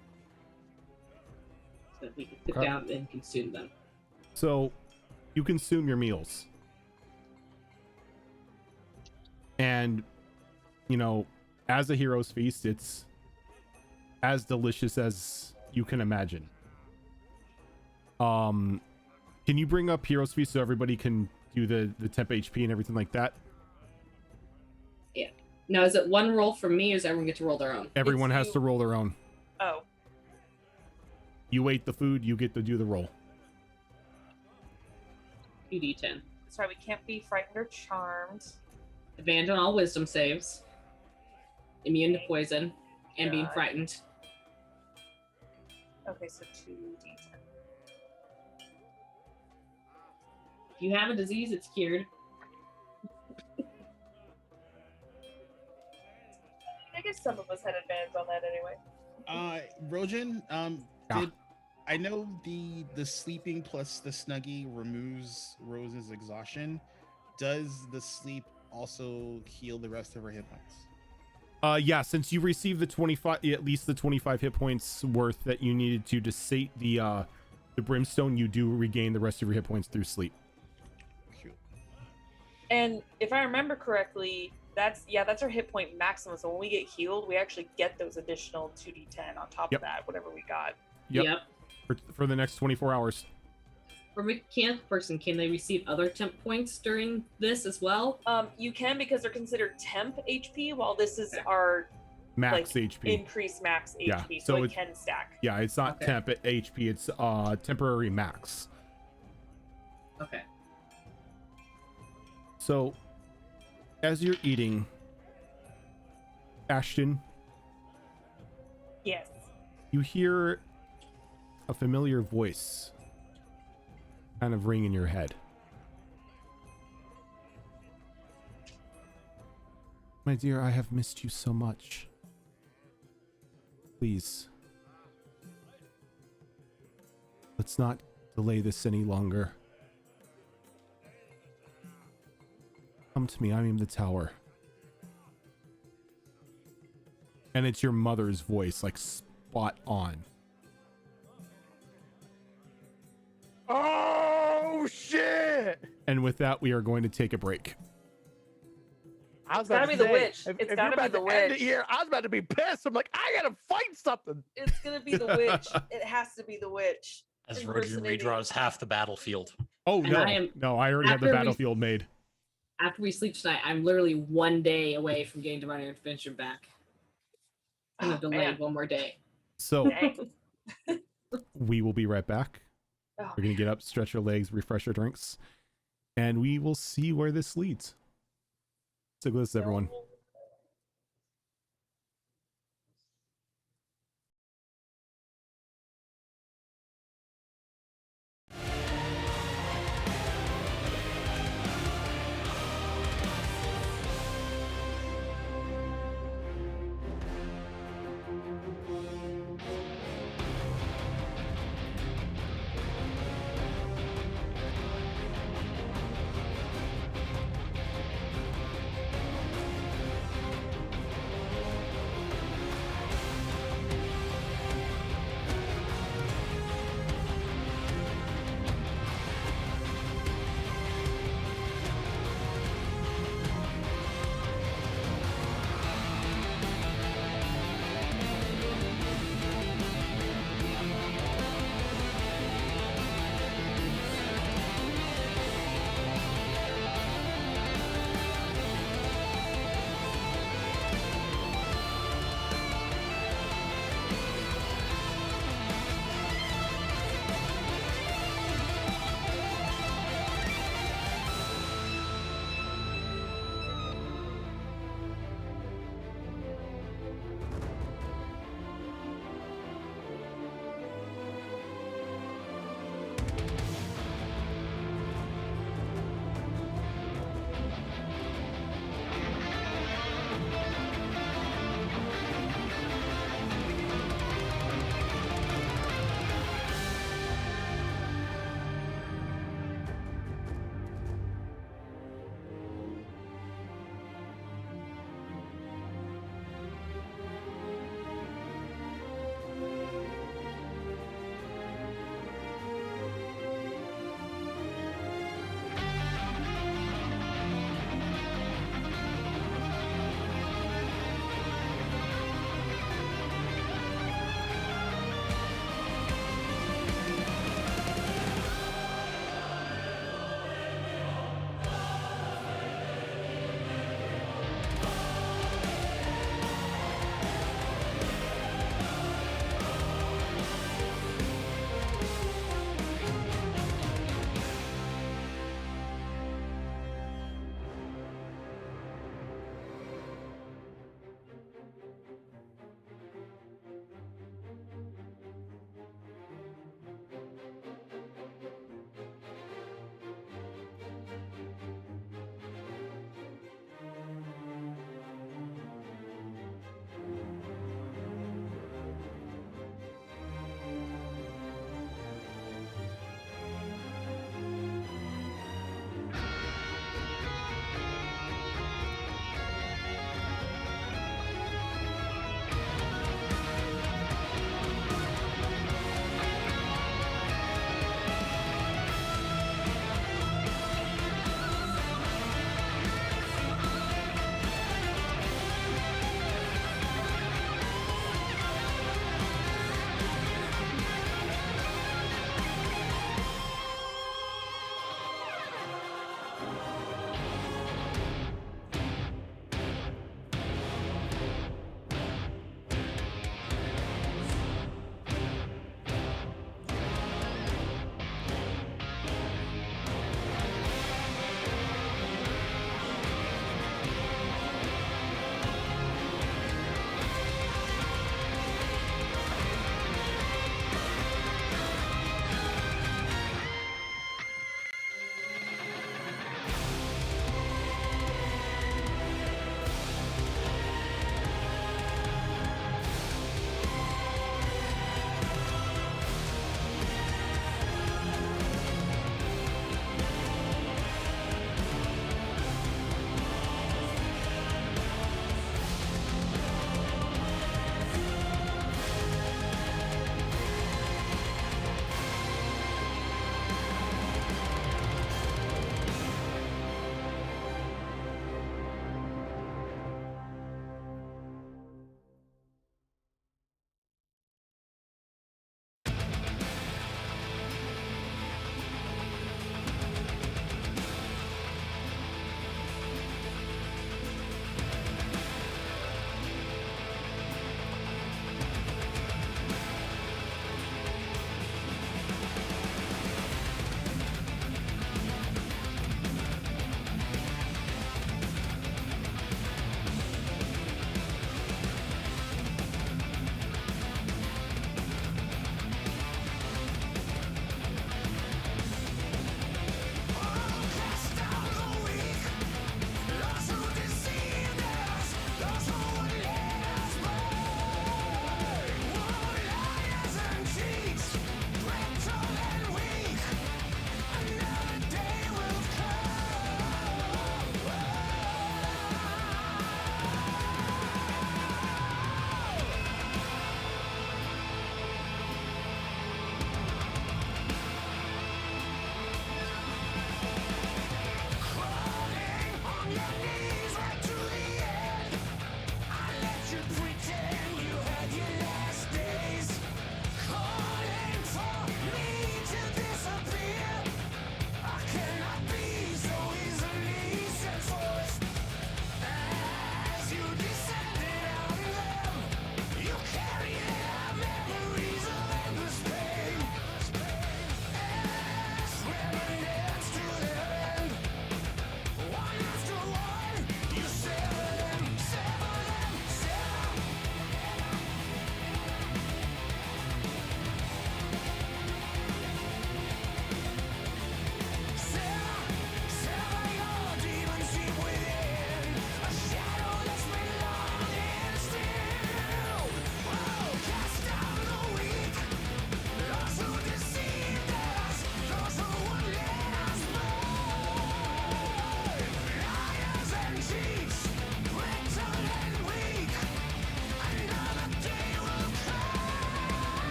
Speaker 6: so that we can sit
Speaker 1: Okay.
Speaker 6: down and consume them.
Speaker 1: So you consume your meals. And, as a hero's feast, it's as delicious as you can imagine. Can you bring up hero's feast so everybody can do the temp HP and everything like that?
Speaker 6: Yeah. Now, is it one roll for me, or does everyone get to roll their own?
Speaker 1: Everyone has
Speaker 3: you.
Speaker 1: to roll their own.
Speaker 3: Oh,
Speaker 1: You ate the food, you get to do the roll.
Speaker 6: 2d10.
Speaker 3: that's right. We can't be frightened or charmed.
Speaker 6: Advantage on all wisdom saves. Immune to poison. And being
Speaker 3: God.
Speaker 6: frightened.
Speaker 3: Okay, so 2d10.
Speaker 6: If you have a disease, it's cured.
Speaker 3: I guess some of us had advantage on that anyway.
Speaker 5: Rojan,
Speaker 1: Yeah.
Speaker 5: I know the sleeping plus the snuggie removes Rose's exhaustion. Does the sleep also heal the rest of her hit points?
Speaker 1: Yeah, since you received the 25, at least the 25 hit points worth that you needed to sate the brimstone, you do regain the rest of your hit points through sleep.
Speaker 5: Cool.
Speaker 3: And if I remember correctly, that's our hit point maximum. So when we get healed, we actually get those additional 2d10 on top
Speaker 1: Yep.
Speaker 3: of that, whatever we got.
Speaker 1: Yep. For the next 24 hours.
Speaker 6: For a camp person, can they receive other temp points during this as well?
Speaker 3: You can, because they're considered temp HP, while this is
Speaker 6: Okay.
Speaker 3: our
Speaker 1: Max HP.
Speaker 3: increased max
Speaker 1: Yeah,
Speaker 3: HP,
Speaker 1: so
Speaker 3: so it
Speaker 1: it-
Speaker 3: can stack.
Speaker 1: Yeah, it's not
Speaker 6: Okay.
Speaker 1: temp HP, it's temporary max.
Speaker 6: Okay.
Speaker 1: So, as you're eating, Ashton,
Speaker 3: Yes.
Speaker 1: you hear a familiar voice kind of ring in your head. My dear, I have missed you so much. Please, let's not delay this any longer. Come to me, I am in the tower. And it's your mother's voice, like spot on.
Speaker 4: Oh shit!
Speaker 1: And with that, we are going to take a break.
Speaker 4: I was
Speaker 3: It's gotta
Speaker 4: about to
Speaker 3: be the
Speaker 4: say,
Speaker 3: witch.
Speaker 4: If
Speaker 3: It's
Speaker 4: you're
Speaker 3: gotta be
Speaker 4: about
Speaker 3: the
Speaker 4: to end
Speaker 3: witch.
Speaker 4: it here, I was about to be pissed. I'm like, I gotta fight something.
Speaker 3: It's gonna be the witch. It has to be the witch.
Speaker 2: As Rogan
Speaker 3: Impersonating.
Speaker 2: redraws half the battlefield.
Speaker 1: Oh,
Speaker 6: And
Speaker 1: no.
Speaker 6: I am-
Speaker 1: No, I already had the
Speaker 6: after we-
Speaker 1: battlefield made.
Speaker 6: After we sleep tonight, I'm literally 1 day away from getting Divine Intervention back. I'm gonna
Speaker 3: Oh,
Speaker 6: delay
Speaker 3: man.
Speaker 6: 1 more day.
Speaker 1: So
Speaker 3: Dang.
Speaker 1: we will be right back.
Speaker 3: Oh,
Speaker 1: We're going to get up, stretch our legs, refresh our drinks, and we will see where this leads. Stick with us, everyone.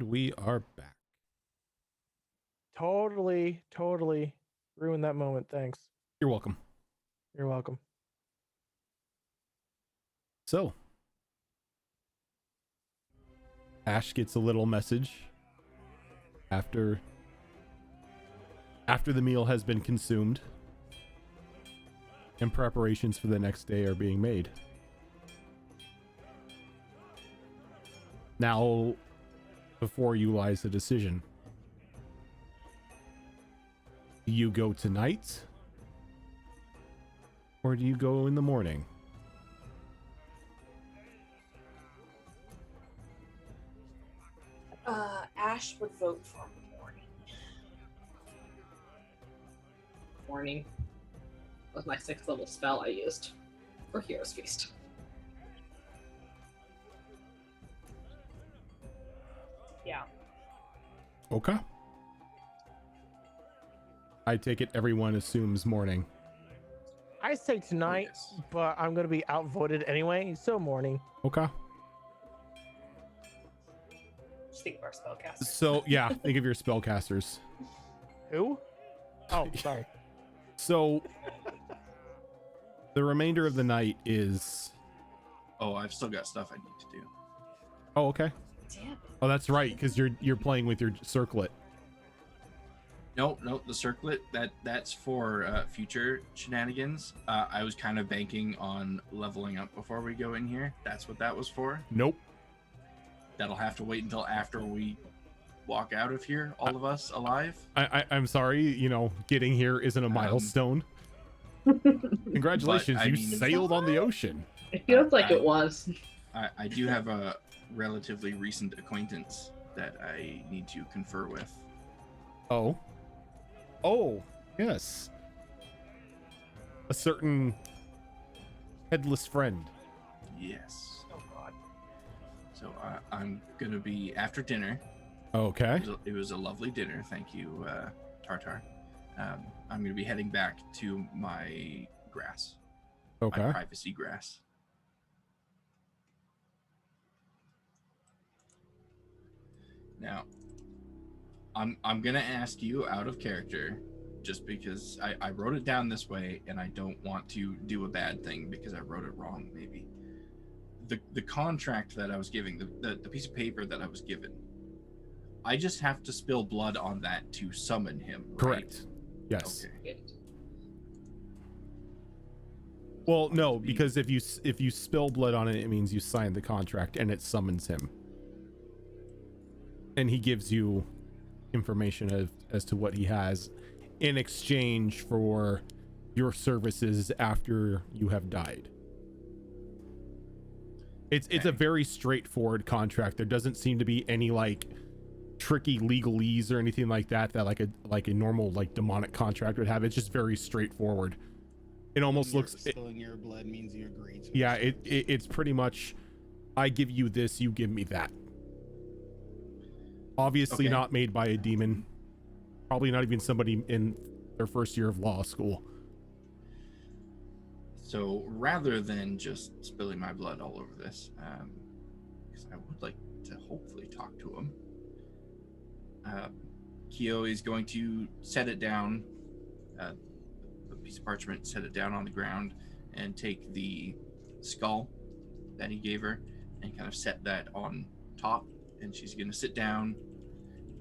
Speaker 1: we are back.
Speaker 4: Totally ruined that moment. Thanks.
Speaker 1: You're welcome.
Speaker 4: You're welcome.
Speaker 1: So, Ash gets a little message after the meal has been consumed and preparations for the next day are being made. Now, before you lies the decision. Do you go tonight? Or do you go in the morning?
Speaker 3: Ash would vote for morning.
Speaker 6: Morning was my 6th level spell I used for Hero's Feast.
Speaker 3: Yeah.
Speaker 1: Okay. I take it everyone assumes morning.
Speaker 4: I say tonight,
Speaker 7: yes.
Speaker 4: but I'm gonna be outvoted anyway, so morning.
Speaker 1: Okay.
Speaker 3: Just think of our spellcaster.
Speaker 1: So, yeah, think of your spellcasters.
Speaker 4: Who? Oh, sorry.
Speaker 1: So, the remainder of the night is...
Speaker 7: Oh, I've still got stuff I need to do.
Speaker 1: Oh, okay.
Speaker 3: Damn it.
Speaker 1: Oh, that's right, because you're playing with your circlet.
Speaker 7: Nope, the circlet, that's for future shenanigans. I was kind of banking on leveling up before we go in here. That's what that was for.
Speaker 1: Nope.
Speaker 7: That'll have to wait until after we walk out of here, all of us alive.
Speaker 1: I'm sorry, getting here isn't a milestone. Congratulations,
Speaker 7: But, I
Speaker 1: you
Speaker 7: mean-
Speaker 1: sailed on the ocean.
Speaker 6: It feels like it was.
Speaker 7: I do have a relatively recent acquaintance that I need to confer with.
Speaker 1: Oh, yes. A certain headless friend.
Speaker 7: Yes.
Speaker 3: Oh god.
Speaker 7: So I'm going to be after dinner.
Speaker 1: Okay.
Speaker 7: It was a lovely dinner. Thank you, Tartar. I'm going to be heading back to my grass.
Speaker 1: Okay.
Speaker 7: My privacy grass. Now, I'm gonna ask you out of character, just because I wrote it down this way, and I don't want to do a bad thing because I wrote it wrong. Maybe the contract that I was giving, the piece of paper that I was given, I just have to spill blood on that to summon him. Right?
Speaker 1: Correct. Yes.
Speaker 7: Okay.
Speaker 1: Well, no, because if you spill blood on it, it means you signed the contract and it summons him. And he gives you information as to what he has in exchange for your services after you have died. It's a very straightforward contract. There doesn't seem to be any like tricky legalese or anything like that like a normal like demonic contract would have. It's just very straightforward. It almost looks
Speaker 5: spilling your blood means you agree to.
Speaker 1: Yeah, it's pretty much, I give you this, you give me that. Obviously
Speaker 7: Okay.
Speaker 1: not made by a demon. Probably not even somebody in their first year of law school.
Speaker 7: So rather than just spilling my blood all over this, because I would like to hopefully talk to him, Kyo is going to set it down, a piece of parchment, set it down on the ground, and take the skull that he gave her and kind of set that on top. And she's going to sit down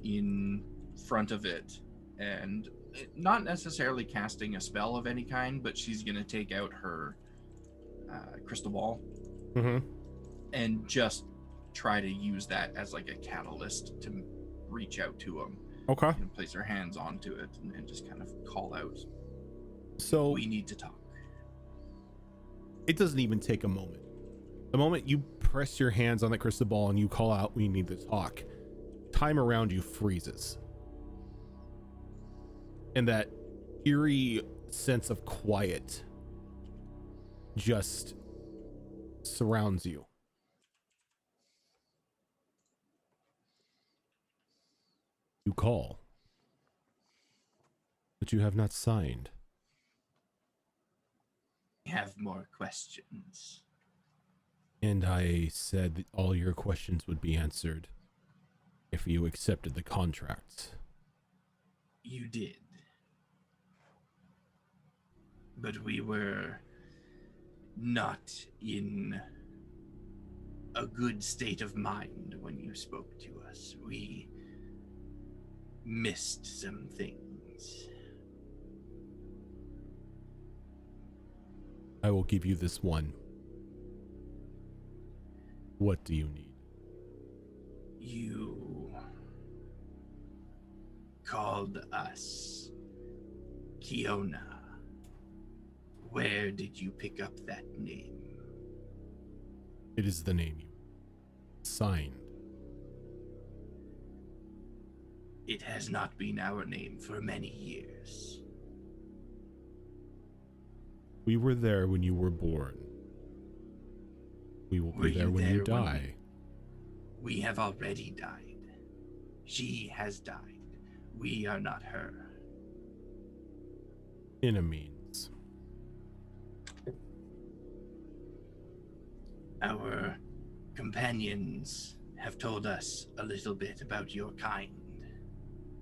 Speaker 7: in front of it and not necessarily casting a spell of any kind, but she's going to take out her crystal ball and just try to use that as like a catalyst to reach out to him.
Speaker 1: Okay.
Speaker 7: And place her hands onto it and just kind of call out,
Speaker 1: So
Speaker 7: we need to talk.
Speaker 1: it doesn't even take a moment. The moment you press your hands on the crystal ball and you call out, we need to talk, time around you freezes. And that eerie sense of quiet just surrounds you. You call, but you have not signed.
Speaker 7: Have more questions.
Speaker 1: And I said that all your questions would be answered if you accepted the contract.
Speaker 7: You did. But we were not in a good state of mind when you spoke to us. We missed some things.
Speaker 1: I will give you this one. What do you need?
Speaker 7: You called us Kiona. Where did you pick up that name?
Speaker 1: It is the name you signed.
Speaker 7: It has not been our name for many years.
Speaker 1: We were there when you were born. We will
Speaker 7: Were
Speaker 1: be there
Speaker 7: you
Speaker 1: when you
Speaker 7: there when
Speaker 1: die.
Speaker 7: We have already died. She has died. We are not her.
Speaker 1: In a means.
Speaker 7: Our companions have told us a little bit about your kind.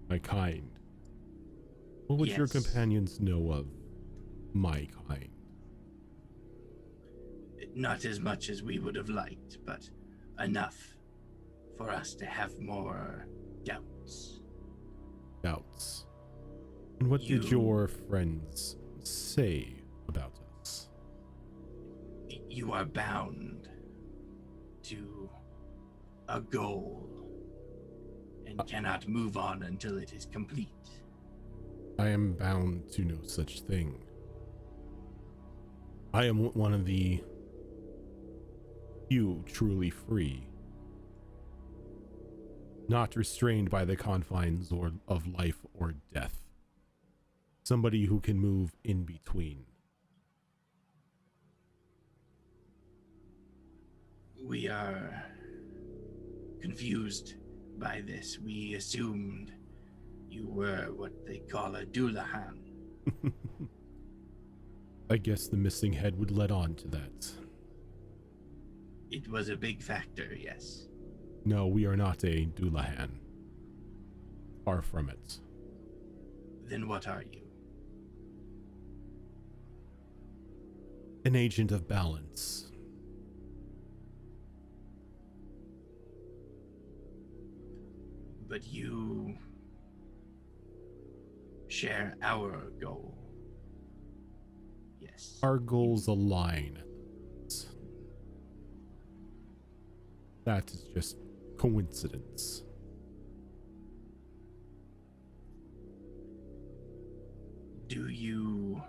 Speaker 1: My kind. What would your
Speaker 7: Yes.
Speaker 1: companions know of my kind?
Speaker 7: Not as much as we would have liked, but enough for us to have more doubts.
Speaker 1: Doubts. And what did
Speaker 7: You-
Speaker 1: your friends say about us?
Speaker 7: You are bound to a goal and cannot move on until it is complete.
Speaker 1: I am bound to no such thing. I am one of the few truly free, not restrained by the confines of life or death. Somebody who can move in between.
Speaker 7: We are confused by this. We assumed you were what they call a Doulahan.
Speaker 1: I guess the missing head would let on to that.
Speaker 7: It was a big factor, yes.
Speaker 1: No, we are not a Doulahan. Far from it.
Speaker 7: Then what are you?
Speaker 1: An agent of balance.
Speaker 7: But you share our goal. Yes.
Speaker 1: Our goals align. That is just coincidence.
Speaker 7: Do you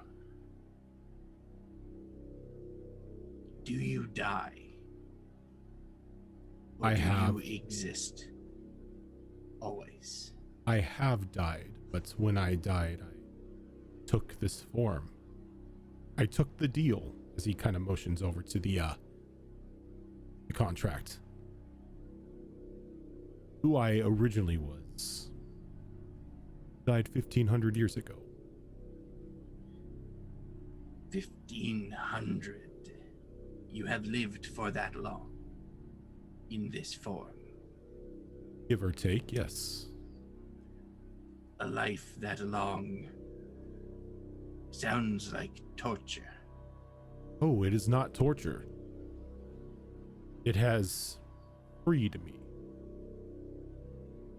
Speaker 7: die? Or
Speaker 1: I
Speaker 7: do
Speaker 1: have.
Speaker 7: you exist always?
Speaker 1: I have died, but when I died, I took this form. I took the deal, as he kind of motions over to the contract. Who I originally was. Died 1,500 years ago.
Speaker 7: 1,500. You have lived for that long. In this form.
Speaker 1: Give or take, yes.
Speaker 7: A life that long sounds like torture.
Speaker 1: Oh, it is not torture. It has freed me.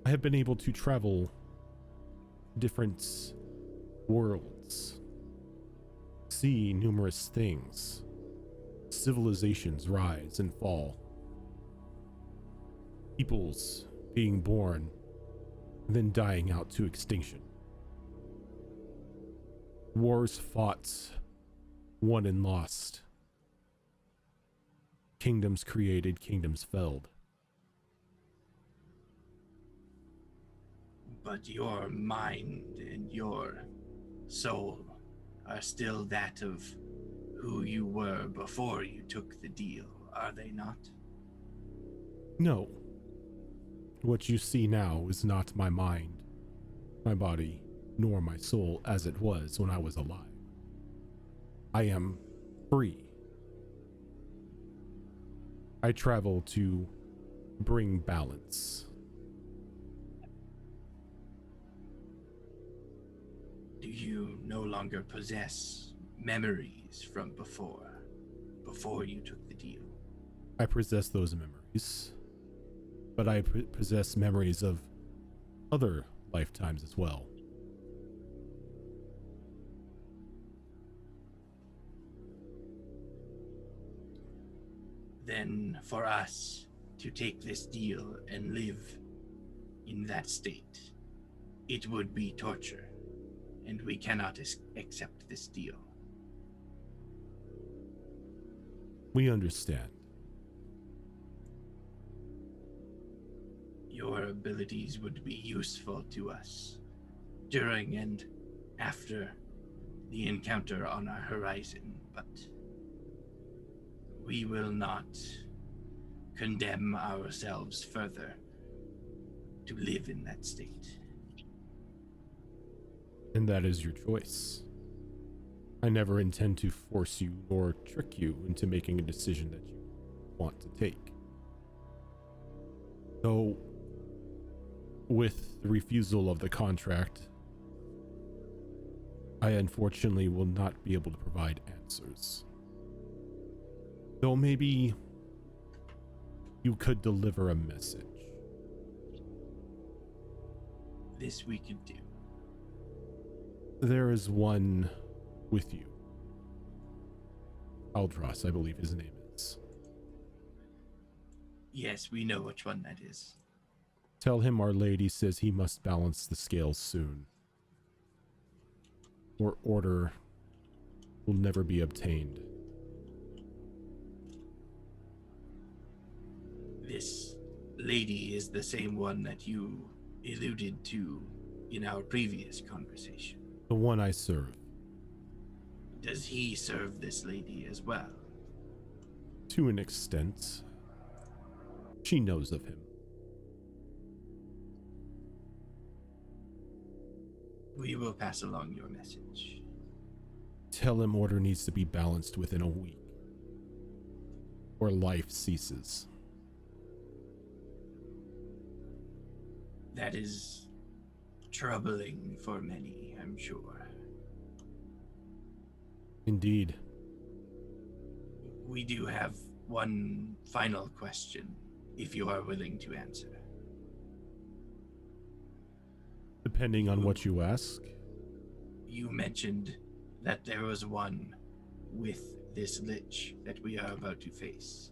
Speaker 1: I have been able to travel different worlds, see numerous things, civilizations rise and fall, peoples being born and then dying out to extinction, wars fought, won and lost, kingdoms created, kingdoms felled.
Speaker 7: But your mind and your soul are still that of who you were before you took the deal, are they not?
Speaker 1: No. What you see now is not my mind, my body, nor my soul as it was when I was alive. I am free. I travel to bring balance.
Speaker 7: you no longer possess memories from before you took the deal?
Speaker 1: I possess those memories, but I possess memories of other lifetimes as well.
Speaker 7: Then for us to take this deal and live in that state, it would be torture, and we cannot accept this deal.
Speaker 1: We understand.
Speaker 7: Your abilities would be useful to us during and after the encounter on our horizon, but we will not condemn ourselves further to live in that state.
Speaker 1: And that is your choice. I never intend to force you or trick you into making a decision that you want to take. So, with the refusal of the contract, I unfortunately will not be able to provide answers. Though maybe you could deliver a message.
Speaker 7: This we could do.
Speaker 1: There is one with you. Aldras, I believe his name is.
Speaker 7: Yes, we know which one that is.
Speaker 1: Tell him Our Lady says he must balance the scales soon, or order will never be obtained.
Speaker 7: This lady is the same one that you alluded to in our previous conversation.
Speaker 1: The one I serve.
Speaker 7: Does he serve this lady as well?
Speaker 1: To an extent. She knows of him.
Speaker 7: We will pass along your message.
Speaker 1: Tell him order needs to be balanced within a week, or life ceases.
Speaker 7: That is troubling for many, I'm sure.
Speaker 1: Indeed.
Speaker 7: We do have one final question, if you are willing to answer.
Speaker 1: Depending on what you ask.
Speaker 7: You mentioned that there was one with this lich that we are about to face.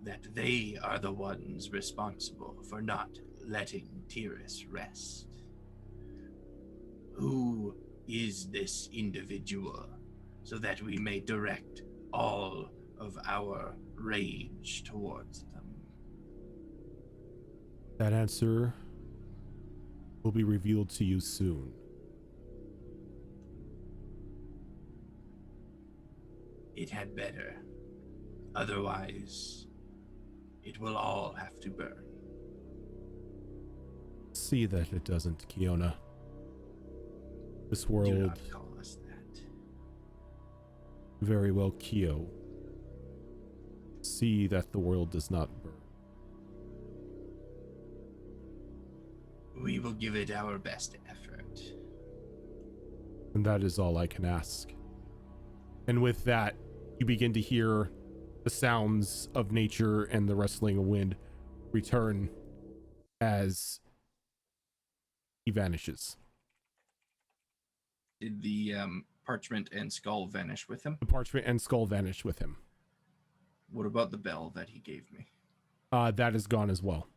Speaker 7: That they are the ones responsible for not letting TUES rest. Who is this individual, so that we may direct all of our rage towards them?
Speaker 1: That answer will be revealed to you soon.
Speaker 7: It had better. Otherwise, it will all have to burn.
Speaker 1: See that it doesn't, Kiona. This
Speaker 7: Do
Speaker 1: world,
Speaker 7: not call us that.
Speaker 1: very well, Kyo. See that the world does not burn.
Speaker 7: We will give it our best effort.
Speaker 1: And that is all I can ask. And with that, you begin to hear the sounds of nature and the rustling of wind return as he vanishes.
Speaker 7: Did the parchment and skull vanish with him?
Speaker 1: The parchment and skull vanish with him.
Speaker 7: What about the bell that he gave me?
Speaker 1: That is gone as well.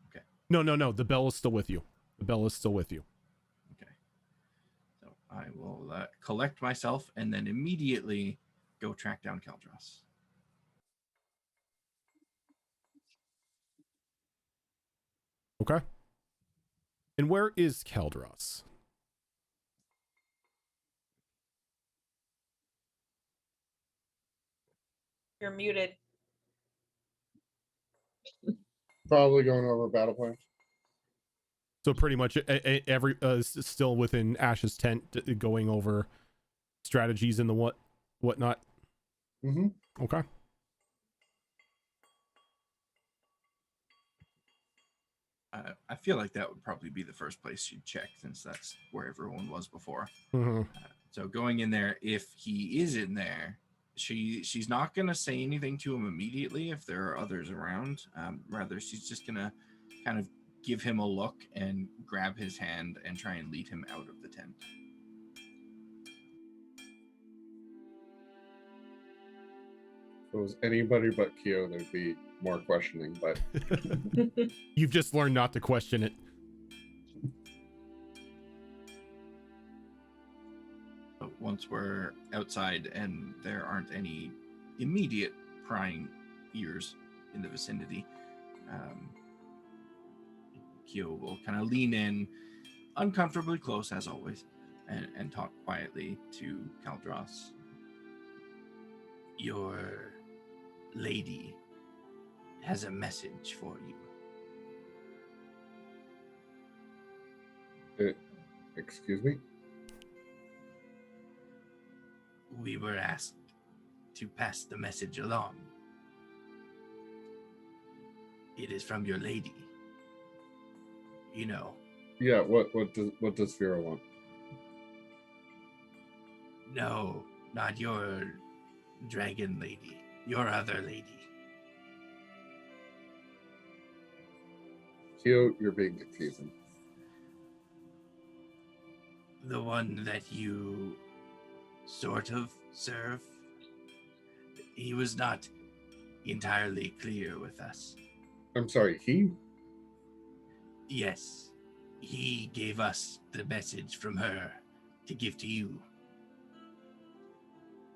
Speaker 7: Okay.
Speaker 1: No. The bell is still with you. The bell is still with you.
Speaker 7: Okay. So I will collect myself and then immediately go track down Keldros.
Speaker 1: Okay. And where is Keldros?
Speaker 3: You're muted.
Speaker 8: Probably going over battle plan.
Speaker 1: So pretty much every still within Ash's tent, going over strategies and the whatnot.
Speaker 8: Mm-hmm.
Speaker 7: I feel like that would probably be the first place you'd check, since that's where everyone was before.
Speaker 1: Mhm.
Speaker 7: So going in there, if he is in there, she's not gonna say anything to him immediately if there are others around. Rather, she's just gonna kind of give him a look and grab his hand and try and lead him out of the tent.
Speaker 8: If it was anybody but Kyo, there'd be more questioning, but
Speaker 1: You've just learned not to question it.
Speaker 7: But once we're outside and there aren't any immediate prying ears in the vicinity, Kyo will kind of lean in, uncomfortably close as always, and talk quietly to Kaldros. Your lady has a message for you.
Speaker 8: Excuse me?
Speaker 7: We were asked to pass the message along. It is from your lady. You know.
Speaker 8: Yeah, what does Vera want?
Speaker 7: No, not your dragon lady. Your other lady.
Speaker 8: Kyo, you're being confusing.
Speaker 7: The one that you sort of serve. He was not entirely clear with us.
Speaker 8: I'm sorry, he?
Speaker 7: Yes, he gave us the message from her to give to you.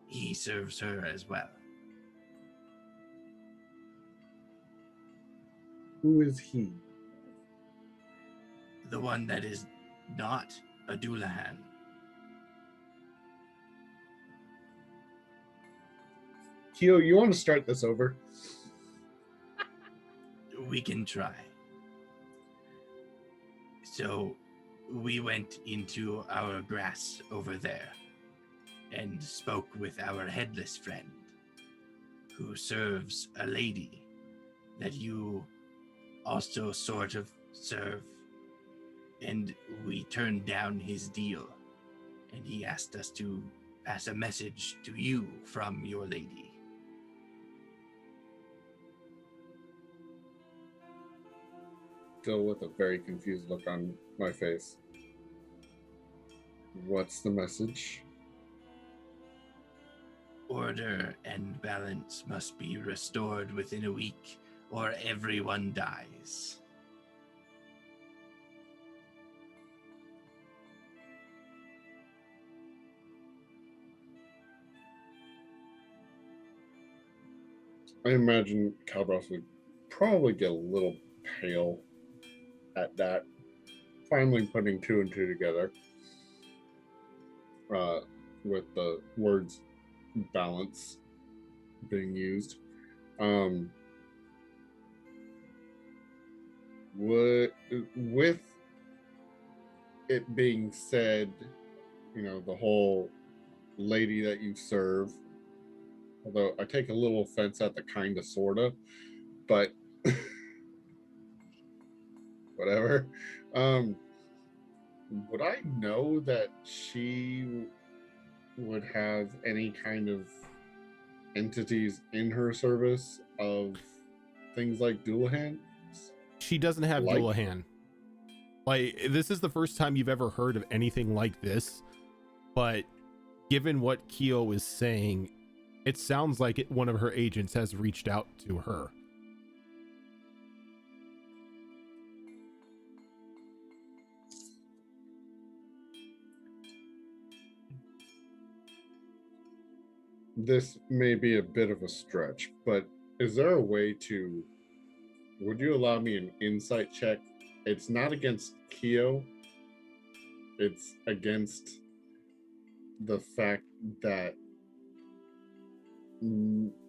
Speaker 7: He serves her as well.
Speaker 8: Who is he?
Speaker 7: The one that is not a Doulahan.
Speaker 8: Kyo, you want to start this over?
Speaker 7: We can try. So we went into our grass over there and spoke with our headless friend who serves a lady that you also sort of serve. And we turned down his deal, and he asked us to pass a message to you from your lady.
Speaker 8: Still with a very confused look on my face. What's the message?
Speaker 7: Order and balance must be restored within a week, or everyone dies.
Speaker 8: I imagine Calbros would probably get a little pale at that. Finally putting two and two together. With the words balance being used. With it being said, the whole lady that you serve, although I take a little offense at the kinda sorta, but whatever. Would I know that she would have any kind of entities in her service of things like Doulahan?
Speaker 1: She doesn't have
Speaker 8: Like-
Speaker 1: Doulahan. Like, this is the first time you've ever heard of anything like this, but given what Kyo is saying, it sounds like one of her agents has reached out to her.
Speaker 8: This may be a bit of a stretch, but is there a way to... Would you allow me an insight check? It's not against Kyo. It's against the fact that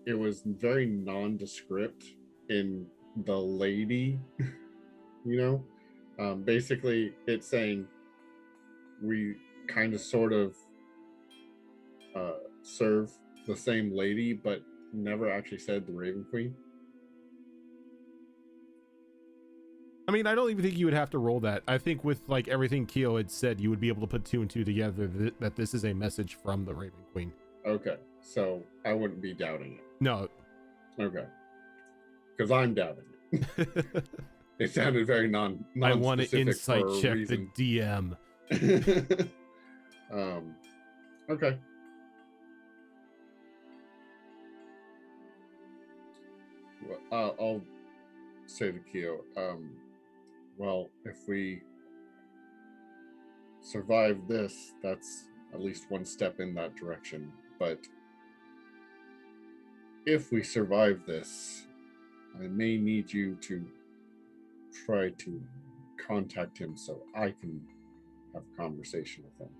Speaker 8: it was very nondescript in the lady, basically it's saying we kind of sort of serve the same lady, but never actually said the Raven Queen.
Speaker 1: I mean, I don't even think you would have to roll that. I think with like everything Keo had said, you would be able to put 2 and 2 together that this is a message from the Raven Queen.
Speaker 8: Okay, so I wouldn't be doubting it.
Speaker 1: No.
Speaker 8: Okay, because I'm doubting it. It sounded very non.
Speaker 1: I want to
Speaker 8: non-specific
Speaker 1: insight
Speaker 8: for a
Speaker 1: check
Speaker 8: reason.
Speaker 1: the DM.
Speaker 8: Okay. Well, I'll say to Keo, well, if we survive this, that's at least one step in that direction. But if we survive this, I may need you to try to contact him so I can have a conversation with him.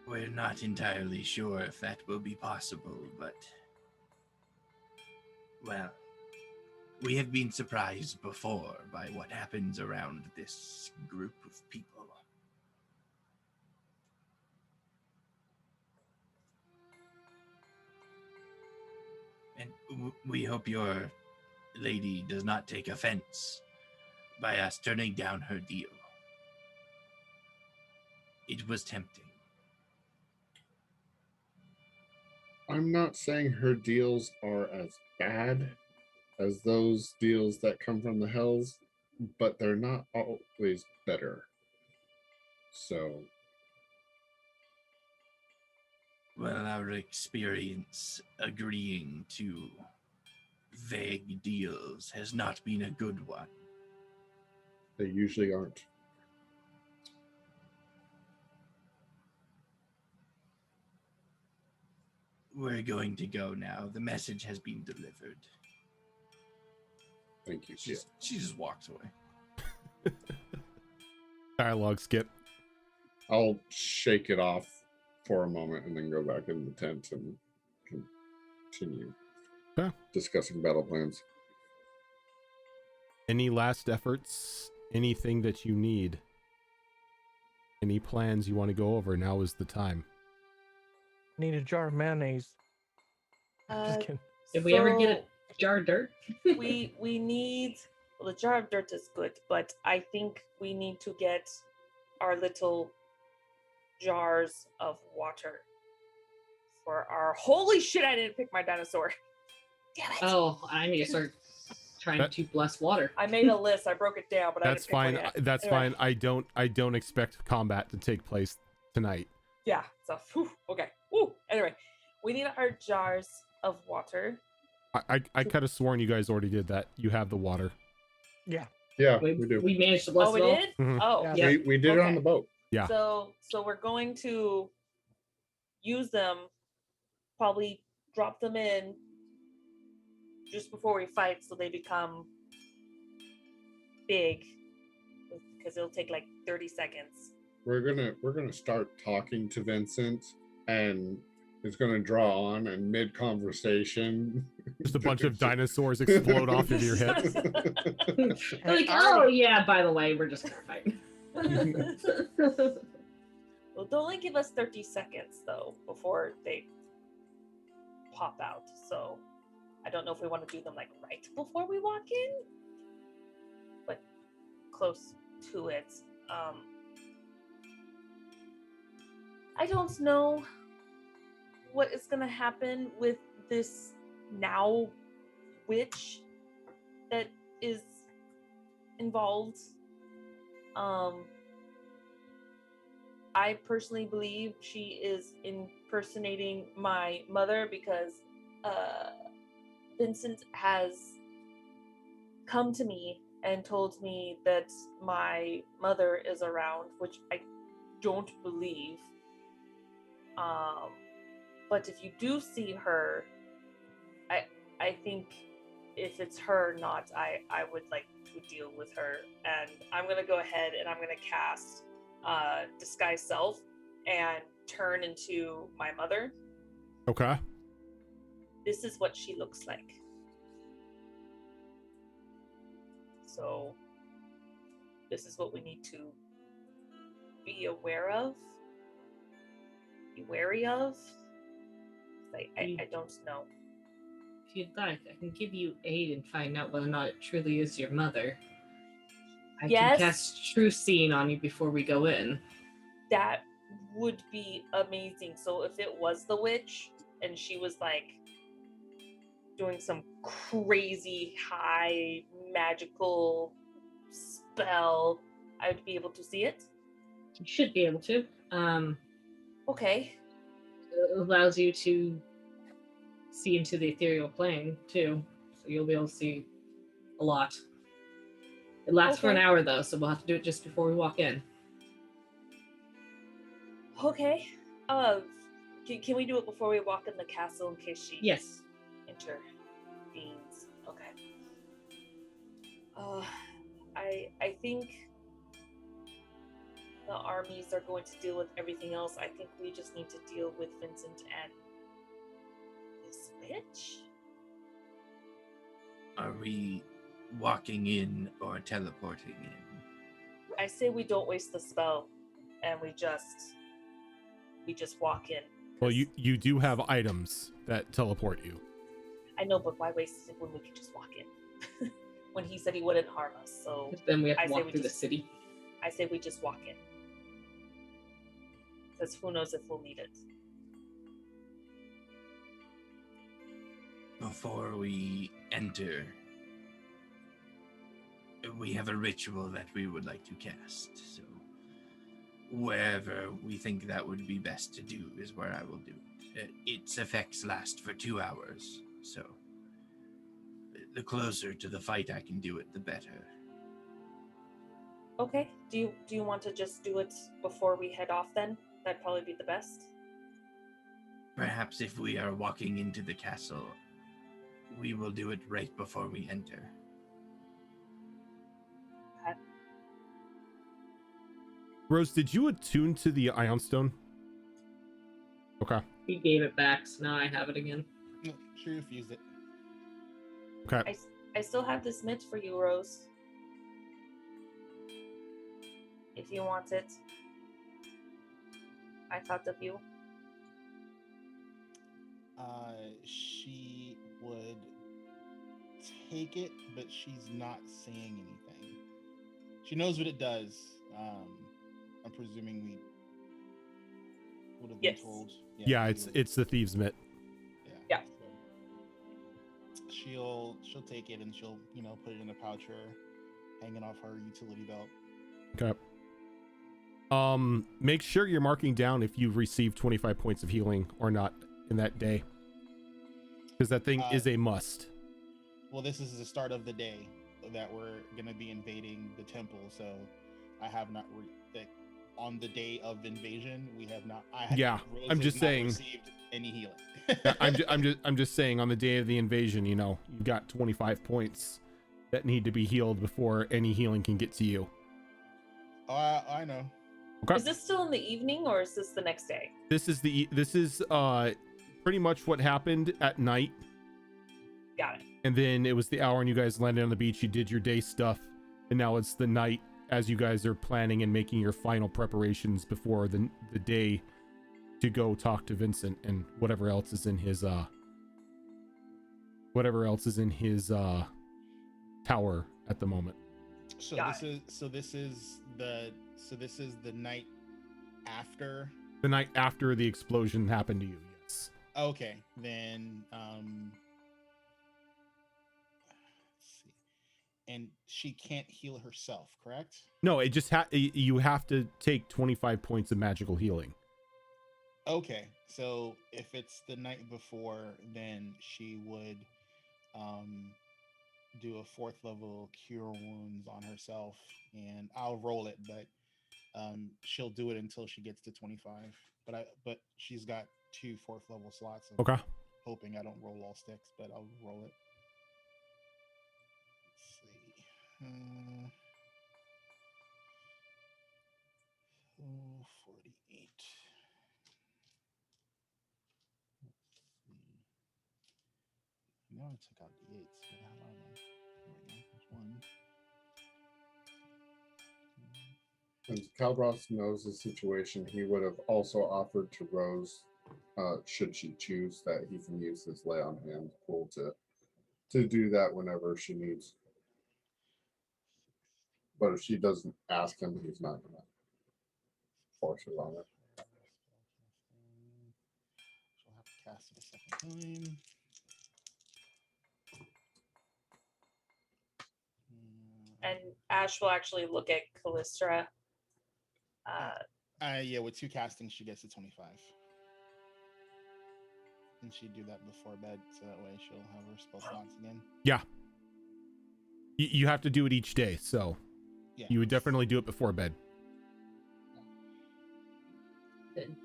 Speaker 7: We're not entirely sure if that will be possible, but well, we have been surprised before by what happens around this group of people. And we hope your lady does not take offense by us turning down her deal. It was tempting.
Speaker 8: I'm not saying her deals are as bad as those deals that come from the Hells, but they're not always better. So,
Speaker 7: Well, our experience agreeing to vague deals has not been a good one.
Speaker 8: they usually aren't.
Speaker 7: We're going to go now. The message has been delivered.
Speaker 8: Thank you.
Speaker 7: She just walks away.
Speaker 1: Dialogue skip.
Speaker 8: I'll shake it off for a moment and then go back in the tent and continue discussing battle plans.
Speaker 1: Any last efforts? Anything that you need? Any plans you want to go over? Now is the time.
Speaker 4: Need a jar of mayonnaise. Just kidding.
Speaker 6: Did we ever get a jar of dirt?
Speaker 3: we need, well, the jar of dirt is good, but I think we need to get our little jars of water for our, holy shit, I didn't pick my dinosaur. Damn it.
Speaker 6: Oh, I need to start trying to bless water.
Speaker 3: I made a list, I broke it down, but
Speaker 1: That's
Speaker 3: I didn't
Speaker 1: fine.
Speaker 3: pick one yet.
Speaker 1: That's
Speaker 3: Anyway.
Speaker 1: fine. I don't expect combat to take place tonight.
Speaker 3: Yeah, so whew, okay. Woo. Anyway, we need our jars of water.
Speaker 1: I could have sworn you guys already did that. You have the water.
Speaker 4: Yeah.
Speaker 8: Yeah,
Speaker 6: We,
Speaker 8: we do.
Speaker 6: we managed to bless
Speaker 3: Oh,
Speaker 6: it
Speaker 3: we
Speaker 6: all.
Speaker 3: did?
Speaker 1: Mhm.
Speaker 3: Oh,
Speaker 4: Yeah.
Speaker 8: We did it on
Speaker 3: Okay.
Speaker 8: the boat.
Speaker 1: Yeah.
Speaker 3: So we're going to use them, probably drop them in just before we fight, so they become big, because it'll take like 30 seconds.
Speaker 8: We're gonna start talking to Vincent, and it's gonna draw on, and mid conversation,
Speaker 1: Just a bunch of dinosaurs explode off of your head.
Speaker 6: They're like,
Speaker 4: I already-
Speaker 6: oh yeah, by the way, we're just gonna fight.
Speaker 3: Well, they'll only give us 30 seconds though before they pop out. So I don't know if we want to do them like right before we walk in, but close to it. I don't know what is gonna happen with this now witch that is involved. I personally believe she is impersonating my mother because Vincent has come to me and told me that my mother is around, which I don't believe. But if you do see her, I think if it's her or not, I would like to deal with her. And I'm gonna go ahead and I'm gonna cast disguise self and turn into my mother.
Speaker 1: Okay.
Speaker 3: This is what she looks like. So this is what we need to be aware of, be wary of. I don't know.
Speaker 6: If you'd like, I can give you aid and find out whether or not it truly is your mother. I
Speaker 3: Yes.
Speaker 6: can cast True Seeing on you before we go in.
Speaker 3: That would be amazing. So if it was the witch and she was like doing some crazy high magical spell, I would be able to see it.
Speaker 6: You should be able to.
Speaker 3: Okay.
Speaker 6: It allows you to see into the ethereal plane too, so you'll be able to see a lot. It lasts for an
Speaker 3: Okay.
Speaker 6: hour though, so we'll have to do it just before we walk in.
Speaker 3: Okay. Can we do it before we walk in the castle in case she
Speaker 6: Yes.
Speaker 3: intervenes? Okay. I think the armies are going to deal with everything else. I think we just need to deal with Vincent and this witch.
Speaker 7: Are we walking in or teleporting in?
Speaker 3: I say we don't waste the spell, and we just walk in.
Speaker 1: Well, you do have items that teleport you.
Speaker 3: I know, but why waste it when we could just walk in? When he said he wouldn't harm us, so
Speaker 6: Then we have
Speaker 3: I
Speaker 6: to
Speaker 3: say
Speaker 6: walk
Speaker 3: we
Speaker 6: through the
Speaker 3: just-
Speaker 6: city.
Speaker 3: I say we just walk in. Because who knows if we'll need it.
Speaker 7: Before we enter, we have a ritual that we would like to cast. So wherever we think that would be best to do is where I will do it. Its effects last for 2 hours, so the closer to the fight I can do it, the better.
Speaker 3: Okay. Do you want to just do it before we head off then? That'd probably be the best.
Speaker 7: Perhaps if we are walking into the castle, we will do it right before we enter.
Speaker 1: Rose, did you attune to the Ion Stone? Okay.
Speaker 6: He gave it back, so now I have it again.
Speaker 5: No, she refused it.
Speaker 1: Okay.
Speaker 3: I still have this mitt for you, Rose. If you want it. I thought of you.
Speaker 5: She would take it, but she's not saying anything. She knows what it does. I'm presuming we would have been
Speaker 3: Yes.
Speaker 5: told.
Speaker 1: Yeah,
Speaker 5: we
Speaker 1: it's
Speaker 5: would-
Speaker 1: it's the thieves' mitt.
Speaker 3: Yeah.
Speaker 5: So she'll take it and she'll put it in a pouch or hanging off her utility belt.
Speaker 1: Okay. Make sure you're marking down if you've received 25 points of healing or not in that day, because that thing is a must.
Speaker 5: Well, this is the start of the day that we're gonna be invading the temple, so I have not on the day of invasion. We have not.
Speaker 1: Yeah,
Speaker 5: Rose
Speaker 1: I'm
Speaker 5: has
Speaker 1: just
Speaker 5: not
Speaker 1: saying.
Speaker 5: received any healing.
Speaker 1: I'm just saying on the day of the invasion, you've got 25 points that need to be healed before any healing can get to you.
Speaker 5: Oh, I know.
Speaker 1: Okay.
Speaker 3: Is this still in the evening or is this the next day?
Speaker 1: This is pretty much what happened at night,
Speaker 3: Got it.
Speaker 1: and then it was the hour and you guys landed on the beach, you did your day stuff, and now it's the night as you guys are planning and making your final preparations before the day to go talk to Vincent and whatever else is in his tower at the moment.
Speaker 5: So
Speaker 3: Got
Speaker 5: this is the night after.
Speaker 1: The night after the explosion happened to you, yes.
Speaker 5: Okay, then let's see. And she can't heal herself, correct?
Speaker 1: No, it just you have to take 25 points of magical healing.
Speaker 5: Okay, so if it's the night before, then she would do a 4th level cure wounds on herself, and I'll roll it, but she'll do it until she gets to 25. But she's got 2 4th level slots. I'm
Speaker 1: Okay.
Speaker 5: hoping I don't roll all sticks, but I'll roll it. Let's see. 48. No, I took out the 8s. Where the hell are they? There we go. There's 1.
Speaker 8: And Calbros knows the situation. He would have also offered to Rose, should she choose, that he can use his lay on hand pool to to do that whenever she needs. But if she doesn't ask him, he's not gonna force it on her.
Speaker 5: She'll have to cast it a second time.
Speaker 3: And Ash will actually look at Callistra.
Speaker 5: Yeah, with 2 castings, she gets to 25. And she'd do that before bed, so that way she'll have her spell slots again.
Speaker 1: Yeah. You have to do it each day, so
Speaker 5: Yeah.
Speaker 1: you would definitely do it before bed.
Speaker 6: Good.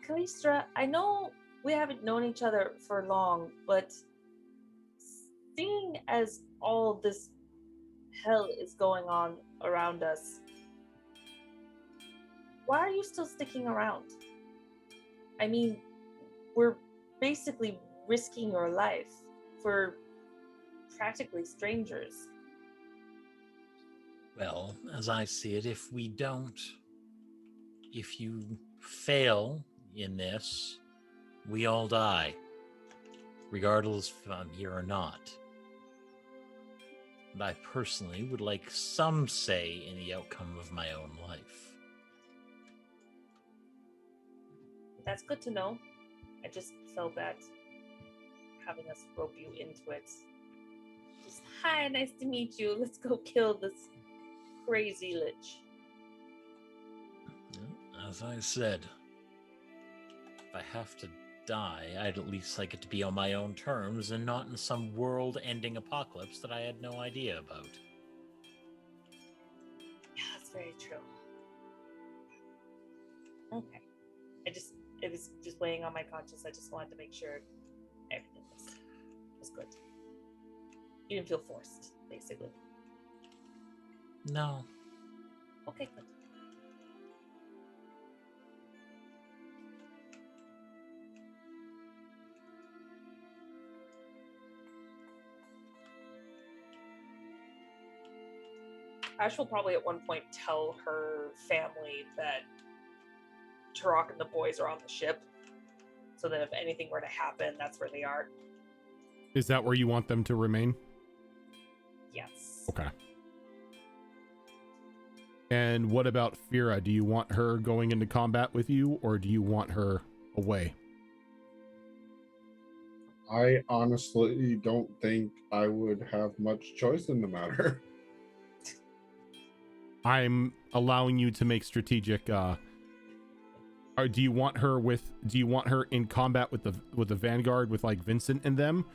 Speaker 3: Callistra, I know we haven't known each other for long, but seeing as all this hell is going on around us, why are you still sticking around? I mean, we're basically risking your life for practically strangers.
Speaker 2: Well, as I see it, if you fail in this, we all die, regardless if I'm here or not. And I personally would like some say in the outcome of my own life.
Speaker 3: That's good to know. I just felt that having us rope you into it. Just, hi, nice to meet you. Let's go kill this crazy lich.
Speaker 2: As I said, if I have to die, I'd at least like it to be on my own terms and not in some world-ending apocalypse that I had no idea about.
Speaker 3: Yeah, that's very true. Okay. It was just weighing on my conscience. I just wanted to make sure everything was good. You didn't feel forced, basically.
Speaker 2: No.
Speaker 3: Okay, good. Ash will probably at one point tell her family that Turok and the boys are on the ship, so that if anything were to happen, that's where they are.
Speaker 1: Is that where you want them to remain?
Speaker 3: Yes.
Speaker 1: Okay. And what about Fira? Do you want her going into combat with you, or do you want her away?
Speaker 8: I honestly don't think I would have much choice in the matter.
Speaker 1: I'm allowing you to make strategic. Or do you want her in combat with the Vanguard with like Vincent and them?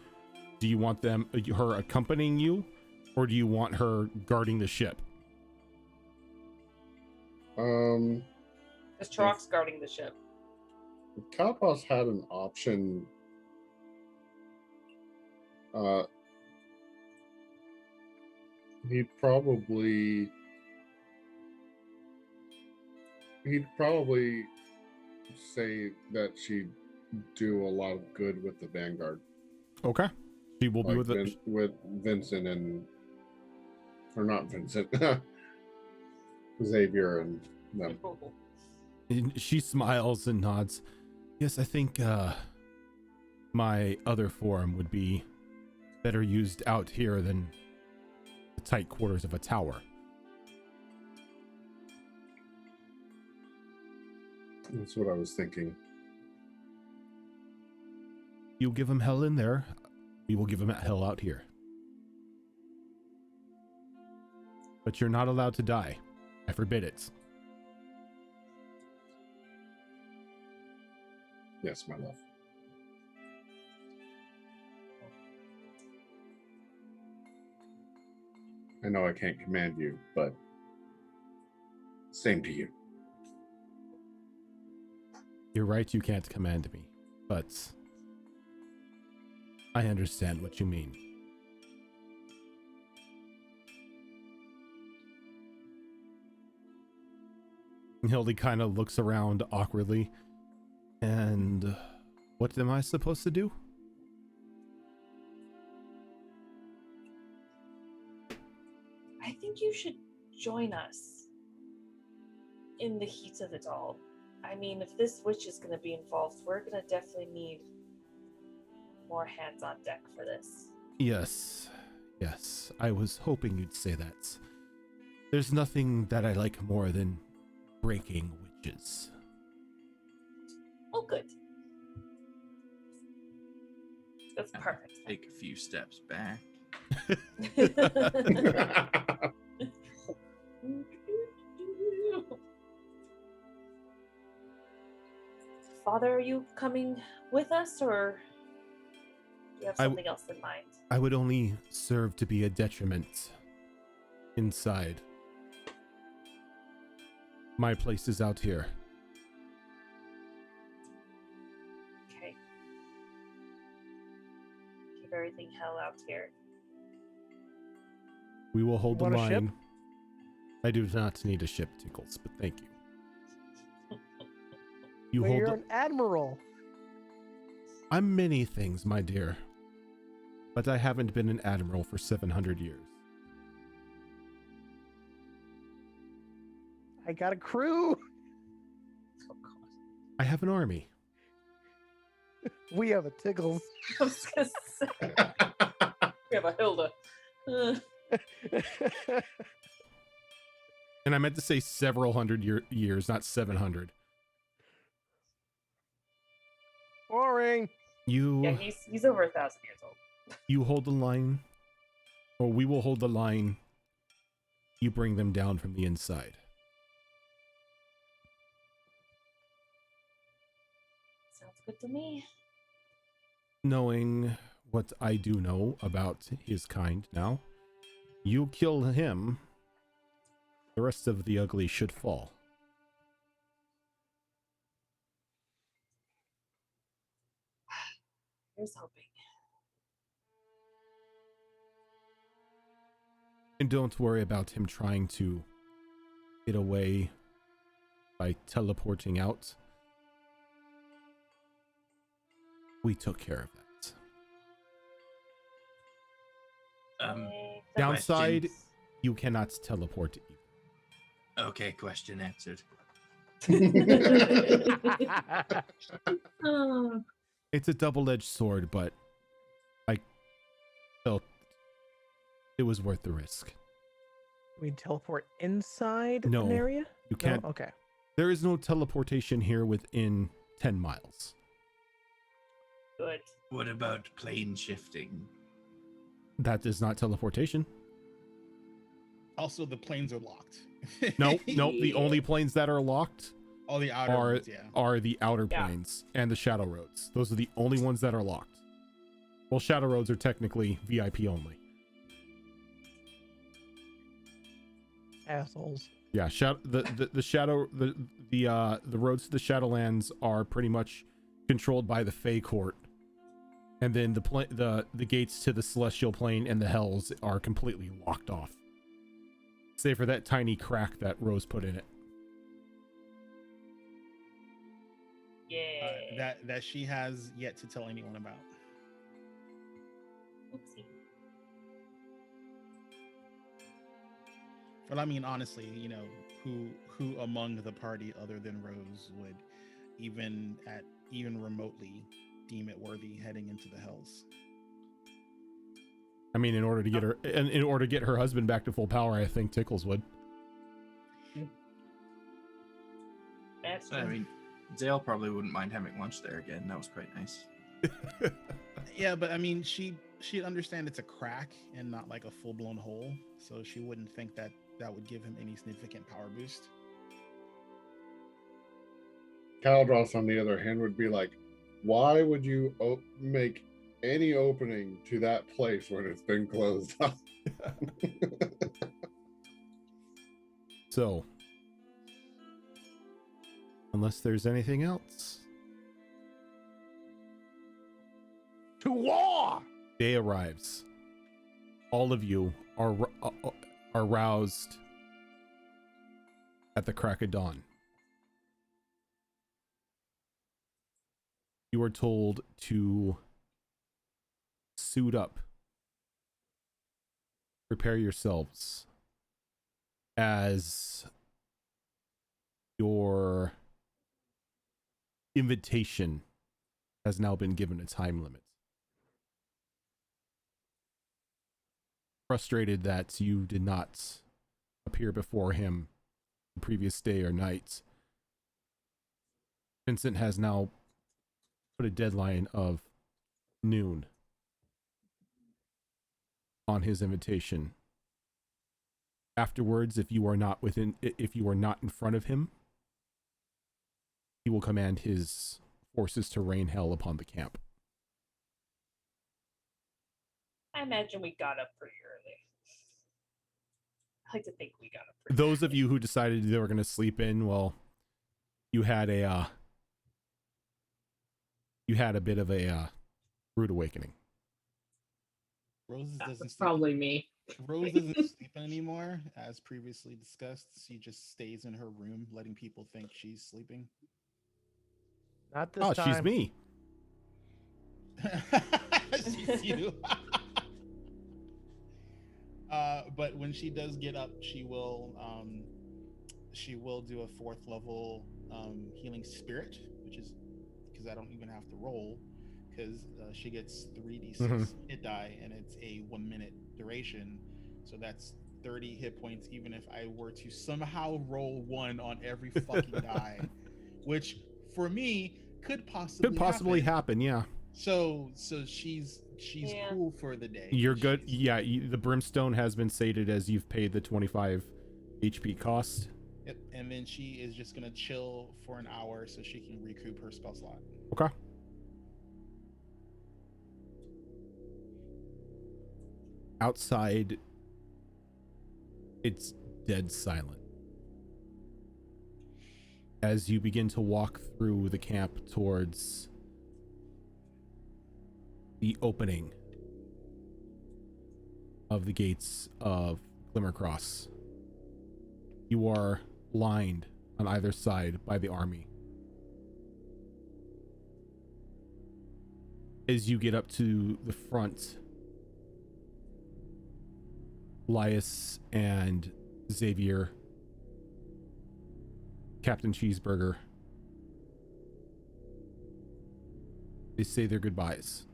Speaker 1: Do you want her accompanying you, or do you want her guarding the ship?
Speaker 3: Because Turok's guarding the ship.
Speaker 8: If Kapos had an option, he'd probably say that she'd do a lot of good with the Vanguard.
Speaker 1: Okay. She will be
Speaker 8: Like
Speaker 1: with
Speaker 8: Vincent or not Vincent, Xavier and them.
Speaker 1: She smiles and nods. Yes, I think my other form would be better used out here than the tight quarters of a tower.
Speaker 8: That's what I was thinking.
Speaker 1: You give him hell in there, we will give him hell out here. But you're not allowed to die. I forbid it.
Speaker 8: Yes, my love. I know I can't command you, but same to you.
Speaker 1: You're right, you can't command me, but I understand what you mean. Hildy kind of looks around awkwardly. And what am I supposed to do?
Speaker 3: I think you should join us in the heat of it all. I mean, if this witch is going to be involved, we're going to definitely need more hands on deck for this.
Speaker 1: Yes, yes. I was hoping you'd say that. There's nothing that I like more than breaking witches.
Speaker 3: Oh, good. That's perfect.
Speaker 7: Take a few steps back.
Speaker 3: Father, are you coming with us, or do you have something else in mind?
Speaker 1: I would only serve to be a detriment inside. My place is out here.
Speaker 3: Okay. Keep everything hell out here.
Speaker 1: We will hold the
Speaker 4: Want a ship?
Speaker 1: line. I do not need a ship, Tickles, but thank you. You
Speaker 4: Well,
Speaker 1: hold
Speaker 4: you're
Speaker 1: the...
Speaker 4: an admiral.
Speaker 1: I'm many things, my dear. But I haven't been an admiral for 700 years.
Speaker 4: I got a crew.
Speaker 1: I have an army.
Speaker 4: We have a Tickles.
Speaker 3: I was gonna say, we have a Hilda.
Speaker 1: And I meant to say several hundred years, not 700.
Speaker 4: Boring.
Speaker 3: Yeah, he's over 1,000 years old.
Speaker 1: You hold the line, or we will hold the line. You bring them down from the inside.
Speaker 3: Sounds good to me.
Speaker 1: Knowing what I do know about his kind now, you kill him, the rest of the ugly should fall.
Speaker 3: Here's hoping.
Speaker 1: And don't worry about him trying to get away by teleporting out. We took care of that. Downside, you cannot teleport either.
Speaker 7: Okay, question answered.
Speaker 3: Oh,
Speaker 1: It's a double-edged sword, but I felt it was worth the risk.
Speaker 4: We teleport inside
Speaker 1: No,
Speaker 4: an area?
Speaker 1: You can't.
Speaker 4: No? Okay.
Speaker 1: There is no teleportation here within 10 miles.
Speaker 3: good.
Speaker 7: What about plane shifting?
Speaker 1: That is not teleportation.
Speaker 5: Also, the planes are locked.
Speaker 1: Nope. The only planes that are locked
Speaker 5: All the outer
Speaker 1: are
Speaker 5: ones, yeah.
Speaker 1: are the outer
Speaker 3: Yeah.
Speaker 1: planes and the shadow roads. Those are the only ones that are locked. Well, shadow roads are technically VIP only.
Speaker 4: Assholes.
Speaker 1: Yeah, the shadow the roads to the Shadowlands are pretty much controlled by the Fey Court, and then the gates to the Celestial Plane and the Hells are completely locked off, save for that tiny crack that Rose put in it.
Speaker 3: Yeah.
Speaker 5: That she has yet to tell anyone about.
Speaker 3: Oopsie.
Speaker 5: But I mean, honestly, you know, who among the party other than Rose would even remotely deem it worthy heading into the Hells?
Speaker 1: I mean, in order to get her husband back to full power, I think Tickles would.
Speaker 3: That's
Speaker 7: I
Speaker 3: true.
Speaker 7: mean, Zale probably wouldn't mind having lunch there again. That was quite nice.
Speaker 5: Yeah, but I mean, she'd understand it's a crack and not like a full-blown hole, so she wouldn't think that would give him any significant power boost.
Speaker 8: Caldross, on the other hand, would be like, why would you make any opening to that place when it's been closed up?
Speaker 1: So, unless there's anything else,
Speaker 4: To war!
Speaker 1: day arrives. All of you are roused at the crack of dawn. You are told to suit up, prepare yourselves, as your invitation has now been given a time limit. frustrated that you did not appear before him the previous day or night, Vincent has now put a deadline of noon on his invitation. Afterwards, if you are not in front of him, he will command his forces to rain hell upon the camp.
Speaker 3: I imagine we got up pretty early. I like to think we got up pretty
Speaker 1: Those of
Speaker 3: early.
Speaker 1: you who decided they were going to sleep in, well, you had a bit of a rude awakening.
Speaker 5: Rose doesn't sleep.
Speaker 6: Probably me.
Speaker 5: Rose doesn't sleep anymore, as previously discussed. She just stays in her room, letting people think she's sleeping.
Speaker 4: Not this
Speaker 1: Oh,
Speaker 4: time.
Speaker 1: she's me.
Speaker 5: She's you. But when she does get up, she will do a 4th level healing spirit, which is because I don't even have to roll, because she gets 3d6 hit die, and it's a 1 minute duration, so that's 30 hit points. Even if I were to somehow roll 1 on every fucking die, which for me could possibly
Speaker 1: happen. Yeah,
Speaker 5: so she's
Speaker 3: Yeah.
Speaker 5: cool for the day.
Speaker 1: you're good. Yeah, the brimstone has been sated as you've paid the 25 HP cost.
Speaker 5: Yep. And then she is just gonna chill for an hour so she can recoup her spell slot.
Speaker 1: Okay. Outside, it's dead silent. As you begin to walk through the camp towards the opening of the gates of Glimmercross, you are lined on either side by the army. As you get up to the front, Elias and Xavier, Captain Cheeseburger, they say their goodbyes.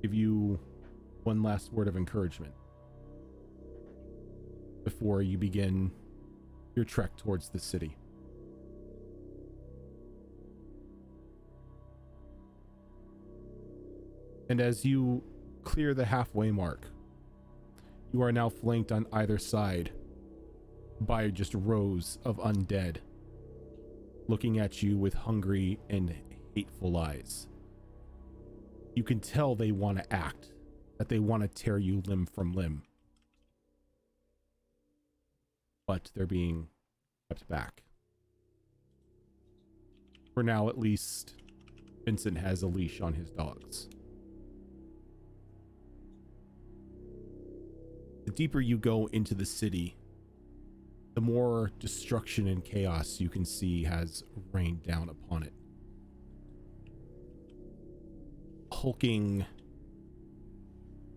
Speaker 1: Give you one last word of encouragement before you begin your trek towards the city. And as you clear the halfway mark, you are now flanked on either side by just rows of undead looking at you with hungry and hateful eyes. You can tell they want to act, that they want to tear you limb from limb. But they're being kept back. For now, at least, Vincent has a leash on his dogs. The deeper you go into the city, the more destruction and chaos you can see has rained down upon it. Hulking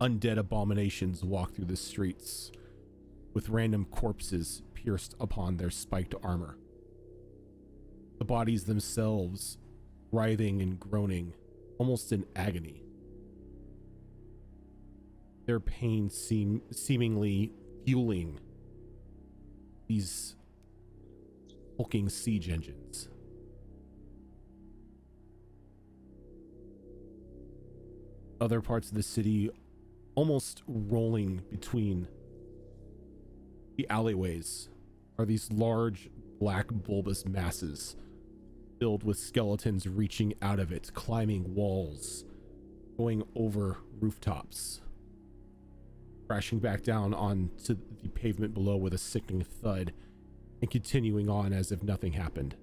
Speaker 1: undead abominations walk through the streets with random corpses pierced upon their spiked armor. The bodies themselves writhing and groaning, almost in agony. Their pain seemingly fueling these hulking siege engines. Other parts of the city almost rolling between the alleyways are these large black bulbous masses filled with skeletons reaching out of it, climbing walls, going over rooftops, crashing back down onto the pavement below with a sickening thud, and continuing on as if nothing happened.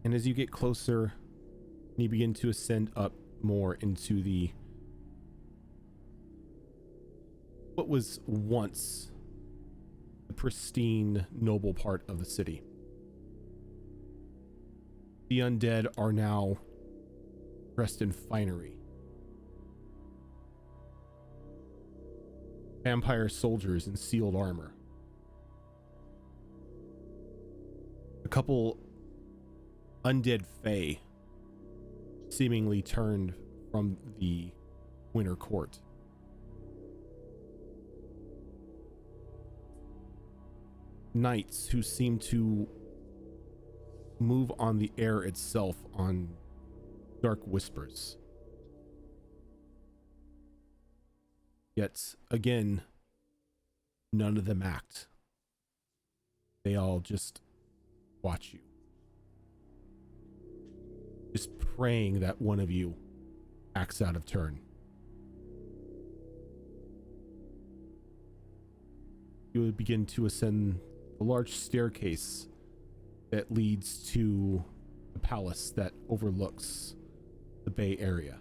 Speaker 1: And as you get closer, you begin to ascend up more into what was once the pristine, noble part of the city. The undead are now dressed in finery. vampire soldiers in sealed armor. A couple undead fae seemingly turned from the Winter Court. Knights who seem to move on the air itself on dark whispers. Yet again, none of them act. They all just watch you. Just praying that one of you acts out of turn. You would begin to ascend the large staircase that leads to the palace that overlooks the Bay Area.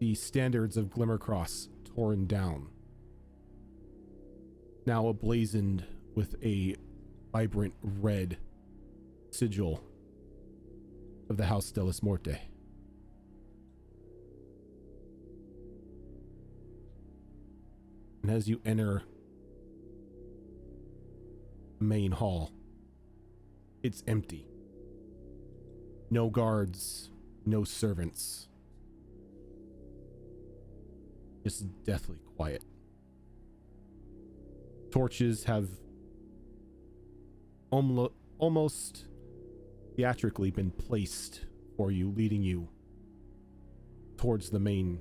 Speaker 1: The standards of Glimmercross torn down, now ablazoned with a vibrant red sigil of the House Delis Morte. And as you enter the main hall, it's empty. No guards, no servants. Just deathly quiet. Torches have almost theatrically been placed for you, leading you towards the main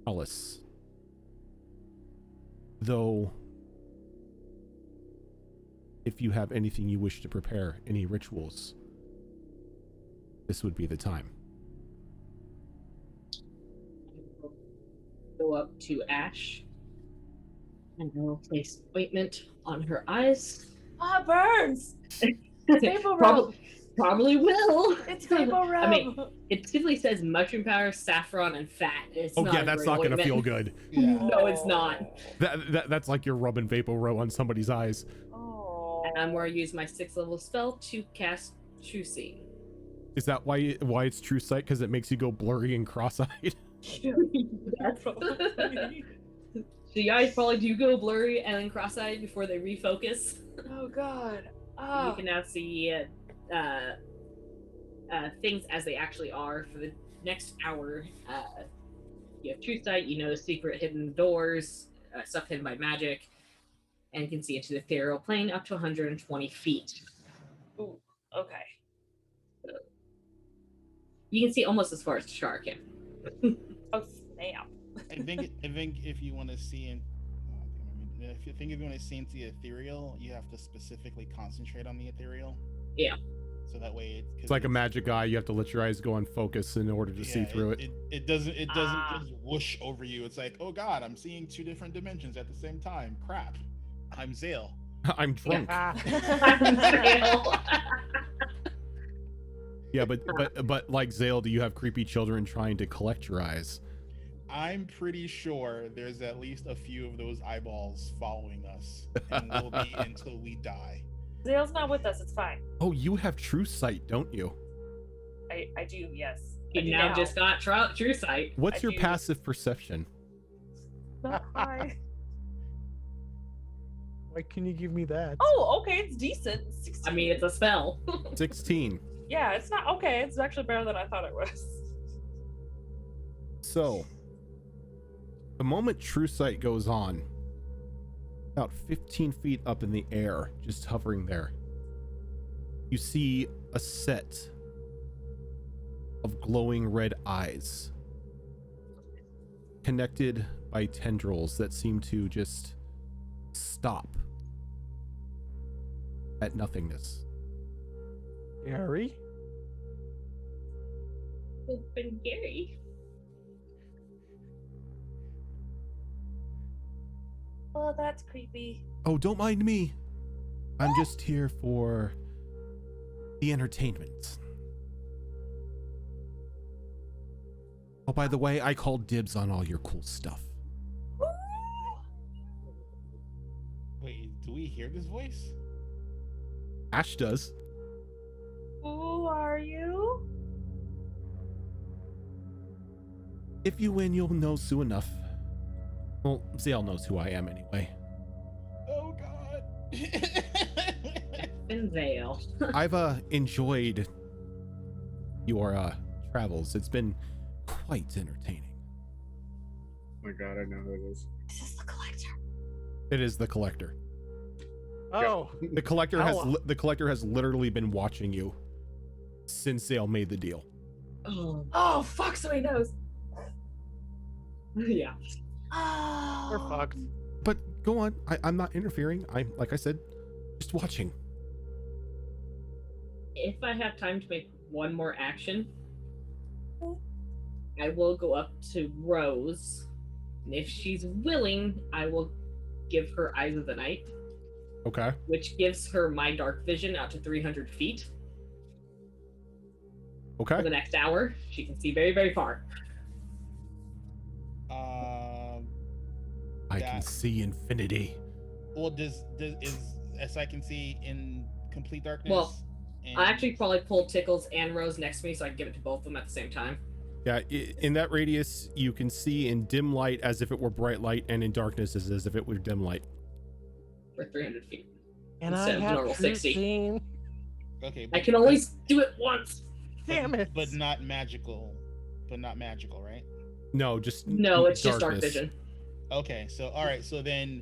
Speaker 1: palace. Though, if you have anything you wish to prepare, any rituals, this would be the time.
Speaker 6: Go up to Ash and I will place ointment on her eyes.
Speaker 3: Ah, it burns. Maple rub.
Speaker 6: Probably will.
Speaker 3: It's maple rub.
Speaker 6: I mean, it typically says mushroom powder, saffron, and fat. It's
Speaker 1: Oh
Speaker 6: not
Speaker 1: yeah,
Speaker 6: a
Speaker 1: that's
Speaker 6: great
Speaker 1: not gonna
Speaker 6: ointment.
Speaker 1: feel good.
Speaker 5: Yeah.
Speaker 6: No, it's not.
Speaker 1: That's like you're rubbing Vapor Row on somebody's eyes.
Speaker 3: Oh.
Speaker 6: And I'm going to use my 6th level spell to cast True Seeing.
Speaker 1: Is that why it's True Sight? Because it makes you go blurry and cross-eyed?
Speaker 6: That's the eyes probably do go blurry and then cross-eyed before they refocus.
Speaker 3: Oh God.
Speaker 6: You can now see things as they actually are for the next hour. You have True Sight, you know secret hidden doors, stuff hidden by magic, and can see into the ethereal plane up to 120 feet.
Speaker 3: Ooh. Okay.
Speaker 6: You can see almost as far as Shar can.
Speaker 3: Oh snap.
Speaker 5: I think if you want to see in, if you want to see into the ethereal, you have to specifically concentrate on the ethereal.
Speaker 6: Yeah.
Speaker 5: So that way
Speaker 1: It's like a magic eye. You have to let your eyes go on focus in order to see through it.
Speaker 5: It doesn't just whoosh over you. It's like, oh God, I'm seeing 2 different dimensions at the same time. Crap. I'm Zale.
Speaker 1: I'm drunk. Yeah, but like Zale, do you have creepy children trying to collect your eyes?
Speaker 5: I'm pretty sure there's at least a few of those eyeballs following us, and will be until we die.
Speaker 3: Zale's not with us. It's fine.
Speaker 1: Oh, you have True Sight, don't you?
Speaker 3: I do. Yes. I
Speaker 6: You
Speaker 3: do
Speaker 6: now just got True Sight.
Speaker 1: What's
Speaker 3: I
Speaker 1: your
Speaker 3: do.
Speaker 1: passive perception?
Speaker 3: Not high.
Speaker 4: Why can you give me that?
Speaker 3: Oh, okay. It's decent. 16.
Speaker 6: I mean, it's a spell.
Speaker 1: 16.
Speaker 3: Yeah, it's not okay. It's actually better than I thought it was.
Speaker 1: So, the moment True Sight goes on, about 15 feet up in the air, just hovering there, you see a set of glowing red eyes connected by tendrils that seem to just stop at nothingness.
Speaker 4: Gary?
Speaker 6: It's been Gary.
Speaker 3: Oh, that's creepy.
Speaker 1: Oh, don't mind me. I'm just here for the entertainment. Oh, by the way, I called dibs on all your cool stuff.
Speaker 5: Wait, do we hear this voice?
Speaker 1: Ash does.
Speaker 3: Who are you?
Speaker 1: If you win, you'll know soon enough. Well, Zale knows who I am anyway.
Speaker 5: Oh God.
Speaker 6: And Vale.
Speaker 1: I've enjoyed your travels. It's been quite entertaining.
Speaker 8: Oh my God, I know who it is.
Speaker 3: This is the collector.
Speaker 1: It is the collector.
Speaker 4: Oh,
Speaker 1: The collector has
Speaker 4: Ow.
Speaker 1: the collector has literally been watching you since Zale made the deal.
Speaker 6: Oh,
Speaker 3: Oh, fuck, so he knows.
Speaker 6: yeah.
Speaker 3: Oh.
Speaker 4: we're fucked.
Speaker 1: But go on. I'm not interfering. I'm, like I said, just watching.
Speaker 6: If I have time to make one more action, I will go up to Rose. And if she's willing, I will give her Eyes of the Night,
Speaker 1: Okay.
Speaker 6: which gives her my dark vision out to 300 feet for
Speaker 1: Okay.
Speaker 6: the next hour. She can see very, very far.
Speaker 1: I can
Speaker 5: that-
Speaker 1: see infinity.
Speaker 5: Well, does is as I can see in complete darkness?
Speaker 6: Well,
Speaker 5: and,
Speaker 6: I actually probably pull Tickles and Rose next to me so I can give it to both of them at the same time.
Speaker 1: Yeah, in that radius, you can see in dim light as if it were bright light, and in darkness as if it were dim light.
Speaker 6: For 300 feet.
Speaker 4: And
Speaker 6: Instead
Speaker 4: I
Speaker 6: of
Speaker 4: have
Speaker 6: normal
Speaker 4: true
Speaker 6: 60.
Speaker 4: seeing.
Speaker 5: okay,
Speaker 6: I can only do it once.
Speaker 4: Damn it.
Speaker 5: but not magical, right?
Speaker 1: No, just
Speaker 6: No, it's just dark
Speaker 1: darkness.
Speaker 6: vision.
Speaker 5: Okay, so all right, so then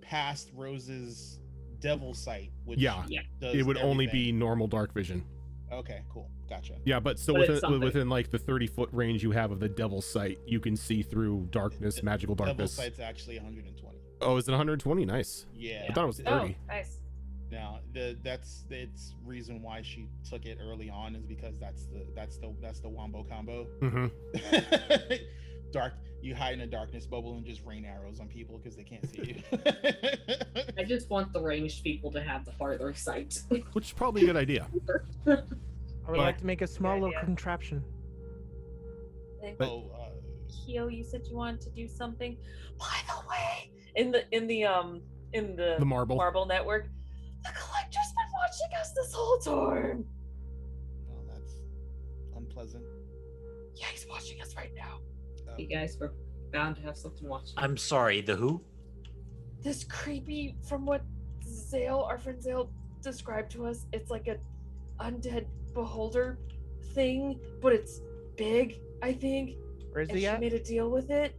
Speaker 5: past Rose's devil sight, which
Speaker 1: Yeah,
Speaker 5: does
Speaker 1: it would only
Speaker 5: everything.
Speaker 1: be normal dark vision.
Speaker 5: Okay, cool, gotcha.
Speaker 1: Yeah, but so
Speaker 6: But it's
Speaker 1: within
Speaker 6: something.
Speaker 1: within like the 30-foot range you have of the devil's sight, you can see through darkness, magical
Speaker 5: Devil
Speaker 1: darkness.
Speaker 5: sight's actually 120.
Speaker 1: Oh, is it 120? Nice.
Speaker 5: Yeah,
Speaker 1: I thought it was
Speaker 3: Oh,
Speaker 1: 30.
Speaker 3: nice.
Speaker 5: Now that's its reason why she took it early on is because that's the wombo combo.
Speaker 1: Mm-hmm.
Speaker 5: Dark, you hide in a darkness bubble and just rain arrows on people because they can't see you.
Speaker 6: I just want the ranged people to have the farther sight.
Speaker 1: Which is probably a good idea.
Speaker 4: I would
Speaker 1: But-
Speaker 4: like to make a small little
Speaker 3: idea.
Speaker 4: contraption.
Speaker 3: Thank
Speaker 1: But-
Speaker 5: Oh,
Speaker 3: Kyo, you said you wanted to do something. By the way, in the
Speaker 1: The marble.
Speaker 3: Marble network, the collector's been watching us this whole time.
Speaker 5: well, that's unpleasant.
Speaker 3: Yeah, he's watching us right now.
Speaker 6: You guys were bound to have something watching.
Speaker 2: I'm sorry, the who?
Speaker 3: This creepy, from what Zale, our friend Zale, described to us, it's like a undead beholder thing, but it's big, I think.
Speaker 4: Where's
Speaker 3: And
Speaker 4: he
Speaker 3: she
Speaker 4: at?
Speaker 3: made a deal with it.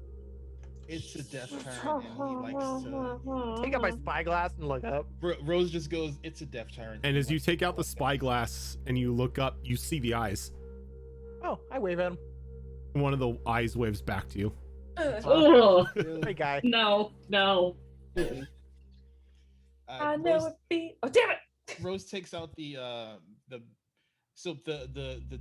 Speaker 5: It's a death turn, and he likes to.
Speaker 4: Take out my spyglass and look up.
Speaker 5: Rose just goes, "It's a death turn."
Speaker 1: And
Speaker 5: He
Speaker 1: as you
Speaker 5: likes to
Speaker 1: take out the
Speaker 5: collect
Speaker 1: spyglass and you look up, you see the eyes.
Speaker 4: Oh, I wave at him.
Speaker 1: One of the eyes waves back to you.
Speaker 6: Oh,
Speaker 5: them.
Speaker 4: Hey, guy.
Speaker 6: no.
Speaker 3: I know
Speaker 5: Rose,
Speaker 3: it be. Oh, damn it!
Speaker 5: Rose takes out the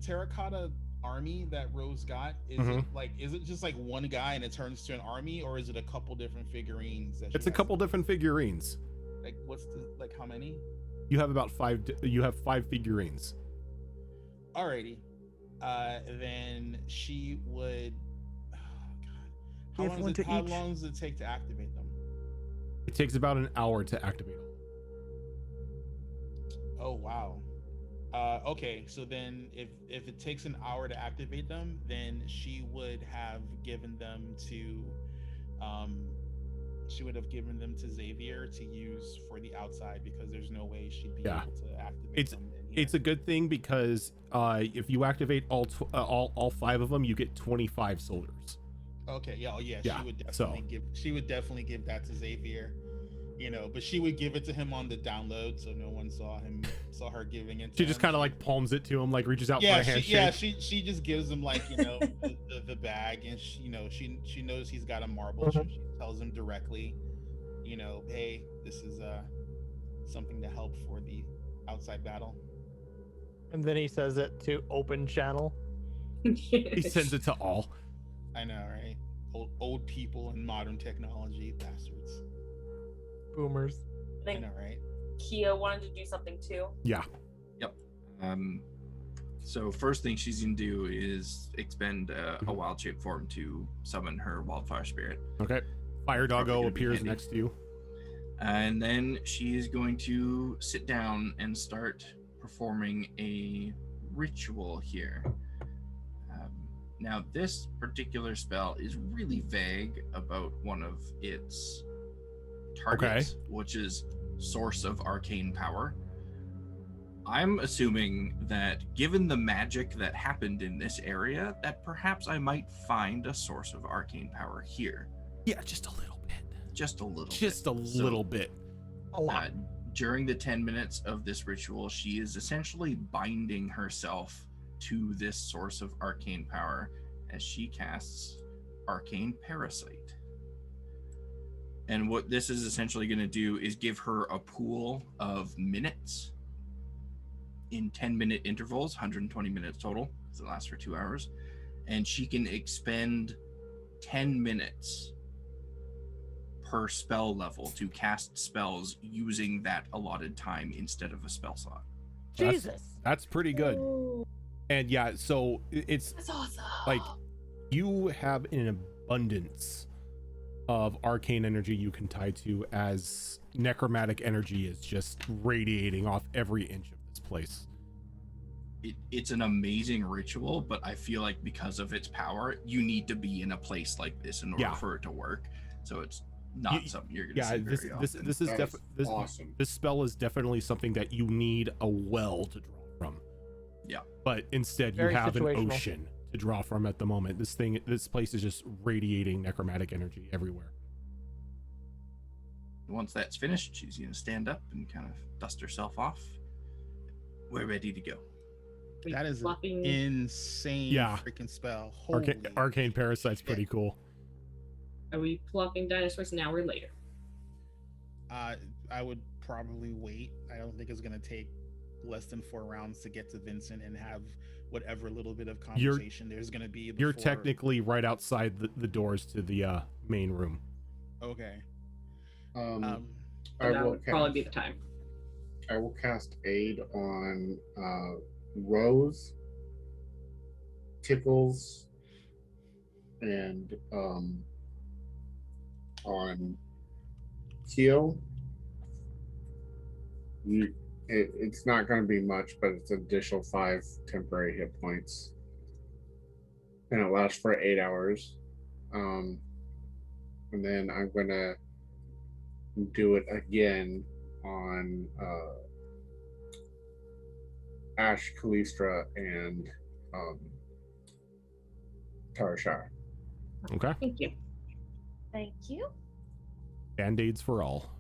Speaker 5: terracotta army that Rose got. Is it just like one guy and it turns to an army, or is it a couple different figurines? That she
Speaker 1: It's a
Speaker 5: has?
Speaker 1: couple different figurines.
Speaker 5: Like what's the how many?
Speaker 1: You have about you have 5 figurines.
Speaker 5: Alrighty. Then she would. Oh God.
Speaker 4: Give one to
Speaker 5: How
Speaker 4: each.
Speaker 5: long does it take to activate them?
Speaker 1: It takes about an hour to activate all.
Speaker 5: Oh wow. Okay, so then if it takes an hour to activate them, then she would have given them to Xavier to use for the outside because there's no way she'd be
Speaker 1: Yeah.
Speaker 5: able to activate
Speaker 1: It's-
Speaker 5: them in here.
Speaker 1: It's a good thing because if you activate all 5 of them, you get 25 soldiers.
Speaker 5: Okay, yeah, oh, yeah,
Speaker 1: Yeah,
Speaker 5: she would definitely give that to Xavier, but she would give it to him on the download so no one saw her giving it to
Speaker 1: She just
Speaker 5: him.
Speaker 1: kind of like palms it to him, like reaches out for
Speaker 5: Yeah,
Speaker 1: a handshake.
Speaker 5: she just gives him like the bag, and she knows he's got a marble. So she tells him directly, hey, this is something to help for the outside battle.
Speaker 4: And then he says it to open channel.
Speaker 1: He sends it to all.
Speaker 5: I know, right? Old people and modern technology, bastards.
Speaker 4: Boomers.
Speaker 3: I
Speaker 5: I
Speaker 3: think
Speaker 5: know, right?
Speaker 3: Kia wanted to do something too.
Speaker 1: Yeah.
Speaker 7: So first thing she's gonna do is expend a wild shape form to summon her wildfire spirit,
Speaker 1: Okay. Fire
Speaker 7: Probably
Speaker 1: doggo
Speaker 7: gonna be
Speaker 1: appears
Speaker 7: handy.
Speaker 1: next to you.
Speaker 7: and then she is going to sit down and start performing a ritual here. Now, this particular spell is really vague about one of its targets, which is Source of Arcane Power. I'm assuming that given the magic that happened in this area, that perhaps I might find a source of arcane power here.
Speaker 1: Yeah, just a little bit.
Speaker 7: Just a little
Speaker 1: Just
Speaker 7: bit.
Speaker 1: a little bit.
Speaker 4: A lot.
Speaker 7: During the 10 minutes of this ritual, she is essentially binding herself to this source of arcane power as she casts Arcane Parasite. And what this is essentially going to do is give her a pool of minutes in 10-minute intervals, 120 minutes total, because it lasts for 2 hours. And she can expend 10 minutes per spell level to cast spells using that allotted time instead of a spell slot.
Speaker 4: Jesus.
Speaker 1: That's pretty good.
Speaker 3: Ooh,
Speaker 1: And yeah, so it's
Speaker 3: that's awesome.
Speaker 1: like you have an abundance of arcane energy you can tie to, as necromantic energy is just radiating off every inch of this place.
Speaker 7: It's an amazing ritual, but I feel like because of its power, you need to be in a place like this in order for it to work. So it's not something you're going to see very often.
Speaker 1: This is
Speaker 8: That's awesome.
Speaker 1: This spell is definitely something that you need a well to draw from.
Speaker 7: Yeah.
Speaker 1: But instead
Speaker 4: Very
Speaker 1: you have
Speaker 4: situational.
Speaker 1: an ocean to draw from at the moment. This place is just radiating necromantic energy everywhere.
Speaker 7: Once that's finished, she's going to stand up and kind of dust herself off. We're ready to go.
Speaker 5: That is an
Speaker 6: Flopping-
Speaker 5: insane freaking spell. Holy
Speaker 1: Arcane Parasite's pretty cool.
Speaker 6: Are we plopping dinosaurs an hour later?
Speaker 5: I would probably wait. I don't think it's going to take less than 4 rounds to get to Vincent and have whatever little bit of conversation there's going to be.
Speaker 1: You're
Speaker 5: before-
Speaker 1: technically right outside the doors to the main room.
Speaker 5: Okay.
Speaker 8: I
Speaker 6: That
Speaker 8: will
Speaker 6: would probably be the time.
Speaker 8: I will cast Aid on Rose, Tickles, and on Keel. It's not going to be much, but it's an additional 5 temporary hit points, and it lasts for 8 hours. And then I'm going to do it again on Ash, Kalistra, and Tarashar.
Speaker 1: Okay.
Speaker 6: Thank you.
Speaker 3: Thank you.
Speaker 1: Band-aids for all.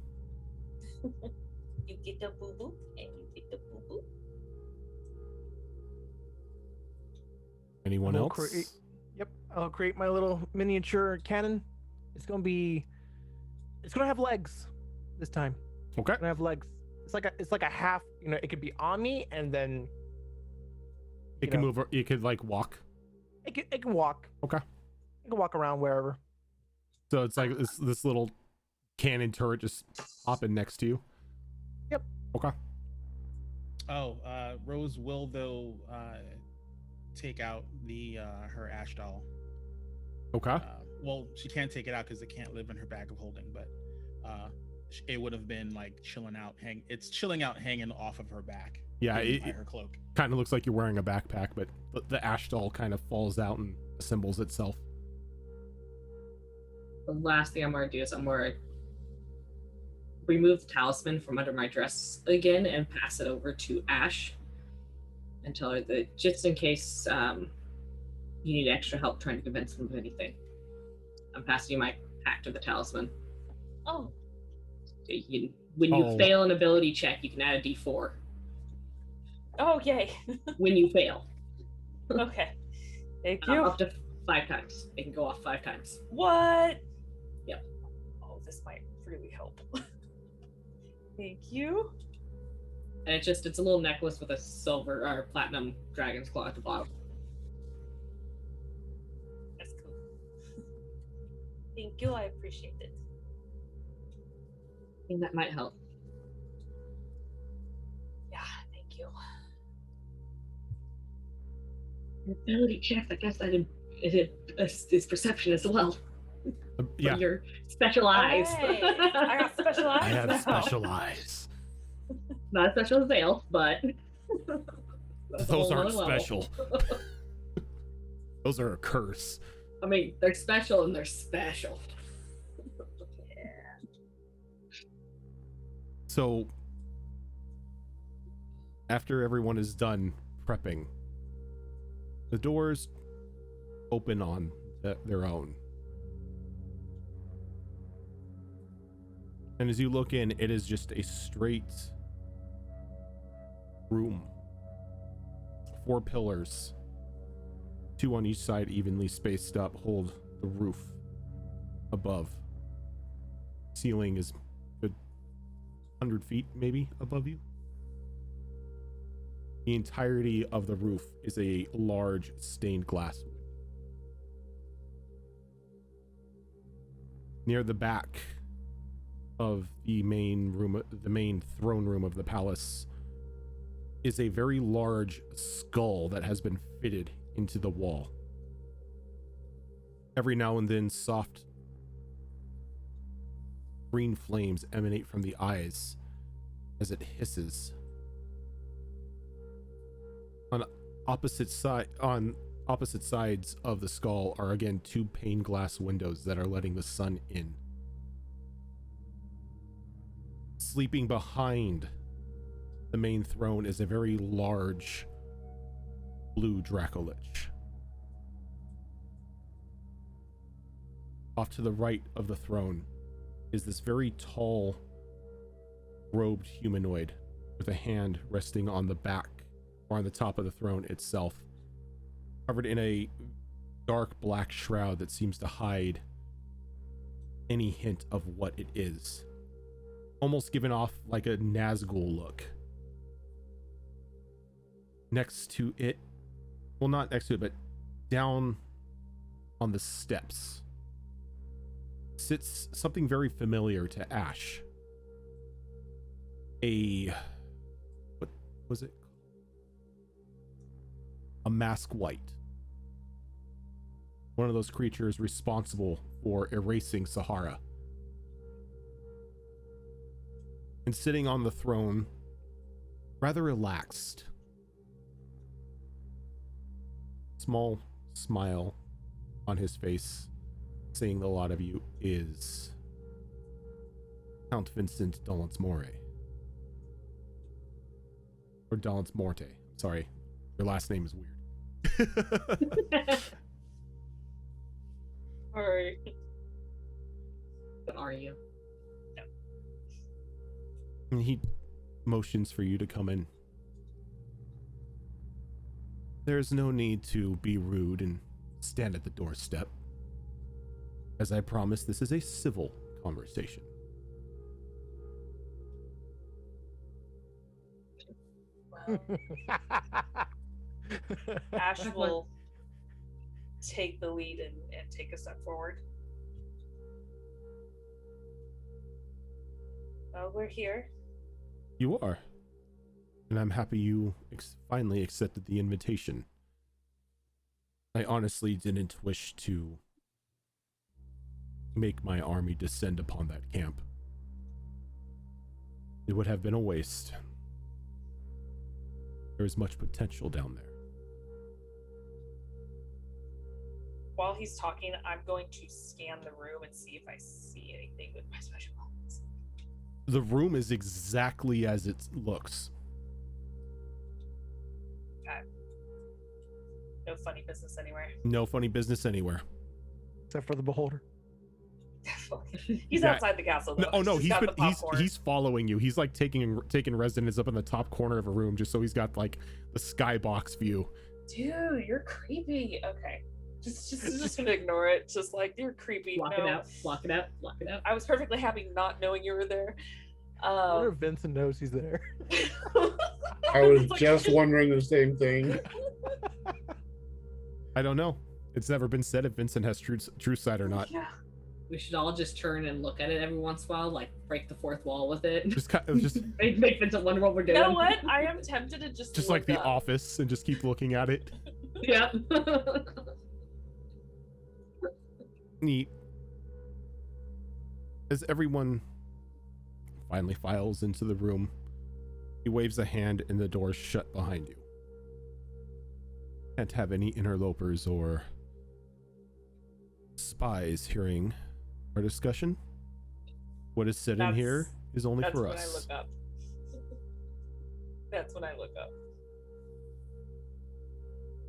Speaker 3: You get the boo boo, and you get the boo boo.
Speaker 1: Anyone
Speaker 4: I'll
Speaker 1: else?
Speaker 4: I'll create my little miniature cannon. It's gonna have legs this time.
Speaker 1: Okay.
Speaker 4: It's gonna have legs. It's like a half. It could be on me, and then
Speaker 1: It can move. You could like walk.
Speaker 4: It can walk.
Speaker 1: Okay.
Speaker 4: It can walk around wherever.
Speaker 1: So it's like this little cannon turret just hopping next to you.
Speaker 4: Yep.
Speaker 1: Okay.
Speaker 5: Oh, Rose will though take out the her Ash doll.
Speaker 1: Okay.
Speaker 5: Well, she can't take it out because it can't live in her bag of holding, but it would have been like chilling out. It's chilling out, hanging off of her back.
Speaker 1: Yeah,
Speaker 5: hidden by her cloak.
Speaker 1: Kind of looks like you're wearing a backpack, but the ash doll kind of falls out and assembles itself.
Speaker 6: The last thing I'm going to do is I'm going to remove the talisman from under my dress again and pass it over to Ash and tell her that just in case you need extra help trying to convince them of anything, I'm passing you my pact of the talisman.
Speaker 3: Oh,
Speaker 6: When you fail an ability check, you can add a d4.
Speaker 3: oh, yay.
Speaker 6: When you fail,
Speaker 3: Okay. Thank you.
Speaker 6: up to 5 times. It can go off 5 times.
Speaker 3: What?
Speaker 6: Yep.
Speaker 3: Oh, this might really help. Thank you.
Speaker 6: And it's a little necklace with a silver or platinum dragon's claw at the bottom.
Speaker 3: That's cool. Thank you. I appreciate it.
Speaker 6: I think that might help.
Speaker 3: Yeah, thank you.
Speaker 6: Ability checks, I guess that is perception as well.
Speaker 1: Yeah.
Speaker 6: But your special eyes.
Speaker 3: Hey, I got special eyes.
Speaker 1: I have
Speaker 3: now.
Speaker 1: special eyes.
Speaker 6: Not as special as Veil, but that's a
Speaker 1: Those
Speaker 6: whole
Speaker 1: aren't
Speaker 6: other level.
Speaker 1: special. Those are a curse.
Speaker 6: I mean, they're special and they're special.
Speaker 1: So, after everyone is done prepping, the doors open on their own. And as you look in, it is just a straight room. 4 pillars, 2 on each side, evenly spaced up, hold the roof above. Ceiling is a good 100 feet maybe above you. The entirety of the roof is a large stained glass window. Near the back of the main room, the main throne room of the palace, is a very large skull that has been fitted into the wall. Every now and then, soft green flames emanate from the eyes as it hisses. On opposite sides of the skull are again 2 pane glass windows that are letting the sun in. Sleeping behind the main throne is a very large blue Dracolich. Off to the right of the throne is this very tall, robed humanoid with a hand resting on the back or on the top of the throne itself, covered in a dark black shroud that seems to hide any hint of what it is. Almost giving off like a Nazgul look. Next to it, well, not next to it, but down on the steps, sits something very familiar to Ash. What was it? A mask white. One of those creatures responsible for erasing Sahara. And sitting on the throne, rather relaxed. Small smile on his face, seeing a lot of you, is Count Vincent Dalansmore. Or Dalansmorte. Sorry, your last name is weird.
Speaker 3: Alright.
Speaker 6: What are you?
Speaker 1: And he motions for you to come in. There's no need to be rude and stand at the doorstep. As I promised, this is a civil conversation.
Speaker 3: Well, Ash will take the lead and take a step forward. Well, we're here.
Speaker 1: You are. And I'm happy you finally accepted the invitation. I honestly didn't wish to make my army descend upon that camp. It would have been a waste. There is much potential down there.
Speaker 3: While he's talking, I'm going to scan the room and see if I see anything with my special items.
Speaker 1: The room is exactly as it looks.
Speaker 3: Okay. No funny business anywhere.
Speaker 1: No funny business anywhere.
Speaker 4: Except for the beholder.
Speaker 3: He's
Speaker 1: Yeah.
Speaker 3: outside the castle. Though.
Speaker 1: No, oh no,
Speaker 3: He's got the popcorn.
Speaker 1: he's following you. He's like taking residence up in the top corner of a room, just so he's got like the skybox view.
Speaker 3: Dude, you're creepy. Okay. Just gonna ignore it. Just like, you're creepy.
Speaker 6: Block
Speaker 3: no.
Speaker 6: it out. Block it out. Block it out.
Speaker 3: I was perfectly happy not knowing you were there.
Speaker 4: I wonder if Vincent knows he's there.
Speaker 8: I was just wondering the same thing.
Speaker 1: I don't know. It's never been said if Vincent has true sight or not.
Speaker 3: Yeah.
Speaker 6: We should all just turn and look at it every once in a while, like break the fourth wall with it.
Speaker 1: Just
Speaker 6: make Vincent wonder what we're doing.
Speaker 3: You know what? I am tempted to just
Speaker 1: like
Speaker 3: look
Speaker 1: The
Speaker 3: up.
Speaker 1: Office and just keep looking at it.
Speaker 6: Yeah.
Speaker 1: Neat. As everyone finally files into the room, he waves a hand and the doors shut behind you. Can't have any interlopers or spies hearing our discussion. What is said in
Speaker 3: That's-
Speaker 1: here is only
Speaker 3: That's
Speaker 1: for
Speaker 3: when I
Speaker 1: us.
Speaker 3: look up. That's when I look up.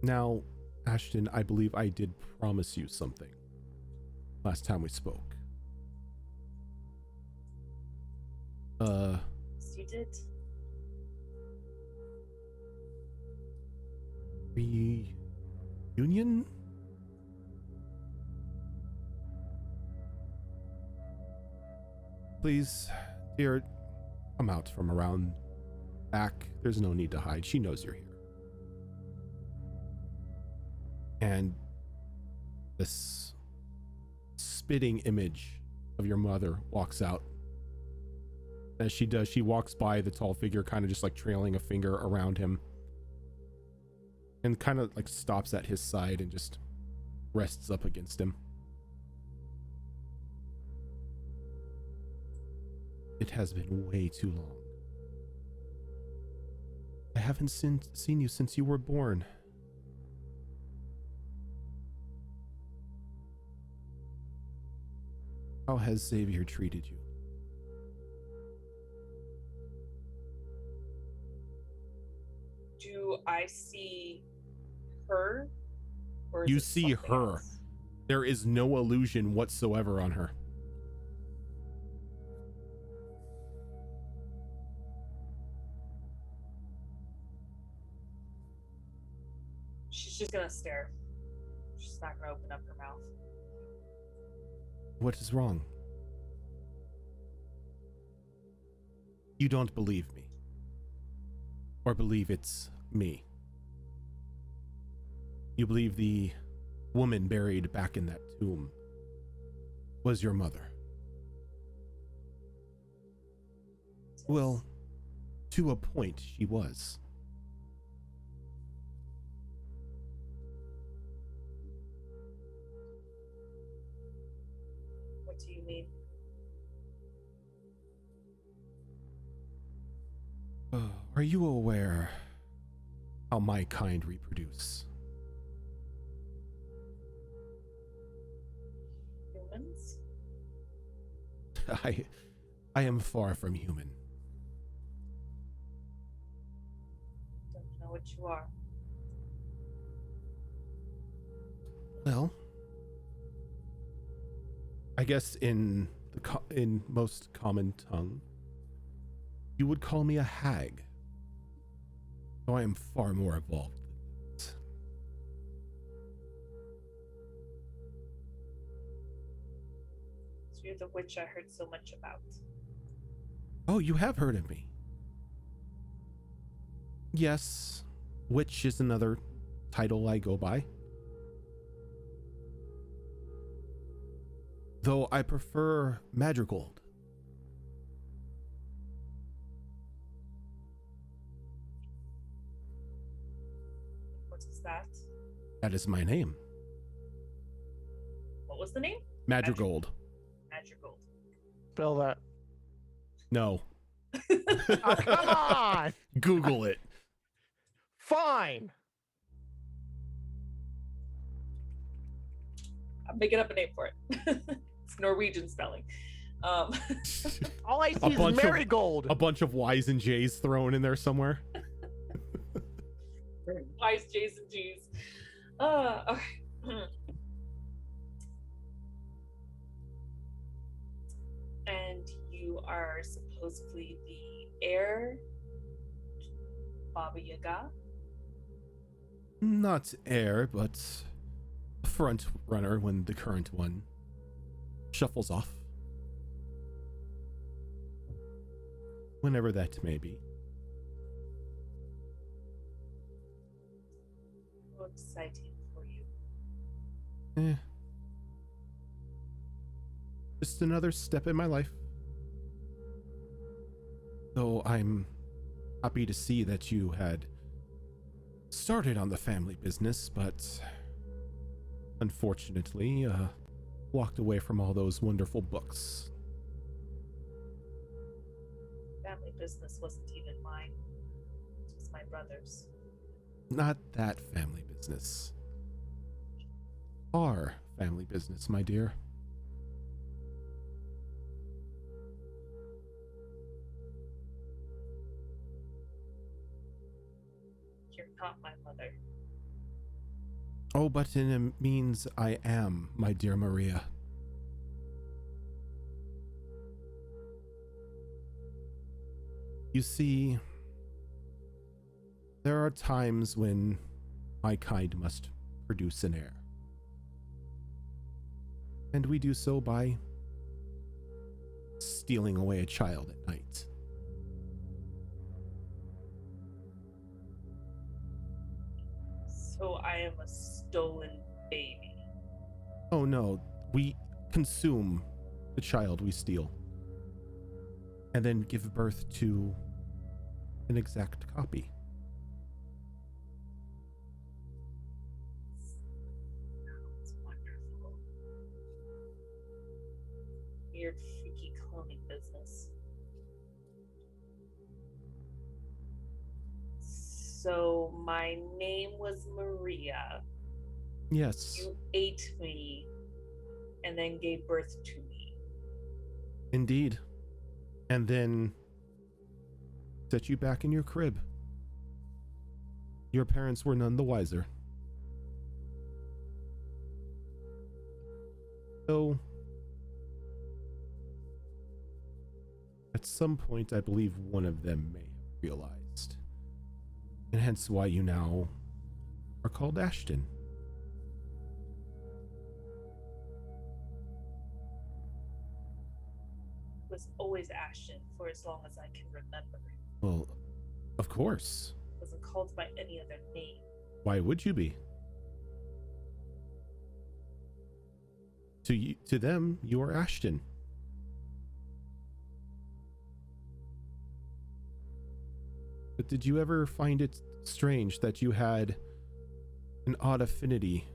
Speaker 1: Now, Ashton, I believe I did promise you something last time we spoke.
Speaker 3: Yes, you did.
Speaker 1: Reunion? Please, dear, come out from around back. There's no need to hide. She knows you're here. And this spitting image of your mother walks out. As she does, she walks by the tall figure, kind of just like trailing a finger around him, and kind of like stops at his side and just rests up against him. It has been way too long. I haven't seen you since you were born. How has Xavier treated you?
Speaker 3: Do I see her? Or is
Speaker 1: You
Speaker 3: it
Speaker 1: see
Speaker 3: something
Speaker 1: her.
Speaker 3: else?
Speaker 1: There is no illusion whatsoever on her.
Speaker 3: She's just gonna stare. She's not gonna open up her mouth.
Speaker 1: What is wrong? You don't believe me. Or believe it's me. You believe the woman buried back in that tomb was your mother. Well, to a point, she was.
Speaker 3: What do you mean?
Speaker 1: Are you aware how my kind reproduce?
Speaker 3: Humans?
Speaker 1: I am far from human.
Speaker 3: Don't know what you are.
Speaker 1: Well, I guess in most common tongue, you would call me a hag. Though I am far more evolved than that.
Speaker 3: So you're the witch I heard so much about.
Speaker 1: Oh, you have heard of me. Yes, witch is another title I go by. Though I prefer Madrigold.
Speaker 3: What is that?
Speaker 1: That is my name.
Speaker 3: What was the name?
Speaker 1: Madrigold.
Speaker 3: Madrigal.
Speaker 4: Spell that.
Speaker 1: No.
Speaker 4: Oh, come on!
Speaker 1: Google it.
Speaker 4: Fine.
Speaker 3: I'm making up a name for it. It's Norwegian spelling. Um,
Speaker 4: All I see
Speaker 1: A
Speaker 4: is
Speaker 1: bunch of-
Speaker 4: marigold.
Speaker 1: A bunch of Y's and J's thrown in there somewhere.
Speaker 3: Y's, J's, and G's. Okay. And you are supposedly the heir, Baba Yaga.
Speaker 1: Not heir, but front runner when the current one shuffles off. Whenever that may be.
Speaker 3: How exciting for you.
Speaker 1: Just another step in my life. Though I'm happy to see that you had started on the family business, but unfortunately, walked away from all those wonderful books.
Speaker 3: Family business wasn't even mine. It was my brother's.
Speaker 1: Not that family business. our family business, my dear.
Speaker 3: You're not my mother.
Speaker 1: Oh, but it means I am, my dear Maria. You see, there are times when my kind must produce an heir. And we do so by stealing away a child at night.
Speaker 3: So I am a stolen baby.
Speaker 1: Oh no, we consume the child we steal. And then give birth to an exact copy.
Speaker 3: Sounds wonderful. Weird, freaky cloning business. So my name was Maria.
Speaker 1: Yes,
Speaker 3: You ate me and then gave birth to me.
Speaker 1: indeed. And then set you back in your crib. Your parents were none the wiser. So, at some point, I believe one of them may have realized. And hence why you now are called Ashton.
Speaker 3: Was always Ashton for as long as I can remember.
Speaker 1: Well, of course.
Speaker 3: Wasn't called by any other name.
Speaker 1: Why would you be? To them, you are Ashton. But did you ever find it strange that you had an odd affinity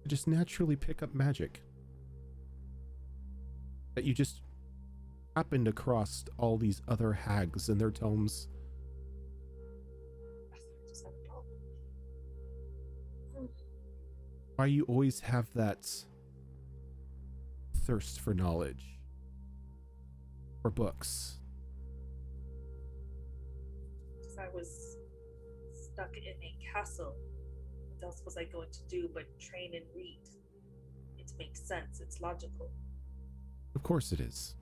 Speaker 1: to just naturally pick up magic? That you just happened across all these other hags and their tomes?
Speaker 3: Just have a problem.
Speaker 1: Why you always have that thirst for knowledge, for books?
Speaker 3: Because I was stuck in a castle. What else was I going to do but train and read? It makes sense. It's logical.
Speaker 1: Of course it is.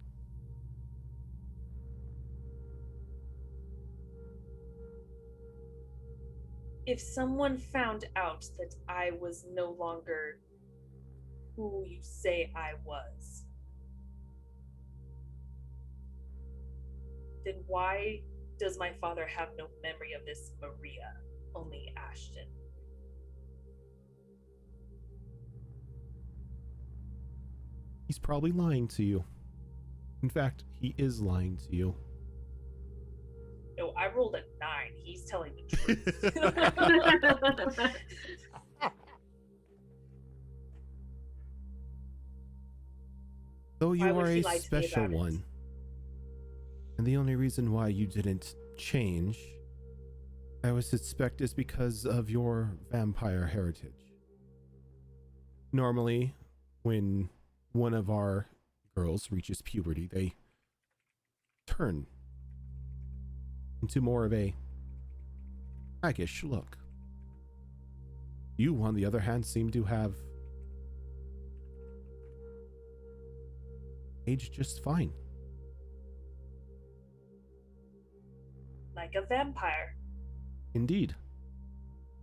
Speaker 3: If someone found out that I was no longer who you say I was, then why does my father have no memory of this Maria, only Ashton?
Speaker 1: He's probably lying to you. In fact, he is lying to you.
Speaker 3: No, I rolled a 9. He's telling the truth.
Speaker 1: Though
Speaker 3: Why
Speaker 1: you
Speaker 3: would
Speaker 1: are
Speaker 3: he
Speaker 1: a
Speaker 3: lie to me
Speaker 1: special
Speaker 3: about it?
Speaker 1: one. And the only reason why you didn't change, I would suspect, is because of your vampire heritage. Normally, when one of our girls reaches puberty, they turn into more of a haggish look. You, on the other hand, seem to have aged just fine.
Speaker 3: Like a vampire.
Speaker 1: Indeed.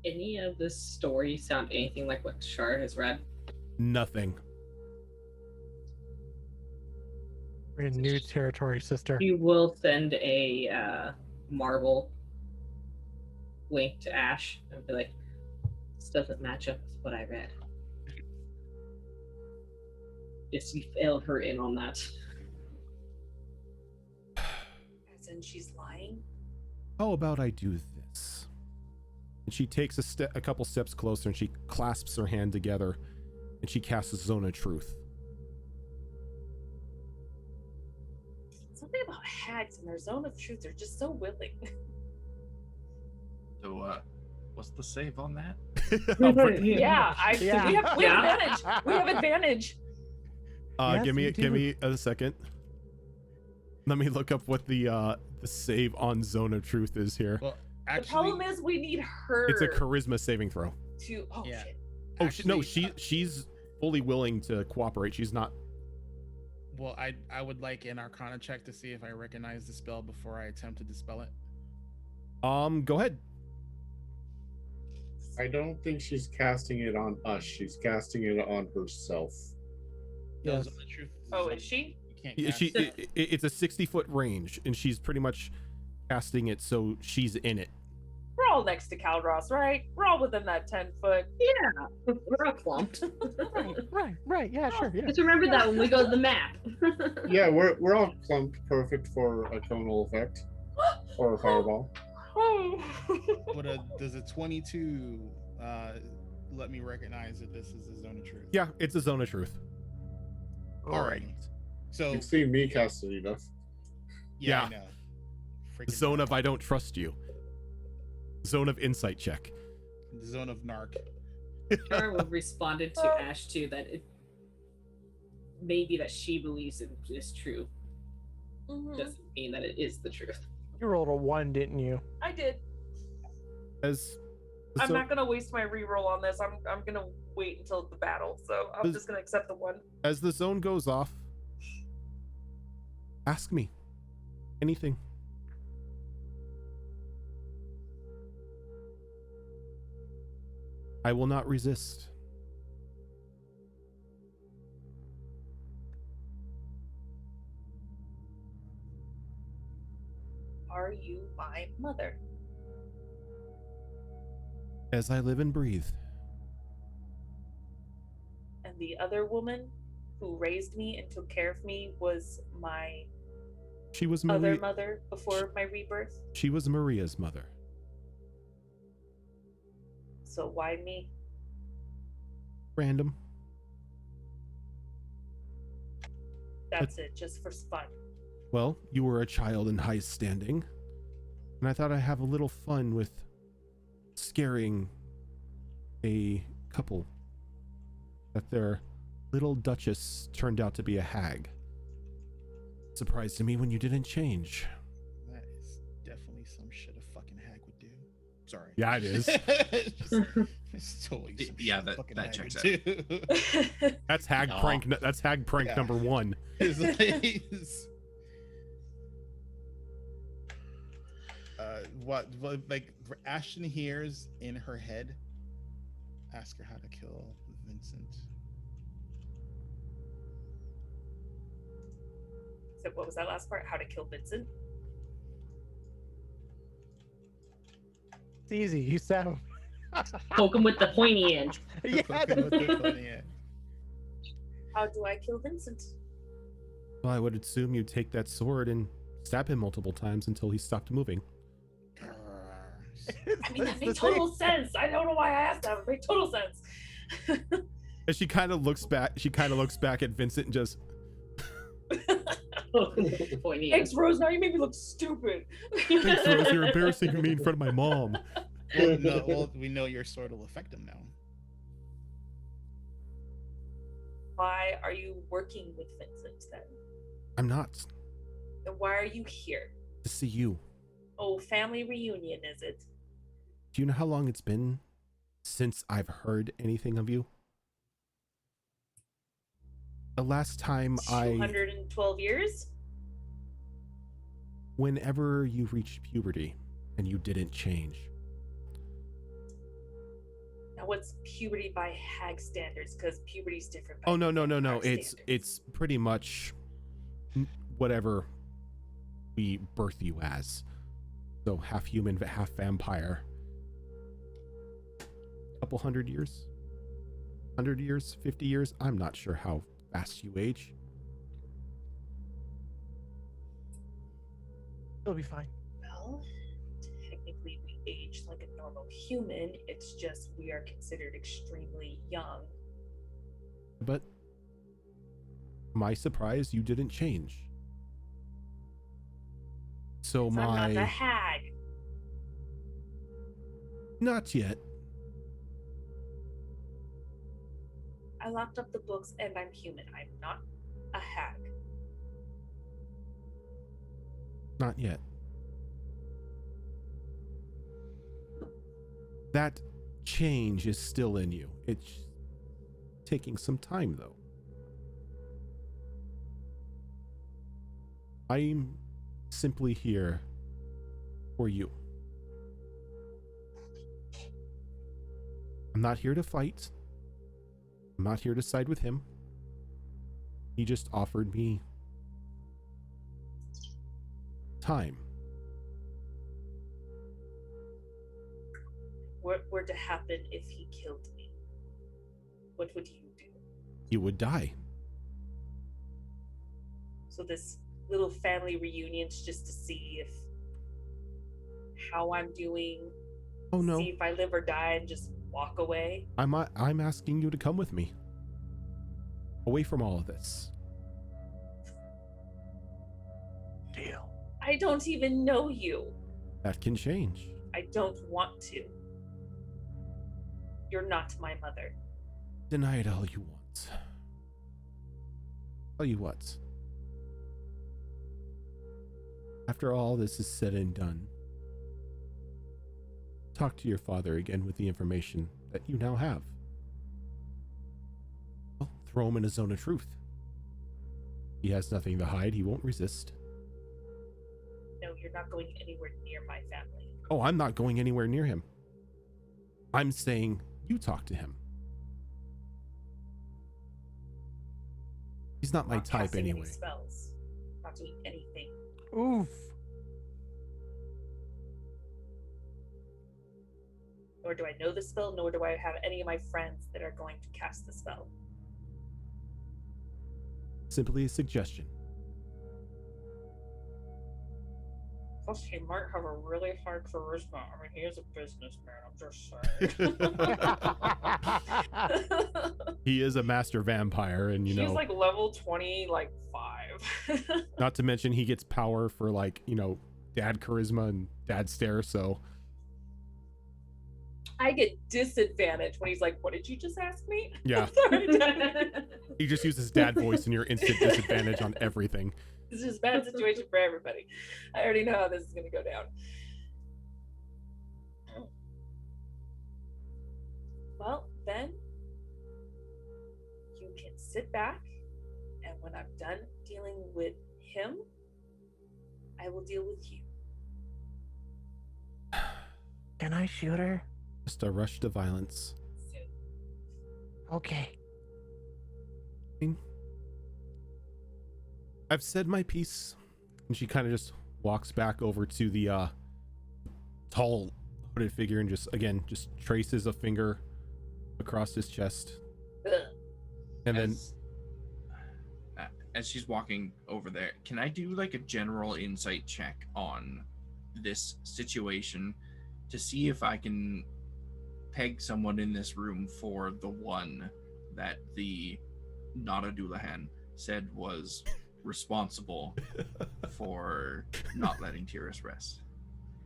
Speaker 6: Any of this story sound anything like what Shar has read?
Speaker 1: Nothing.
Speaker 4: We're in new territory, sister.
Speaker 6: You will send a Marvel link to Ash and be like, this doesn't match up with what I read. Yes, you failed her in on that.
Speaker 3: As in she's lying?
Speaker 1: How about I do this? And she takes a couple steps closer and she clasps her hand together and she casts a Zone of Truth.
Speaker 3: Something about hags and their zone of truth are just so willing.
Speaker 7: So What's the save on that?
Speaker 3: Yeah,
Speaker 4: Yeah.
Speaker 3: we have
Speaker 6: Yeah.
Speaker 3: advantage. We have advantage.
Speaker 4: Yes,
Speaker 1: give
Speaker 4: we
Speaker 1: me
Speaker 4: do.
Speaker 1: a second. Let me look up what the save on Zone of Truth is here.
Speaker 5: Well,
Speaker 3: The
Speaker 5: actually,
Speaker 3: problem is we need her.
Speaker 1: It's a charisma saving throw.
Speaker 3: to. Oh
Speaker 5: Yeah.
Speaker 3: shit.
Speaker 1: Oh no,
Speaker 5: actually,
Speaker 1: she's fully willing to cooperate. She's not.
Speaker 5: well, I would like an Arcana check to see if I recognize the spell before I attempt to dispel it.
Speaker 1: Go ahead.
Speaker 8: I don't think she's casting it on us. She's casting it on herself.
Speaker 5: No,
Speaker 4: Yes.
Speaker 5: Zone of Truth.
Speaker 3: Oh,
Speaker 5: Zone-
Speaker 3: is she?
Speaker 5: You can't
Speaker 1: Yeah,
Speaker 5: cast it.
Speaker 1: it's a 60-foot range, and she's pretty much casting it so she's in it.
Speaker 3: We're all next to Caldross, right? We're all within that 10-foot.
Speaker 6: Yeah, we're all clumped.
Speaker 4: Right. Yeah, sure. Yeah.
Speaker 6: Just remember that when we go to the map.
Speaker 8: Yeah, we're all clumped, perfect for a tonal effect or a fireball.
Speaker 3: Oh.
Speaker 5: But does a 22 let me recognize that this is a Zone of Truth?
Speaker 1: Yeah, it's a Zone of Truth.
Speaker 5: Alrighty. So
Speaker 8: You've seen me cast it enough.
Speaker 5: yeah,
Speaker 1: Yeah.
Speaker 5: I know. Freaking
Speaker 1: Zone of I don't trust you. Zone of insight check.
Speaker 5: Zone of Narc.
Speaker 6: Shara would responded to Ash too that it maybe that she believes it is true
Speaker 3: Mhm.
Speaker 6: doesn't mean that it is the truth.
Speaker 4: You rolled a 1, didn't you?
Speaker 3: I did.
Speaker 1: As
Speaker 3: I'm
Speaker 1: so-
Speaker 3: not gonna waste my reroll on this. I'm gonna wait until the battle. So I'm
Speaker 1: Does-
Speaker 3: just gonna accept the 1.
Speaker 1: as the zone goes off, ask me anything. I will not resist.
Speaker 3: Are you my mother?
Speaker 1: As I live and breathe.
Speaker 3: And the other woman who raised me and took care of me was my
Speaker 1: She was
Speaker 3: other
Speaker 1: Maria.
Speaker 3: mother before my rebirth.
Speaker 1: She was Maria's mother.
Speaker 3: So why me?
Speaker 1: Random.
Speaker 3: That's it, just for fun.
Speaker 1: Well, you were a child in high standing, and I thought I'd have a little fun with scaring a couple that their little duchess turned out to be a hag. Surprised to me when you didn't change.
Speaker 5: That is definitely some shit a fucking hag would do. Sorry.
Speaker 1: Yeah, it is.
Speaker 5: It's totally some
Speaker 7: Yeah,
Speaker 5: shit a
Speaker 7: that-
Speaker 5: fucking
Speaker 7: that
Speaker 5: hag
Speaker 7: checks
Speaker 5: would do.
Speaker 1: That's hag
Speaker 2: Aw.
Speaker 1: prank. That's hag prank
Speaker 5: Yeah.
Speaker 1: number 1.
Speaker 5: It's like- what like Ashton hears in her head, ask her how to kill Vincent.
Speaker 3: So what was that last part? How to kill Vincent?
Speaker 4: It's easy. You stab him.
Speaker 6: Poke him with the pointy end.
Speaker 4: Yeah.
Speaker 5: Fucking with the funny end.
Speaker 3: How do I kill Vincent?
Speaker 1: Well, I would assume you take that sword and stab him multiple times until he stopped moving.
Speaker 3: I mean, that made total sense. I don't know why I asked that. It made total sense.
Speaker 1: And she kind of looks back. She kind of looks back at Vincent and just.
Speaker 6: Poke him with the pointy end.
Speaker 3: Thanks, Rose. Now you make me look stupid.
Speaker 1: Thanks, Rose. You're embarrassing me in front of my mom.
Speaker 5: Well, no, well, we know your sword will affect him now.
Speaker 3: Why are you working with Vincent then?
Speaker 1: I'm not.
Speaker 3: And why are you here?
Speaker 1: To see you.
Speaker 3: Oh, family reunion, is it?
Speaker 1: Do you know how long it's been since I've heard anything of you? The last time
Speaker 3: 212 years?
Speaker 1: whenever you reached puberty and you didn't change.
Speaker 3: Now, what's puberty by hag standards? Because puberty's different. By
Speaker 1: Oh, no.
Speaker 3: vampire
Speaker 1: It's
Speaker 3: standards.
Speaker 1: pretty much whatever we birth you as. So half human, half vampire. Couple 100 years? 100 years? 50 years? I'm not sure how fast you age.
Speaker 4: It'll be fine.
Speaker 3: Well, technically, we age like a normal human. It's just we are considered extremely young.
Speaker 1: But my surprise, you didn't change. So
Speaker 3: 'Cause I'm not the
Speaker 1: my
Speaker 3: hag.
Speaker 1: Not yet.
Speaker 3: I locked up the books and I'm human. I'm not a hag.
Speaker 1: Not yet. That change is still in you. It's taking some time, though. I'm simply here for you. I'm not here to fight. I'm not here to side with him. He just offered me time.
Speaker 3: What were to happen if he killed me? What would you do?
Speaker 1: You would die.
Speaker 3: So this little family reunion's just to see if how I'm doing.
Speaker 1: Oh no.
Speaker 3: See if I live or die and just walk away.
Speaker 1: I'm asking you to come with me. Away from all of this.
Speaker 4: Deal.
Speaker 3: I don't even know you.
Speaker 1: That can change.
Speaker 3: I don't want to. You're not my mother.
Speaker 1: Deny it all you want. Tell you what. After all this is said and done, talk to your father again with the information that you now have. Well, throw him in a zone of truth. He has nothing to hide. He won't resist.
Speaker 3: No, you're not going anywhere near my family.
Speaker 1: Oh, I'm not going anywhere near him. I'm saying you talk to him. He's not my
Speaker 3: Not
Speaker 1: type
Speaker 3: casting any
Speaker 1: anyway.
Speaker 3: spells. Not doing anything.
Speaker 4: Oof.
Speaker 3: Nor do I know the spell, nor do I have any of my friends that are going to cast the spell.
Speaker 1: Simply a suggestion.
Speaker 3: Plus, he might have a really high charisma. I mean, he is a businessman, I'm just saying.
Speaker 1: He is a master vampire, and you know,
Speaker 3: He's like level 20, like 5.
Speaker 1: not to mention he gets power for like, you know, dad charisma and dad stare, so
Speaker 3: I get disadvantage when he's like, what did you just ask me?
Speaker 1: yeah.
Speaker 3: Sorry, Dad.
Speaker 1: He just uses dad voice and you're instant disadvantage on everything.
Speaker 3: This is a bad situation for everybody. I already know how this is going to go down. Well, then you can sit back, and when I'm done dealing with him, I will deal with you.
Speaker 4: Can I shoot her?
Speaker 1: Just a rush to violence.
Speaker 3: Soon.
Speaker 4: Okay.
Speaker 1: I've said my piece. And she kind of just walks back over to the tall hooded figure and just traces a finger across his chest.
Speaker 3: Ugh.
Speaker 1: And then
Speaker 7: As she's walking over there, can I do like a general insight check on this situation to see if I can peg someone in this room for the one that the Nada Doulahan said was responsible for not letting TUES rest?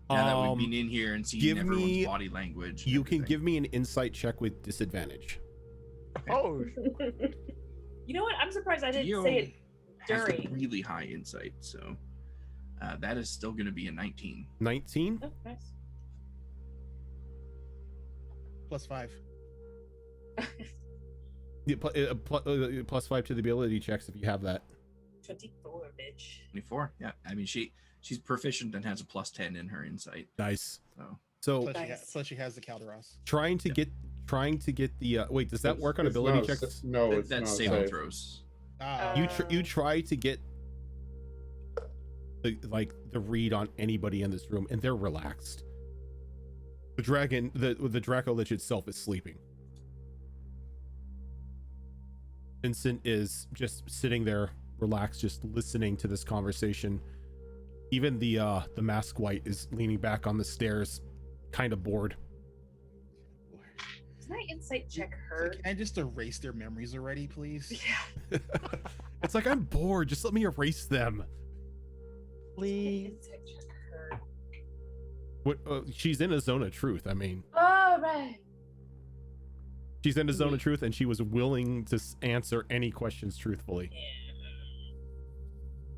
Speaker 7: Now that we've been in here and seen everyone's body language.
Speaker 1: You can give me an insight check with disadvantage.
Speaker 4: Oh,
Speaker 3: You know what? I'm surprised I didn't
Speaker 7: Geo
Speaker 3: say it
Speaker 7: has a
Speaker 3: during.
Speaker 7: really high insight, so that is still going to be a 19.
Speaker 1: 19?
Speaker 3: Oh, nice.
Speaker 5: +5.
Speaker 1: Yeah, plus 5 to the ability checks if you have that.
Speaker 3: 24, bitch.
Speaker 7: 24. Yeah, I mean she's proficient and has a +10 in her insight.
Speaker 1: Nice.
Speaker 7: So
Speaker 1: So
Speaker 5: Plus she has the Calderos.
Speaker 1: trying to get the wait, does that work on
Speaker 8: It's
Speaker 1: ability
Speaker 8: not a
Speaker 1: checks?
Speaker 8: No, it's not
Speaker 7: that's saving
Speaker 8: safe.
Speaker 7: throws.
Speaker 1: You try to get the read on anybody in this room, and they're relaxed. The dragon, the Draco Lich itself is sleeping. Vincent is just sitting there, relaxed, just listening to this conversation. Even the mask white is leaning back on the stairs, kind of bored.
Speaker 3: Can I insight check her?
Speaker 5: Can I just erase their memories already, please?
Speaker 3: Yeah.
Speaker 1: It's like, I'm bored. Just let me erase them.
Speaker 4: please.
Speaker 3: Insight check her.
Speaker 1: What? She's in a zone of truth. I mean, She's in the zone of truth, and she was willing to answer any questions truthfully.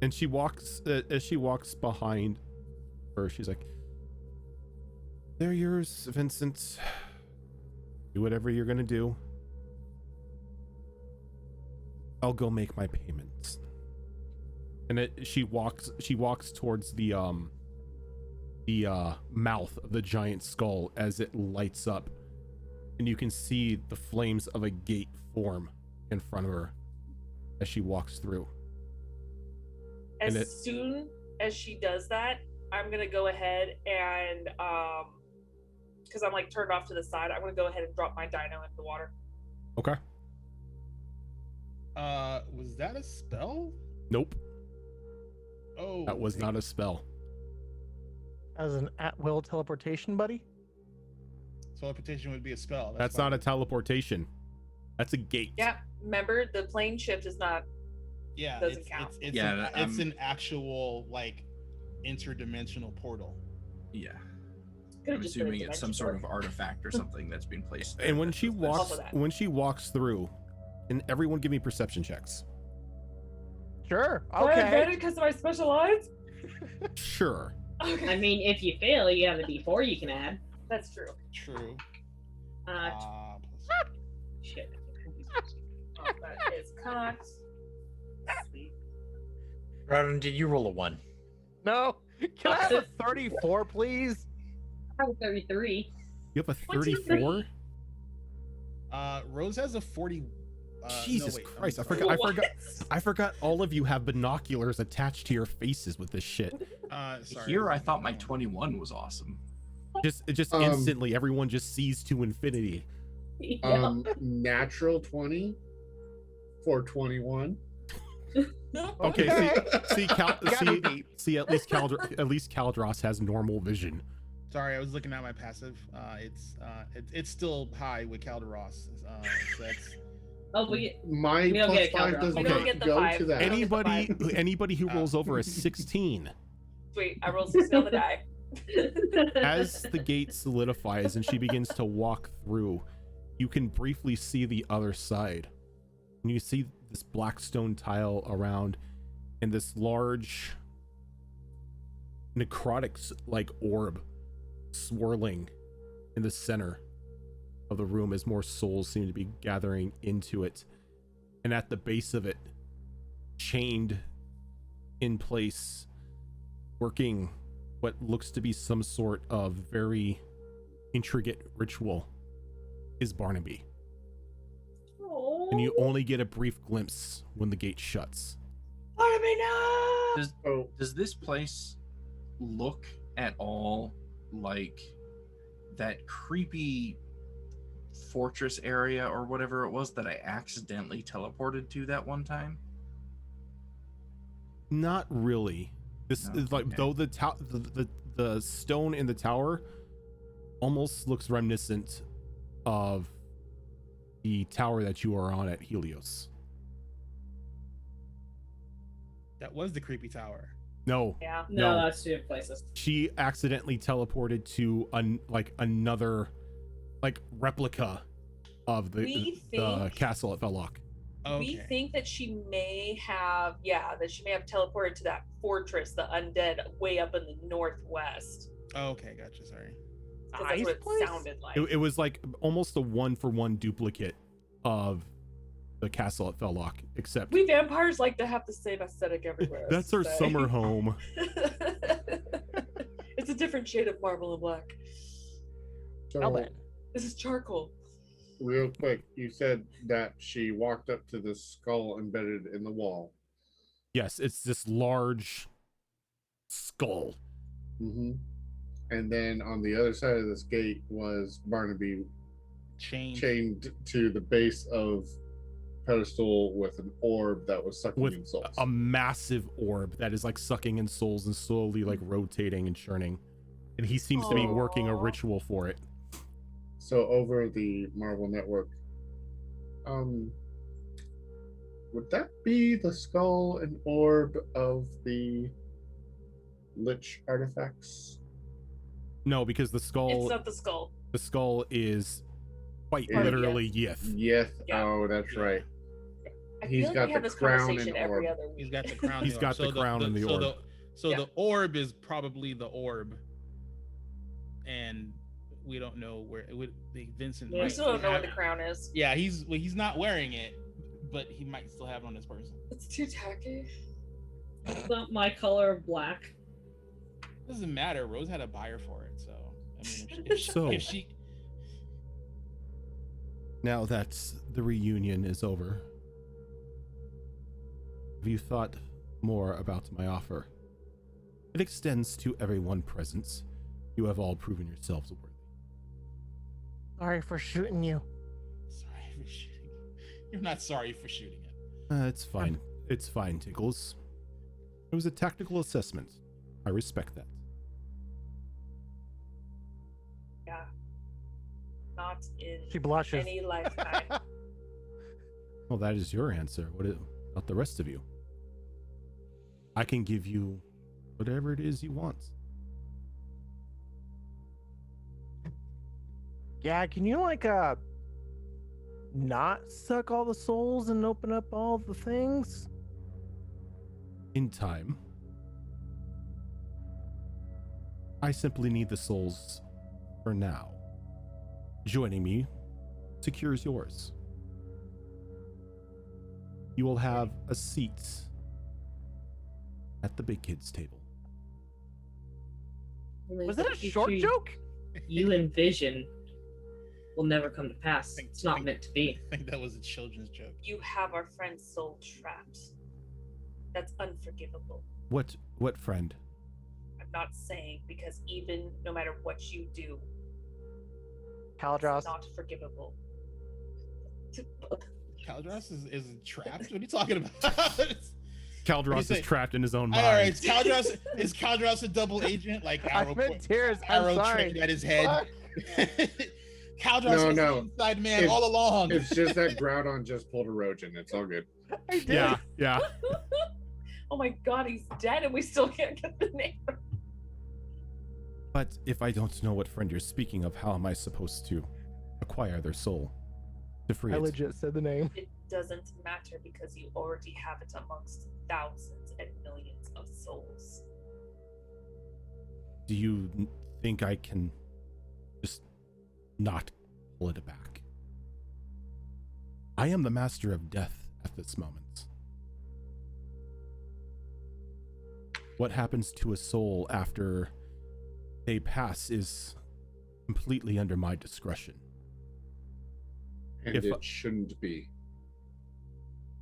Speaker 1: And she walks, as she walks behind her, she's like, "They're yours, Vincent. Do whatever you're gonna do. I'll go make my payments." And she walks towards the mouth of the giant skull as it lights up, and you can see the flames of a gate form in front of her as she walks through.
Speaker 3: As soon as she does that, I'm gonna go ahead and because I'm like turned off to the side, I'm gonna go ahead and drop my dino into the water.
Speaker 1: Okay.
Speaker 5: Was that a spell?
Speaker 1: Nope,
Speaker 5: Oh,
Speaker 1: that was not a spell.
Speaker 4: As an at-will teleportation, buddy.
Speaker 5: Teleportation would be a spell.
Speaker 1: That's not a teleportation. That's a gate.
Speaker 3: Yeah, remember the plane shift is not.
Speaker 5: Yeah,
Speaker 3: doesn't count.
Speaker 5: It's,
Speaker 7: Yeah,
Speaker 5: it's an actual like interdimensional portal.
Speaker 7: Yeah.
Speaker 3: Could've
Speaker 7: I'm
Speaker 3: just been a
Speaker 7: assuming it's some
Speaker 3: dimension
Speaker 7: sort of
Speaker 3: door.
Speaker 7: artifact or something that's been placed.
Speaker 1: And when
Speaker 7: there
Speaker 1: she
Speaker 7: that does
Speaker 1: walks,
Speaker 3: that.
Speaker 1: through, and everyone give me perception checks.
Speaker 4: Sure.
Speaker 3: Do I have
Speaker 4: Okay.
Speaker 3: advantage because of my special eyes?
Speaker 1: Sure.
Speaker 3: Okay.
Speaker 6: I mean, if you fail, you have a D4 you can add.
Speaker 3: That's true.
Speaker 5: True.
Speaker 6: Uh,
Speaker 5: Plus-
Speaker 6: shit.
Speaker 3: Oh, that is cocked. Sweet.
Speaker 2: Rodden, did you roll a 1?
Speaker 4: No. Can I have a 34, please?
Speaker 6: I have a 33.
Speaker 1: You have a
Speaker 3: What's your
Speaker 1: 34?
Speaker 5: Rose has a 40.
Speaker 1: Jesus
Speaker 5: no, wait, I'm
Speaker 1: Christ! I
Speaker 5: sorry.
Speaker 1: forgot. I forgot. All of you have binoculars attached to your faces with this shit.
Speaker 5: Sorry.
Speaker 7: Here, I thought my 21 was awesome.
Speaker 1: Just instantly, everyone just sees to infinity.
Speaker 6: Yeah.
Speaker 8: Natural 20 for 21.
Speaker 1: Okay, see,
Speaker 4: Gotta be.
Speaker 1: see. At least Caldros has normal vision.
Speaker 5: Sorry, I was looking at my passive. It's still high with Calderos. So that's
Speaker 6: Oh, we
Speaker 8: My
Speaker 6: We don't
Speaker 8: plus
Speaker 6: get a
Speaker 8: 5
Speaker 6: Caldera.
Speaker 8: does
Speaker 3: We
Speaker 1: don't
Speaker 8: not
Speaker 3: get the
Speaker 8: go
Speaker 3: 5.
Speaker 8: to that.
Speaker 3: Any-
Speaker 1: Anybody who rolls over a 16.
Speaker 3: Sweet. I rolled 60 on the die.
Speaker 1: As the gate solidifies and she begins to walk through, you can briefly see the other side. And you see this black stone tile around and this large necrotic like orb swirling in the center of the room as more souls seem to be gathering into it. And at the base of it, chained in place, working what looks to be some sort of very intricate ritual, is Barnaby. And you only get a brief glimpse when the gate shuts.
Speaker 3: Barnaby, no!
Speaker 7: Does this place look at all like that creepy fortress area or whatever it was that I accidentally teleported to that one time?
Speaker 1: Not really. This
Speaker 7: No,
Speaker 1: is like,
Speaker 7: okay.
Speaker 1: though the stone in the tower almost looks reminiscent of the tower that you are on at Helios.
Speaker 5: that was the creepy tower.
Speaker 1: No,
Speaker 3: Yeah.
Speaker 6: No,
Speaker 1: No.
Speaker 6: that's two different places.
Speaker 1: she accidentally teleported to another replica of the
Speaker 3: We
Speaker 1: the
Speaker 3: think-
Speaker 1: castle at Velok.
Speaker 5: Okay.
Speaker 3: We think that she may have teleported to that fortress, the undead, way up in the northwest.
Speaker 5: Okay, gotcha. Sorry.
Speaker 3: Because that's what it
Speaker 4: Nice place.
Speaker 3: sounded like.
Speaker 1: It was like almost a 1-for-1 duplicate of the castle at Velok, except
Speaker 3: We vampires like to have the same aesthetic everywhere.
Speaker 1: that's our
Speaker 3: so-
Speaker 1: summer home.
Speaker 3: It's a different shade of marble and black.
Speaker 8: So,
Speaker 4: Now then.
Speaker 3: This is charcoal.
Speaker 8: real quick, you said that she walked up to the skull embedded in the wall.
Speaker 1: Yes, it's this large skull.
Speaker 8: Mm-hmm. And then on the other side of this gate was Barnaby chained to the base of pedestal with an orb that was sucking
Speaker 1: With
Speaker 8: in souls.
Speaker 1: a massive orb that is like sucking in souls and slowly like rotating and churning. And he seems to be working a
Speaker 3: Aw.
Speaker 1: ritual for it.
Speaker 8: So over the Marvel Network, would that be the skull and orb of the Lich artifacts?
Speaker 1: No, because the
Speaker 3: It's
Speaker 1: skull
Speaker 3: not the skull.
Speaker 1: The skull is quite
Speaker 8: Part
Speaker 3: of
Speaker 1: literally Yith.
Speaker 8: Yes.
Speaker 3: Yeah.
Speaker 8: Oh, that's
Speaker 9: Yeah.
Speaker 8: right.
Speaker 3: I
Speaker 8: He's
Speaker 3: feel like
Speaker 8: got
Speaker 3: we have
Speaker 8: the
Speaker 3: this
Speaker 8: crown
Speaker 3: conversation
Speaker 8: and
Speaker 3: every
Speaker 8: orb.
Speaker 3: other week.
Speaker 9: He's got the crown.
Speaker 1: He's got the crown and the orb.
Speaker 9: So
Speaker 3: Yeah.
Speaker 9: the orb is probably the orb, and we don't know where it would. Vincent.
Speaker 6: Yeah.
Speaker 3: We
Speaker 9: might
Speaker 3: still don't know
Speaker 9: have-
Speaker 3: where the crown is.
Speaker 9: Yeah, he's not wearing it, but he might still have it on his person.
Speaker 3: It's too tacky.
Speaker 6: It's not my color of black.
Speaker 9: Doesn't matter. Rose had a buyer for it, so I mean,
Speaker 1: So-
Speaker 9: if she
Speaker 1: Now that the reunion is over, have you thought more about my offer? It extends to everyone present. You have all proven yourselves worthy.
Speaker 4: Sorry for shooting you.
Speaker 9: sorry for shooting. You're not sorry for shooting it.
Speaker 1: It's fine. It's fine, Tinkles. It was a tactical assessment. I respect that.
Speaker 3: Yeah. Not in
Speaker 4: She blushes.
Speaker 3: any lifetime.
Speaker 1: Well, that is your answer. What about the rest of you? I can give you whatever it is you want.
Speaker 4: Yeah, can you not suck all the souls and open up all the things?
Speaker 1: In time. I simply need the souls for now. Joining me secures yours. You will have a seat at the big kids table.
Speaker 4: Was that a
Speaker 6: The
Speaker 4: short
Speaker 6: future
Speaker 4: joke?
Speaker 6: You envision will never come to pass.
Speaker 9: Think-
Speaker 6: It's not
Speaker 9: think-
Speaker 6: meant to be.
Speaker 9: I think that was a children's joke.
Speaker 3: You have our friend's soul trapped. That's unforgivable.
Speaker 1: What friend?
Speaker 3: I'm not saying because even no matter what you do,
Speaker 4: Caldros.
Speaker 3: it's not forgivable.
Speaker 9: Caldros is trapped. What are you talking about?
Speaker 1: Caldros
Speaker 9: say?
Speaker 1: is trapped in his own mind.
Speaker 9: All right, is Caldros a double agent? Like
Speaker 4: I
Speaker 9: arrow,
Speaker 4: meant tears. I'm
Speaker 9: arrow
Speaker 4: sorry.
Speaker 9: trained at his head.
Speaker 4: Fuck.
Speaker 9: Caldros is
Speaker 8: No.
Speaker 9: the inside man
Speaker 8: It's-
Speaker 9: all along.
Speaker 8: It's just that Groudon just pulled a Rojan. It's all good.
Speaker 4: I did.
Speaker 1: Yeah.
Speaker 3: Oh my god, he's dead and we still can't get the name.
Speaker 1: But if I don't know what friend you're speaking of, how am I supposed to acquire their soul to free
Speaker 4: I
Speaker 1: it?
Speaker 4: legit said the name.
Speaker 3: It doesn't matter because you already have it amongst thousands and millions of souls.
Speaker 1: Do you think I can just not pull it back? I am the master of death at this moment. What happens to a soul after they pass is completely under my discretion.
Speaker 8: And
Speaker 1: If-
Speaker 8: it shouldn't be.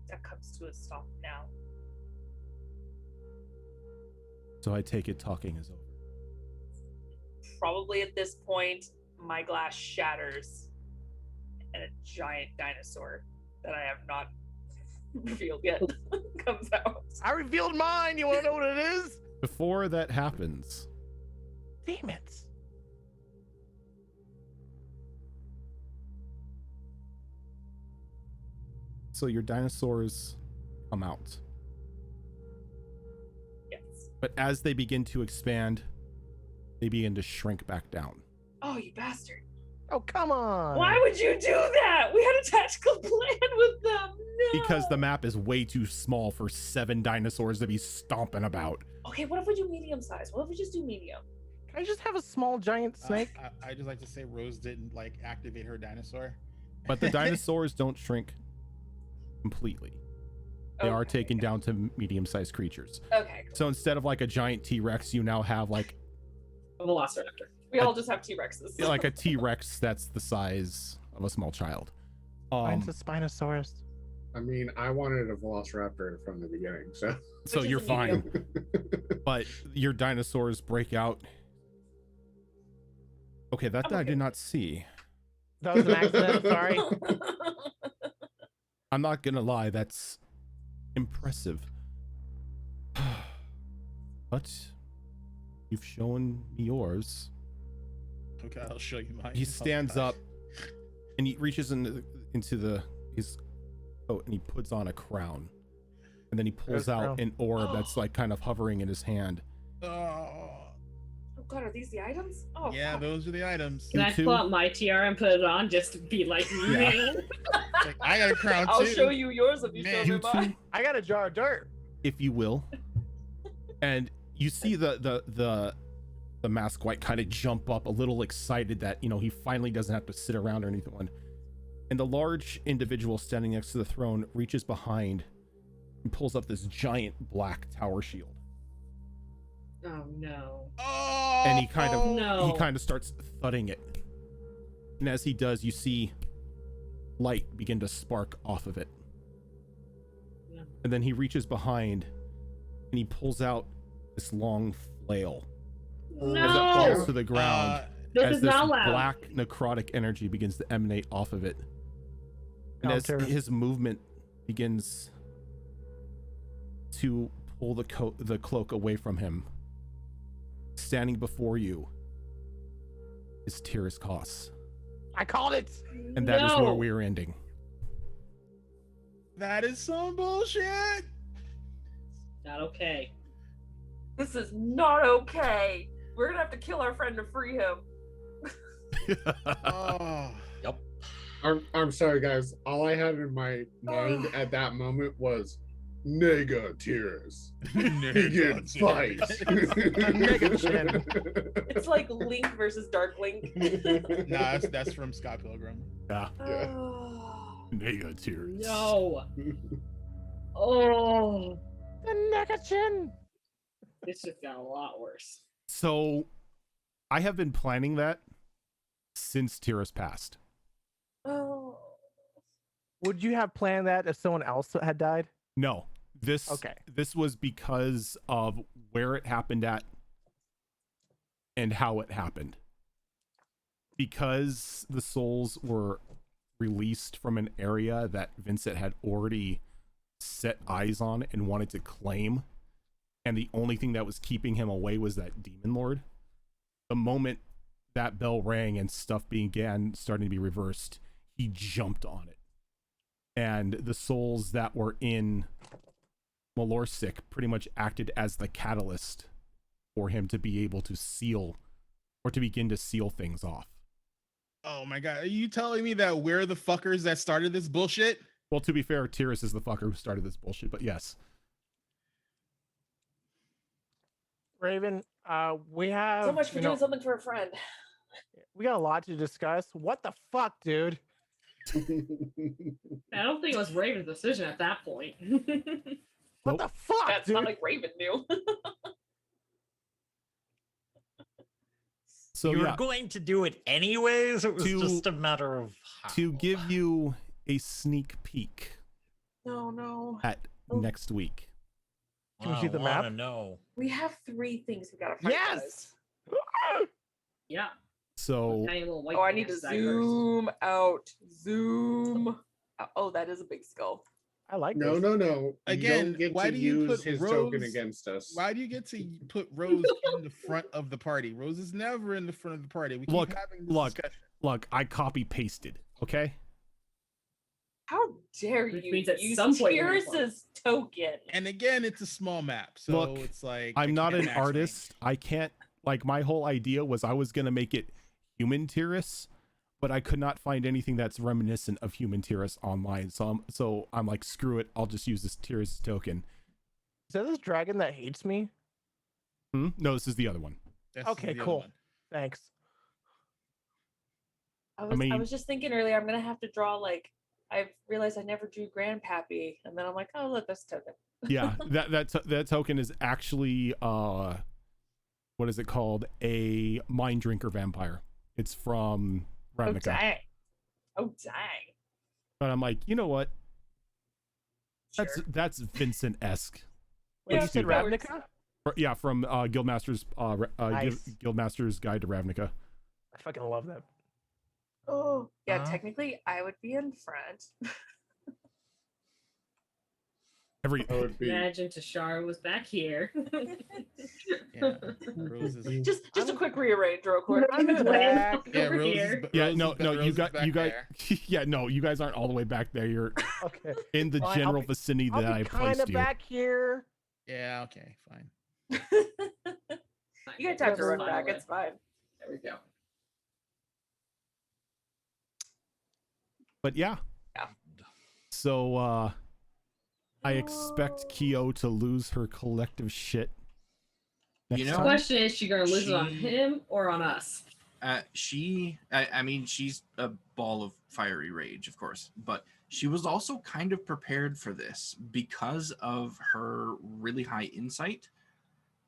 Speaker 3: That comes to a stop now.
Speaker 1: So I take it talking is over.
Speaker 3: Probably at this point, my glass shatters and a giant dinosaur that I have not revealed yet comes out.
Speaker 4: I revealed mine. You want to know what it is?
Speaker 1: Before that happens,
Speaker 4: Damn it.
Speaker 1: so your dinosaurs come out.
Speaker 3: Yes.
Speaker 1: But as they begin to expand, they begin to shrink back down.
Speaker 3: Oh, you bastard.
Speaker 4: Oh, come on.
Speaker 3: Why would you do that? We had a tactical plan with them. No.
Speaker 1: Because the map is way too small for 7 dinosaurs to be stomping about.
Speaker 3: Okay, what if we do medium size? What if we just do medium?
Speaker 4: Can I just have a small giant snake?
Speaker 9: I just like to say Rose didn't like activate her dinosaur.
Speaker 1: But the dinosaurs don't shrink completely. They are
Speaker 3: Okay,
Speaker 1: taken
Speaker 3: okay.
Speaker 1: down to medium-sized creatures.
Speaker 3: Okay, cool.
Speaker 1: So instead of like a giant T-Rex, you now have like
Speaker 6: A velociraptor.
Speaker 3: We all just have T-Rexes.
Speaker 1: like a T-Rex that's the size of a small child.
Speaker 4: Mine's a Spinosaurus.
Speaker 8: I mean, I wanted a Velociraptor from the beginning, so.
Speaker 1: So
Speaker 3: Which
Speaker 1: you're
Speaker 3: is a medium.
Speaker 1: fine. But your dinosaurs break out. Okay, that
Speaker 3: I'm
Speaker 1: I
Speaker 3: okay.
Speaker 1: did not see.
Speaker 4: That was an accident. Sorry.
Speaker 1: I'm not gonna lie, that's impressive. But you've shown me yours.
Speaker 9: Okay, I'll show you mine.
Speaker 1: He stands up and he reaches into his coat and he puts on a crown. And then he pulls
Speaker 4: There's a
Speaker 1: out
Speaker 4: crown.
Speaker 1: an orb that's like kind of hovering in his hand.
Speaker 9: Oh,
Speaker 3: God, are these the items? Oh,
Speaker 9: Yeah,
Speaker 3: fuck.
Speaker 9: those are the items.
Speaker 6: Can I
Speaker 1: two.
Speaker 6: pull out my tiara and put it on just to be like,
Speaker 1: Yeah.
Speaker 9: Like, I got a crown
Speaker 3: I'll
Speaker 9: too.
Speaker 3: show you yours if you show
Speaker 9: Man.
Speaker 3: me
Speaker 1: You
Speaker 3: mine.
Speaker 1: two,
Speaker 4: I got a jar of dirt.
Speaker 1: if you will, and you see the masked white kind of jump up, a little excited that he finally doesn't have to sit around or anything. And the large individual standing next to the throne reaches behind and pulls up this giant black tower shield.
Speaker 6: oh no.
Speaker 9: Oh,
Speaker 1: And he kind of
Speaker 6: No.
Speaker 1: starts thudding it. And as he does, you see light begin to spark off of it.
Speaker 6: Yeah.
Speaker 1: And then he reaches behind and he pulls out this long flail as it falls to
Speaker 6: No.
Speaker 1: the ground.
Speaker 6: This
Speaker 1: As
Speaker 6: is
Speaker 1: this
Speaker 6: not allowed.
Speaker 1: black necrotic energy begins to emanate off of it. And as
Speaker 4: Counter.
Speaker 1: his movement begins to pull the cloak away from him, standing before you is TUES Koss.
Speaker 4: I called it.
Speaker 1: And that is where
Speaker 6: No.
Speaker 1: we're ending.
Speaker 9: that is some bullshit.
Speaker 6: Not okay.
Speaker 3: This is not okay. We're gonna have to kill our friend to free him.
Speaker 9: Oh,
Speaker 2: Yep.
Speaker 8: I'm sorry, guys. All I had in my mind at that moment was negatives. Begin fight.
Speaker 4: Mega chin.
Speaker 3: It's like Link versus Dark Link.
Speaker 9: nah, that's from Scott Pilgrim.
Speaker 1: Yeah.
Speaker 3: Oh.
Speaker 1: Negatives.
Speaker 6: No. Oh,
Speaker 4: The mega chin.
Speaker 6: this just got a lot worse.
Speaker 1: So I have been planning that since TUES passed.
Speaker 3: Oh.
Speaker 4: Would you have planned that if someone else had died?
Speaker 1: No, this
Speaker 4: Okay.
Speaker 1: This was because of where it happened at and how it happened. Because the souls were released from an area that Vincent had already set eyes on and wanted to claim, and the only thing that was keeping him away was that demon lord. The moment that bell rang and stuff began starting to be reversed, he jumped on it. And the souls that were in Malorsik pretty much acted as the catalyst for him to be able to seal or to begin to seal things off.
Speaker 9: Oh my god, are you telling me that we're the fuckers that started this bullshit?
Speaker 1: Well, to be fair, TUES is the fucker who started this bullshit, but yes.
Speaker 4: Raven, we have
Speaker 3: So much for doing something for a friend.
Speaker 4: we got a lot to discuss. What the fuck, dude?
Speaker 6: I don't think it was Raven's decision at that point.
Speaker 4: What the fuck,
Speaker 3: That's
Speaker 4: dude?
Speaker 3: not like Raven knew.
Speaker 1: So
Speaker 2: you were
Speaker 1: yeah,
Speaker 2: going to do it anyways. It was
Speaker 1: To-
Speaker 2: just a matter of how.
Speaker 1: to give you a sneak peek
Speaker 3: No.
Speaker 1: at
Speaker 3: Oh.
Speaker 1: next week.
Speaker 4: Can we see the map?
Speaker 2: No.
Speaker 3: We have 3 things we gotta fight.
Speaker 4: Yes.
Speaker 6: Yeah.
Speaker 1: So
Speaker 6: Tiny little white
Speaker 3: Oh, I need to
Speaker 6: box diapers.
Speaker 3: zoom out. Zoom. Oh, that is a big skull.
Speaker 4: I like
Speaker 8: No,
Speaker 4: this.
Speaker 8: no, no.
Speaker 9: Again,
Speaker 8: you don't get
Speaker 9: why
Speaker 8: to
Speaker 9: do you
Speaker 8: use
Speaker 9: put
Speaker 8: his
Speaker 9: Rose-
Speaker 8: token against us.
Speaker 9: Why do you get to put Rose in the front of the party? Rose is never in the front of the party. We keep
Speaker 1: Look,
Speaker 9: having this
Speaker 1: look.
Speaker 9: discussion.
Speaker 1: look, I copy pasted, okay?
Speaker 3: How dare
Speaker 6: Which
Speaker 3: you
Speaker 6: means at
Speaker 3: use
Speaker 6: some point you're gonna
Speaker 3: Tyrus's token?
Speaker 9: And again, it's a small map, so
Speaker 1: Look,
Speaker 9: it's like
Speaker 1: I'm
Speaker 9: I
Speaker 1: not
Speaker 9: can't
Speaker 1: an
Speaker 9: match
Speaker 1: artist. I can't, like, my whole idea was I was gonna make it human TUES, but I could not find anything that's reminiscent of human TUES online. So I'm like, screw it. I'll just use this TUES token.
Speaker 4: Is that this dragon that hates me?
Speaker 1: No, this is the other one.
Speaker 9: This
Speaker 4: Okay,
Speaker 9: is the other
Speaker 4: cool.
Speaker 9: one.
Speaker 4: Thanks.
Speaker 3: I was
Speaker 1: mean-
Speaker 3: was just thinking earlier I'm gonna have to draw like I realized I never drew Grandpappy, and then I'm like, oh look, that's token.
Speaker 1: Yeah, that token is actually what is it called? A mind drinker vampire. It's from
Speaker 3: Oh
Speaker 1: Ravnica.
Speaker 3: dang. Oh dang.
Speaker 1: But I'm like, you know what? That's
Speaker 3: Sure.
Speaker 1: that's Vincent-esque.
Speaker 4: Wait,
Speaker 3: Yeah,
Speaker 4: you said
Speaker 3: that works.
Speaker 4: Ravnica?
Speaker 1: Yeah, from Guildmaster's
Speaker 4: Nice.
Speaker 1: Guildmaster's Guide to Ravnica.
Speaker 4: I fucking love that.
Speaker 3: Oh yeah,
Speaker 9: Huh?
Speaker 3: technically I would be in front.
Speaker 1: Every
Speaker 8: That would be
Speaker 6: Imagine Tashara was back here.
Speaker 9: Yeah, Rose is.
Speaker 3: Just a quick rearrange real quick.
Speaker 6: I'm back
Speaker 9: Yeah,
Speaker 6: over
Speaker 9: Rose
Speaker 6: here.
Speaker 9: is.
Speaker 1: yeah,
Speaker 9: Rose
Speaker 1: no,
Speaker 9: is,
Speaker 1: no,
Speaker 9: Rose
Speaker 1: you
Speaker 9: is
Speaker 1: got
Speaker 9: back
Speaker 1: you got
Speaker 9: there.
Speaker 1: yeah, no, you guys aren't all the way back there. You're
Speaker 4: Okay.
Speaker 1: in the
Speaker 4: Fine, I'll
Speaker 1: general
Speaker 4: be-
Speaker 1: vicinity
Speaker 4: I'll
Speaker 1: that
Speaker 4: be
Speaker 1: I
Speaker 4: kind
Speaker 1: placed
Speaker 4: of
Speaker 1: you.
Speaker 4: back here.
Speaker 9: Yeah. Okay. Fine.
Speaker 3: You got time to run
Speaker 6: Finally.
Speaker 3: back. It's fine.
Speaker 6: There we go.
Speaker 1: But yeah.
Speaker 3: Yeah.
Speaker 1: So I expect Kyo to lose her collective shit.
Speaker 7: You
Speaker 1: next
Speaker 7: know-
Speaker 6: The
Speaker 1: time.
Speaker 6: question is, she gonna lose it on
Speaker 7: She-
Speaker 6: him or on us?
Speaker 7: I mean, she's a ball of fiery rage, of course, but she was also kind of prepared for this because of her really high insight,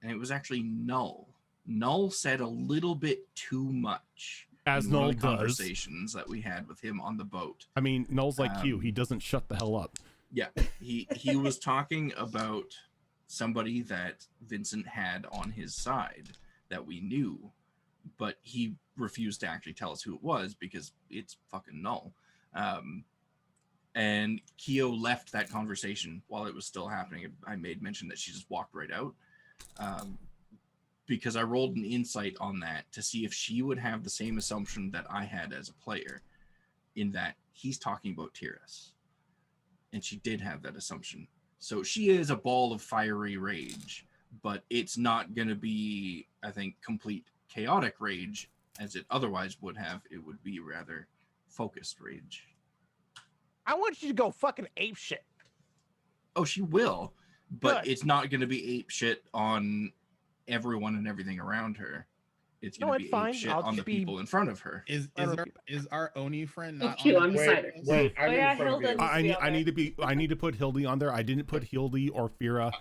Speaker 7: and it was actually Null. Null said a little bit too much
Speaker 1: As
Speaker 7: in one
Speaker 1: Null
Speaker 7: of the
Speaker 1: does.
Speaker 7: conversations that we had with him on the boat.
Speaker 1: I mean, Null's like you.
Speaker 7: Um,
Speaker 1: He doesn't shut the hell up.
Speaker 7: Yeah, he was talking about somebody that Vincent had on his side that we knew, but he refused to actually tell us who it was because it's fucking Null. And Kyo left that conversation while it was still happening. I made mention that she just walked right out because I rolled an insight on that to see if she would have the same assumption that I had as a player, in that he's talking about TUES. And she did have that assumption. So she is a ball of fiery rage, but it's not going to be, I think, complete chaotic rage as it otherwise would have. It would be rather focused rage.
Speaker 4: I want you to go fucking ape shit.
Speaker 7: Oh, she will, but
Speaker 4: Good.
Speaker 7: it's not going to be ape shit on everyone and everything around her. It's going
Speaker 4: No,
Speaker 7: to
Speaker 4: it's
Speaker 7: be
Speaker 4: fine.
Speaker 7: ape shit
Speaker 4: I'll
Speaker 7: on the
Speaker 4: just be-
Speaker 7: people in front of her.
Speaker 5: Is our Oni friend not
Speaker 6: Thank you,
Speaker 5: on
Speaker 6: I'm
Speaker 5: the
Speaker 6: beside her.
Speaker 8: Wait, I'm
Speaker 3: Oh, yeah,
Speaker 8: in front of
Speaker 3: Hilda
Speaker 8: you.
Speaker 3: needs to be on
Speaker 1: I need
Speaker 3: there.
Speaker 1: to be. I need to put Hildy on there. I didn't put Hildy or Fira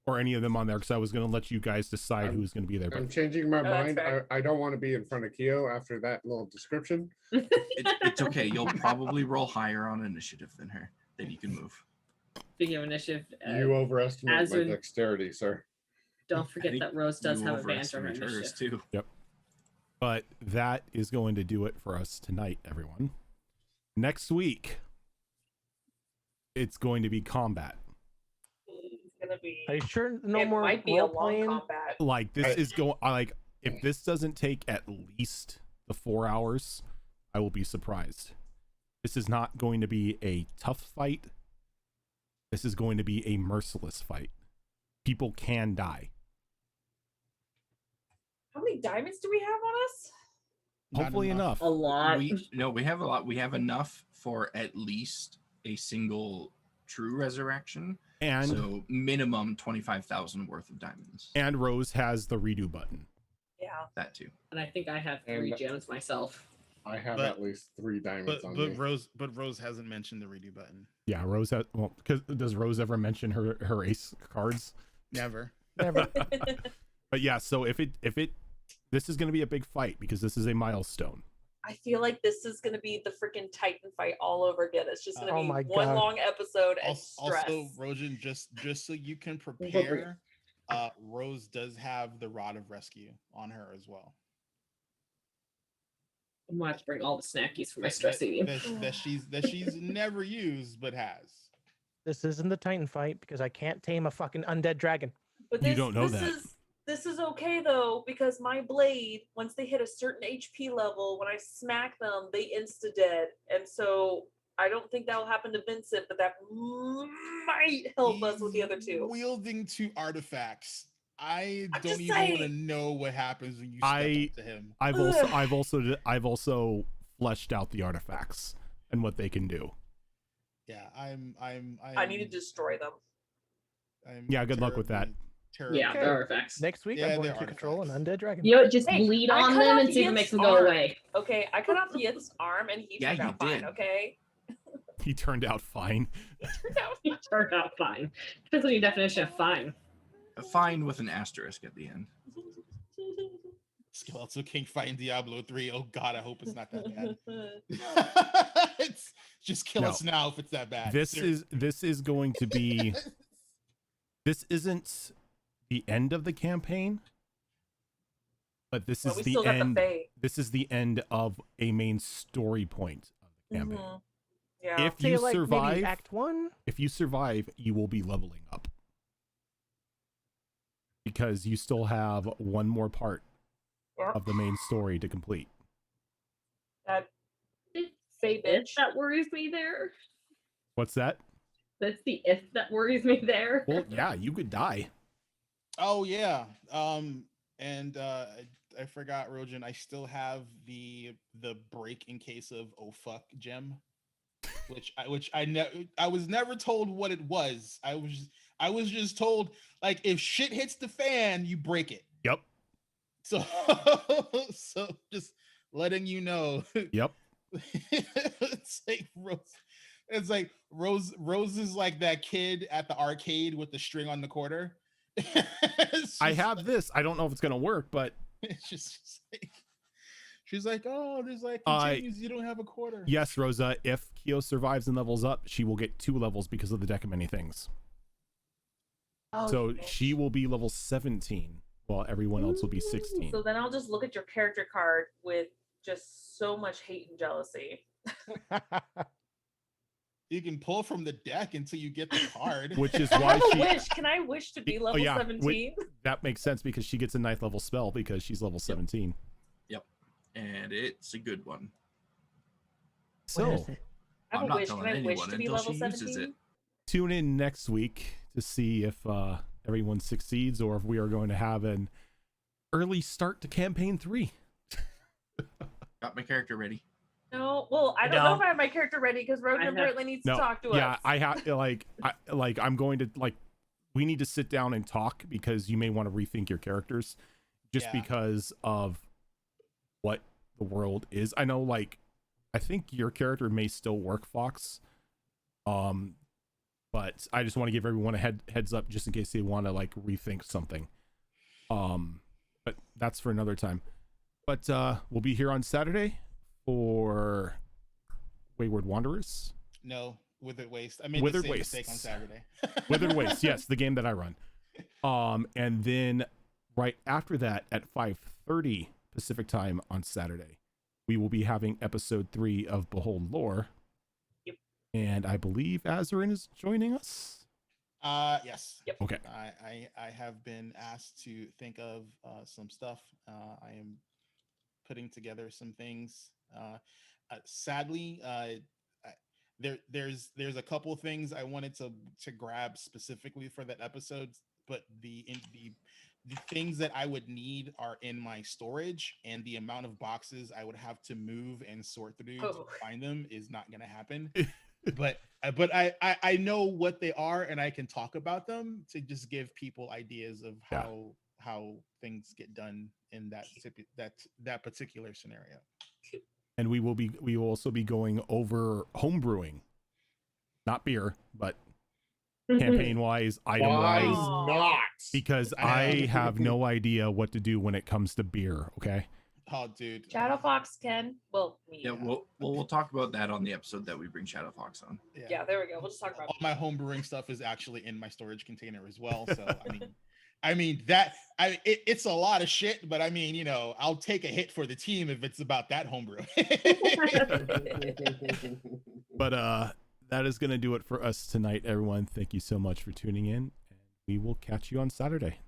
Speaker 1: or any of them on there because I was going to let you guys decide who's going to be there.
Speaker 8: I'm
Speaker 1: But
Speaker 8: changing my
Speaker 3: Oh, that's
Speaker 8: mind.
Speaker 3: fair.
Speaker 8: I don't want to be in front of Kyo after that little description.
Speaker 7: It's okay. You'll probably roll higher on initiative than her. Then you can move.
Speaker 6: Speaking of initiative,
Speaker 8: You overestimate my
Speaker 6: Azun-
Speaker 8: dexterity, sir.
Speaker 6: don't
Speaker 7: I
Speaker 6: forget
Speaker 7: think
Speaker 6: that Rose does
Speaker 7: you
Speaker 6: have advantage on her
Speaker 7: overestimate hers
Speaker 6: initiative.
Speaker 7: too.
Speaker 1: But that is going to do it for us tonight, everyone. Next week, it's going to be combat.
Speaker 3: It's gonna be.
Speaker 4: Are you sure no
Speaker 3: it
Speaker 4: more
Speaker 3: might be a
Speaker 4: role
Speaker 3: long
Speaker 4: playing?
Speaker 3: combat.
Speaker 1: Like this
Speaker 8: I-
Speaker 1: is going. Like if this doesn't take at least the 4 hours, I will be surprised. This is not going to be a tough fight. This is going to be a merciless fight. People can die.
Speaker 3: How many diamonds do we have on us?
Speaker 5: Not
Speaker 1: Hopefully enough.
Speaker 6: A lot.
Speaker 7: We have a lot. We have enough for at least a single true resurrection.
Speaker 1: And
Speaker 7: So minimum 25,000 worth of diamonds.
Speaker 1: and Rose has the redo button.
Speaker 3: Yeah.
Speaker 7: That too.
Speaker 6: And I think I have 3
Speaker 8: And-
Speaker 6: gems myself.
Speaker 8: I have
Speaker 5: But-
Speaker 8: at least 3 diamonds
Speaker 5: But
Speaker 8: on me.
Speaker 5: Rose hasn't mentioned the redo button.
Speaker 1: Yeah, Rose has. Well, because does Rose ever mention her ace cards?
Speaker 5: Never.
Speaker 4: Never.
Speaker 1: But yeah, so if it this is going to be a big fight because this is a milestone.
Speaker 3: I feel like this is gonna be the freaking Titan fight all over again. It's just gonna
Speaker 4: Oh
Speaker 3: be
Speaker 4: my
Speaker 3: one
Speaker 4: God.
Speaker 3: long episode and stress.
Speaker 5: Also, Rojan, just so you can prepare, Rose does have the Rod of Rescue on her as well.
Speaker 6: I'm gonna have to bring all the snackies for my stress eating.
Speaker 5: That she's never used but has.
Speaker 4: This isn't the Titan fight because I can't tame a fucking undead dragon.
Speaker 3: But
Speaker 1: You
Speaker 3: this,
Speaker 1: don't know
Speaker 3: this
Speaker 1: that.
Speaker 3: This is okay though, because my blade, once they hit a certain HP level, when I smack them, they insta dead. And so I don't think that'll happen to Vincent, but that might help us with the other two.
Speaker 5: Wielding 2 artifacts. I
Speaker 3: I'm
Speaker 5: don't
Speaker 3: just
Speaker 5: even want to
Speaker 3: saying.
Speaker 5: know what happens when you step up to him.
Speaker 1: I've also fleshed out the artifacts and what they can do.
Speaker 5: Yeah,
Speaker 3: I need to destroy them.
Speaker 1: Yeah, good luck with that.
Speaker 5: Terribly.
Speaker 6: Yeah,
Speaker 4: Okay.
Speaker 6: the artifacts.
Speaker 4: Next week,
Speaker 5: Yeah,
Speaker 4: I'm going
Speaker 5: they're
Speaker 4: to control an
Speaker 5: artifacts.
Speaker 4: undead dragon.
Speaker 6: You know, just
Speaker 3: Hey,
Speaker 6: bleed
Speaker 3: I
Speaker 6: on
Speaker 3: cut
Speaker 6: them
Speaker 3: off
Speaker 6: and see if it makes
Speaker 3: Yit's
Speaker 6: them go
Speaker 3: arm.
Speaker 6: away.
Speaker 3: Okay, I cut off Yit's arm and he
Speaker 7: Yeah,
Speaker 3: turned
Speaker 7: you
Speaker 3: out fine,
Speaker 7: did.
Speaker 3: okay?
Speaker 1: He turned out fine.
Speaker 3: Turned out
Speaker 6: It turned out fine. Depends on your definition of fine.
Speaker 7: Fine with an asterisk at the end.
Speaker 5: Skeletal King fighting Diablo 3. Oh god, I hope it's not that bad. It's just kill
Speaker 1: No.
Speaker 5: us now if it's that bad.
Speaker 1: This is going to be. This isn't the end of the campaign, but this
Speaker 3: But
Speaker 1: is
Speaker 3: we
Speaker 1: the
Speaker 3: still got the
Speaker 1: end.
Speaker 3: Fae.
Speaker 1: This is the end of a main story point of the campaign.
Speaker 3: Mhm. Yeah.
Speaker 1: If
Speaker 4: Say
Speaker 1: you
Speaker 4: like
Speaker 1: survive,
Speaker 4: maybe Act 1.
Speaker 1: if you survive, you will be leveling up because you still have one more part
Speaker 3: Yep.
Speaker 1: of the main story to complete.
Speaker 3: That
Speaker 6: It's
Speaker 3: Fae
Speaker 6: if
Speaker 3: bitch.
Speaker 6: that worries me there.
Speaker 1: What's that?
Speaker 6: That's the if that worries me there.
Speaker 1: Well, yeah, you could die.
Speaker 5: Oh yeah. And I forgot, Rojan. I still have the break in case of oh fuck gem, which I was never told what it was. I was just told like if shit hits the fan, you break it.
Speaker 1: Yep.
Speaker 5: So so just letting you know.
Speaker 1: Yep.
Speaker 5: It's like Rose. It's like Rose is like that kid at the arcade with the string on the quarter.
Speaker 1: I have this. I don't know if it's gonna work, but
Speaker 5: It's just like, she's like, oh, there's like continues. You don't have a quarter.
Speaker 1: yes, Rosa. If Kyo survives and levels up, she will get 2 levels because of the deck of many things.
Speaker 3: Oh,
Speaker 1: So she will be level 17, while everyone else will be 16.
Speaker 3: So then I'll just look at your character card with just so much hate and jealousy.
Speaker 5: You can pull from the deck until you get the card.
Speaker 1: Which is
Speaker 3: I
Speaker 1: why
Speaker 3: have a
Speaker 1: she.
Speaker 3: wish. Can I wish to be level 17?
Speaker 1: That makes sense because she gets a 9th level spell because she's level 17.
Speaker 7: Yep. And it's a good one.
Speaker 1: So
Speaker 3: I have
Speaker 7: I'm
Speaker 3: a
Speaker 7: not
Speaker 3: wish. Can
Speaker 7: telling
Speaker 3: I wish
Speaker 7: anyone
Speaker 3: to be
Speaker 7: until
Speaker 3: level
Speaker 7: she uses
Speaker 3: 17?
Speaker 7: it.
Speaker 1: tune in next week to see if everyone succeeds or if we are going to have an early start to campaign 3.
Speaker 7: Got my character ready.
Speaker 3: No, well, I don't know if I have my character ready because Rogan apparently needs to talk to
Speaker 1: Yeah,
Speaker 3: us.
Speaker 1: I have I'm going to we need to sit down and talk because you may want to rethink your characters just because of what the world is. I know I think your character may still work, Fox. But I just want to give everyone a heads up just in case they want to rethink something. But that's for another time. But we'll be here on Saturday for Wayward Wanderers.
Speaker 5: No, Withered Waste. I made
Speaker 1: Withered
Speaker 5: the same
Speaker 1: Wastes.
Speaker 5: mistake on Saturday.
Speaker 1: Withered Waste, yes, the game that I run. And then right after that at 5:30 Pacific time on Saturday, we will be having episode 3 of Behold Lore.
Speaker 3: Yep.
Speaker 1: And I believe Azarin is joining us.
Speaker 5: Yes.
Speaker 3: Yep.
Speaker 1: Okay.
Speaker 5: I have been asked to think of some stuff. I am putting together some things. Sadly, there's a couple of things I wanted to grab specifically for that episode, but the things that I would need are in my storage, and the amount of boxes I would have to move and sort through to find them is not going to happen. but I know what they are, and I can talk about them to just give people ideas of how things get done in that particular scenario.
Speaker 1: And we will also be going over homebrewing, not beer, but campaign wise, item wise.
Speaker 8: Not?
Speaker 1: Because I have no idea what to do when it comes to beer. Okay.
Speaker 5: Oh, dude.
Speaker 3: Shadow Fox can. Well, me.
Speaker 7: Yeah, we'll talk about that on the episode that we bring Shadow Fox on.
Speaker 3: Yeah, there we go. We'll just talk about
Speaker 5: all my homebrewing stuff is actually in my storage container as well. So it's a lot of shit, but I mean, I'll take a hit for the team if it's about that homebrew.
Speaker 1: But that is going to do it for us tonight, everyone. Thank you so much for tuning in, and we will catch you on Saturday.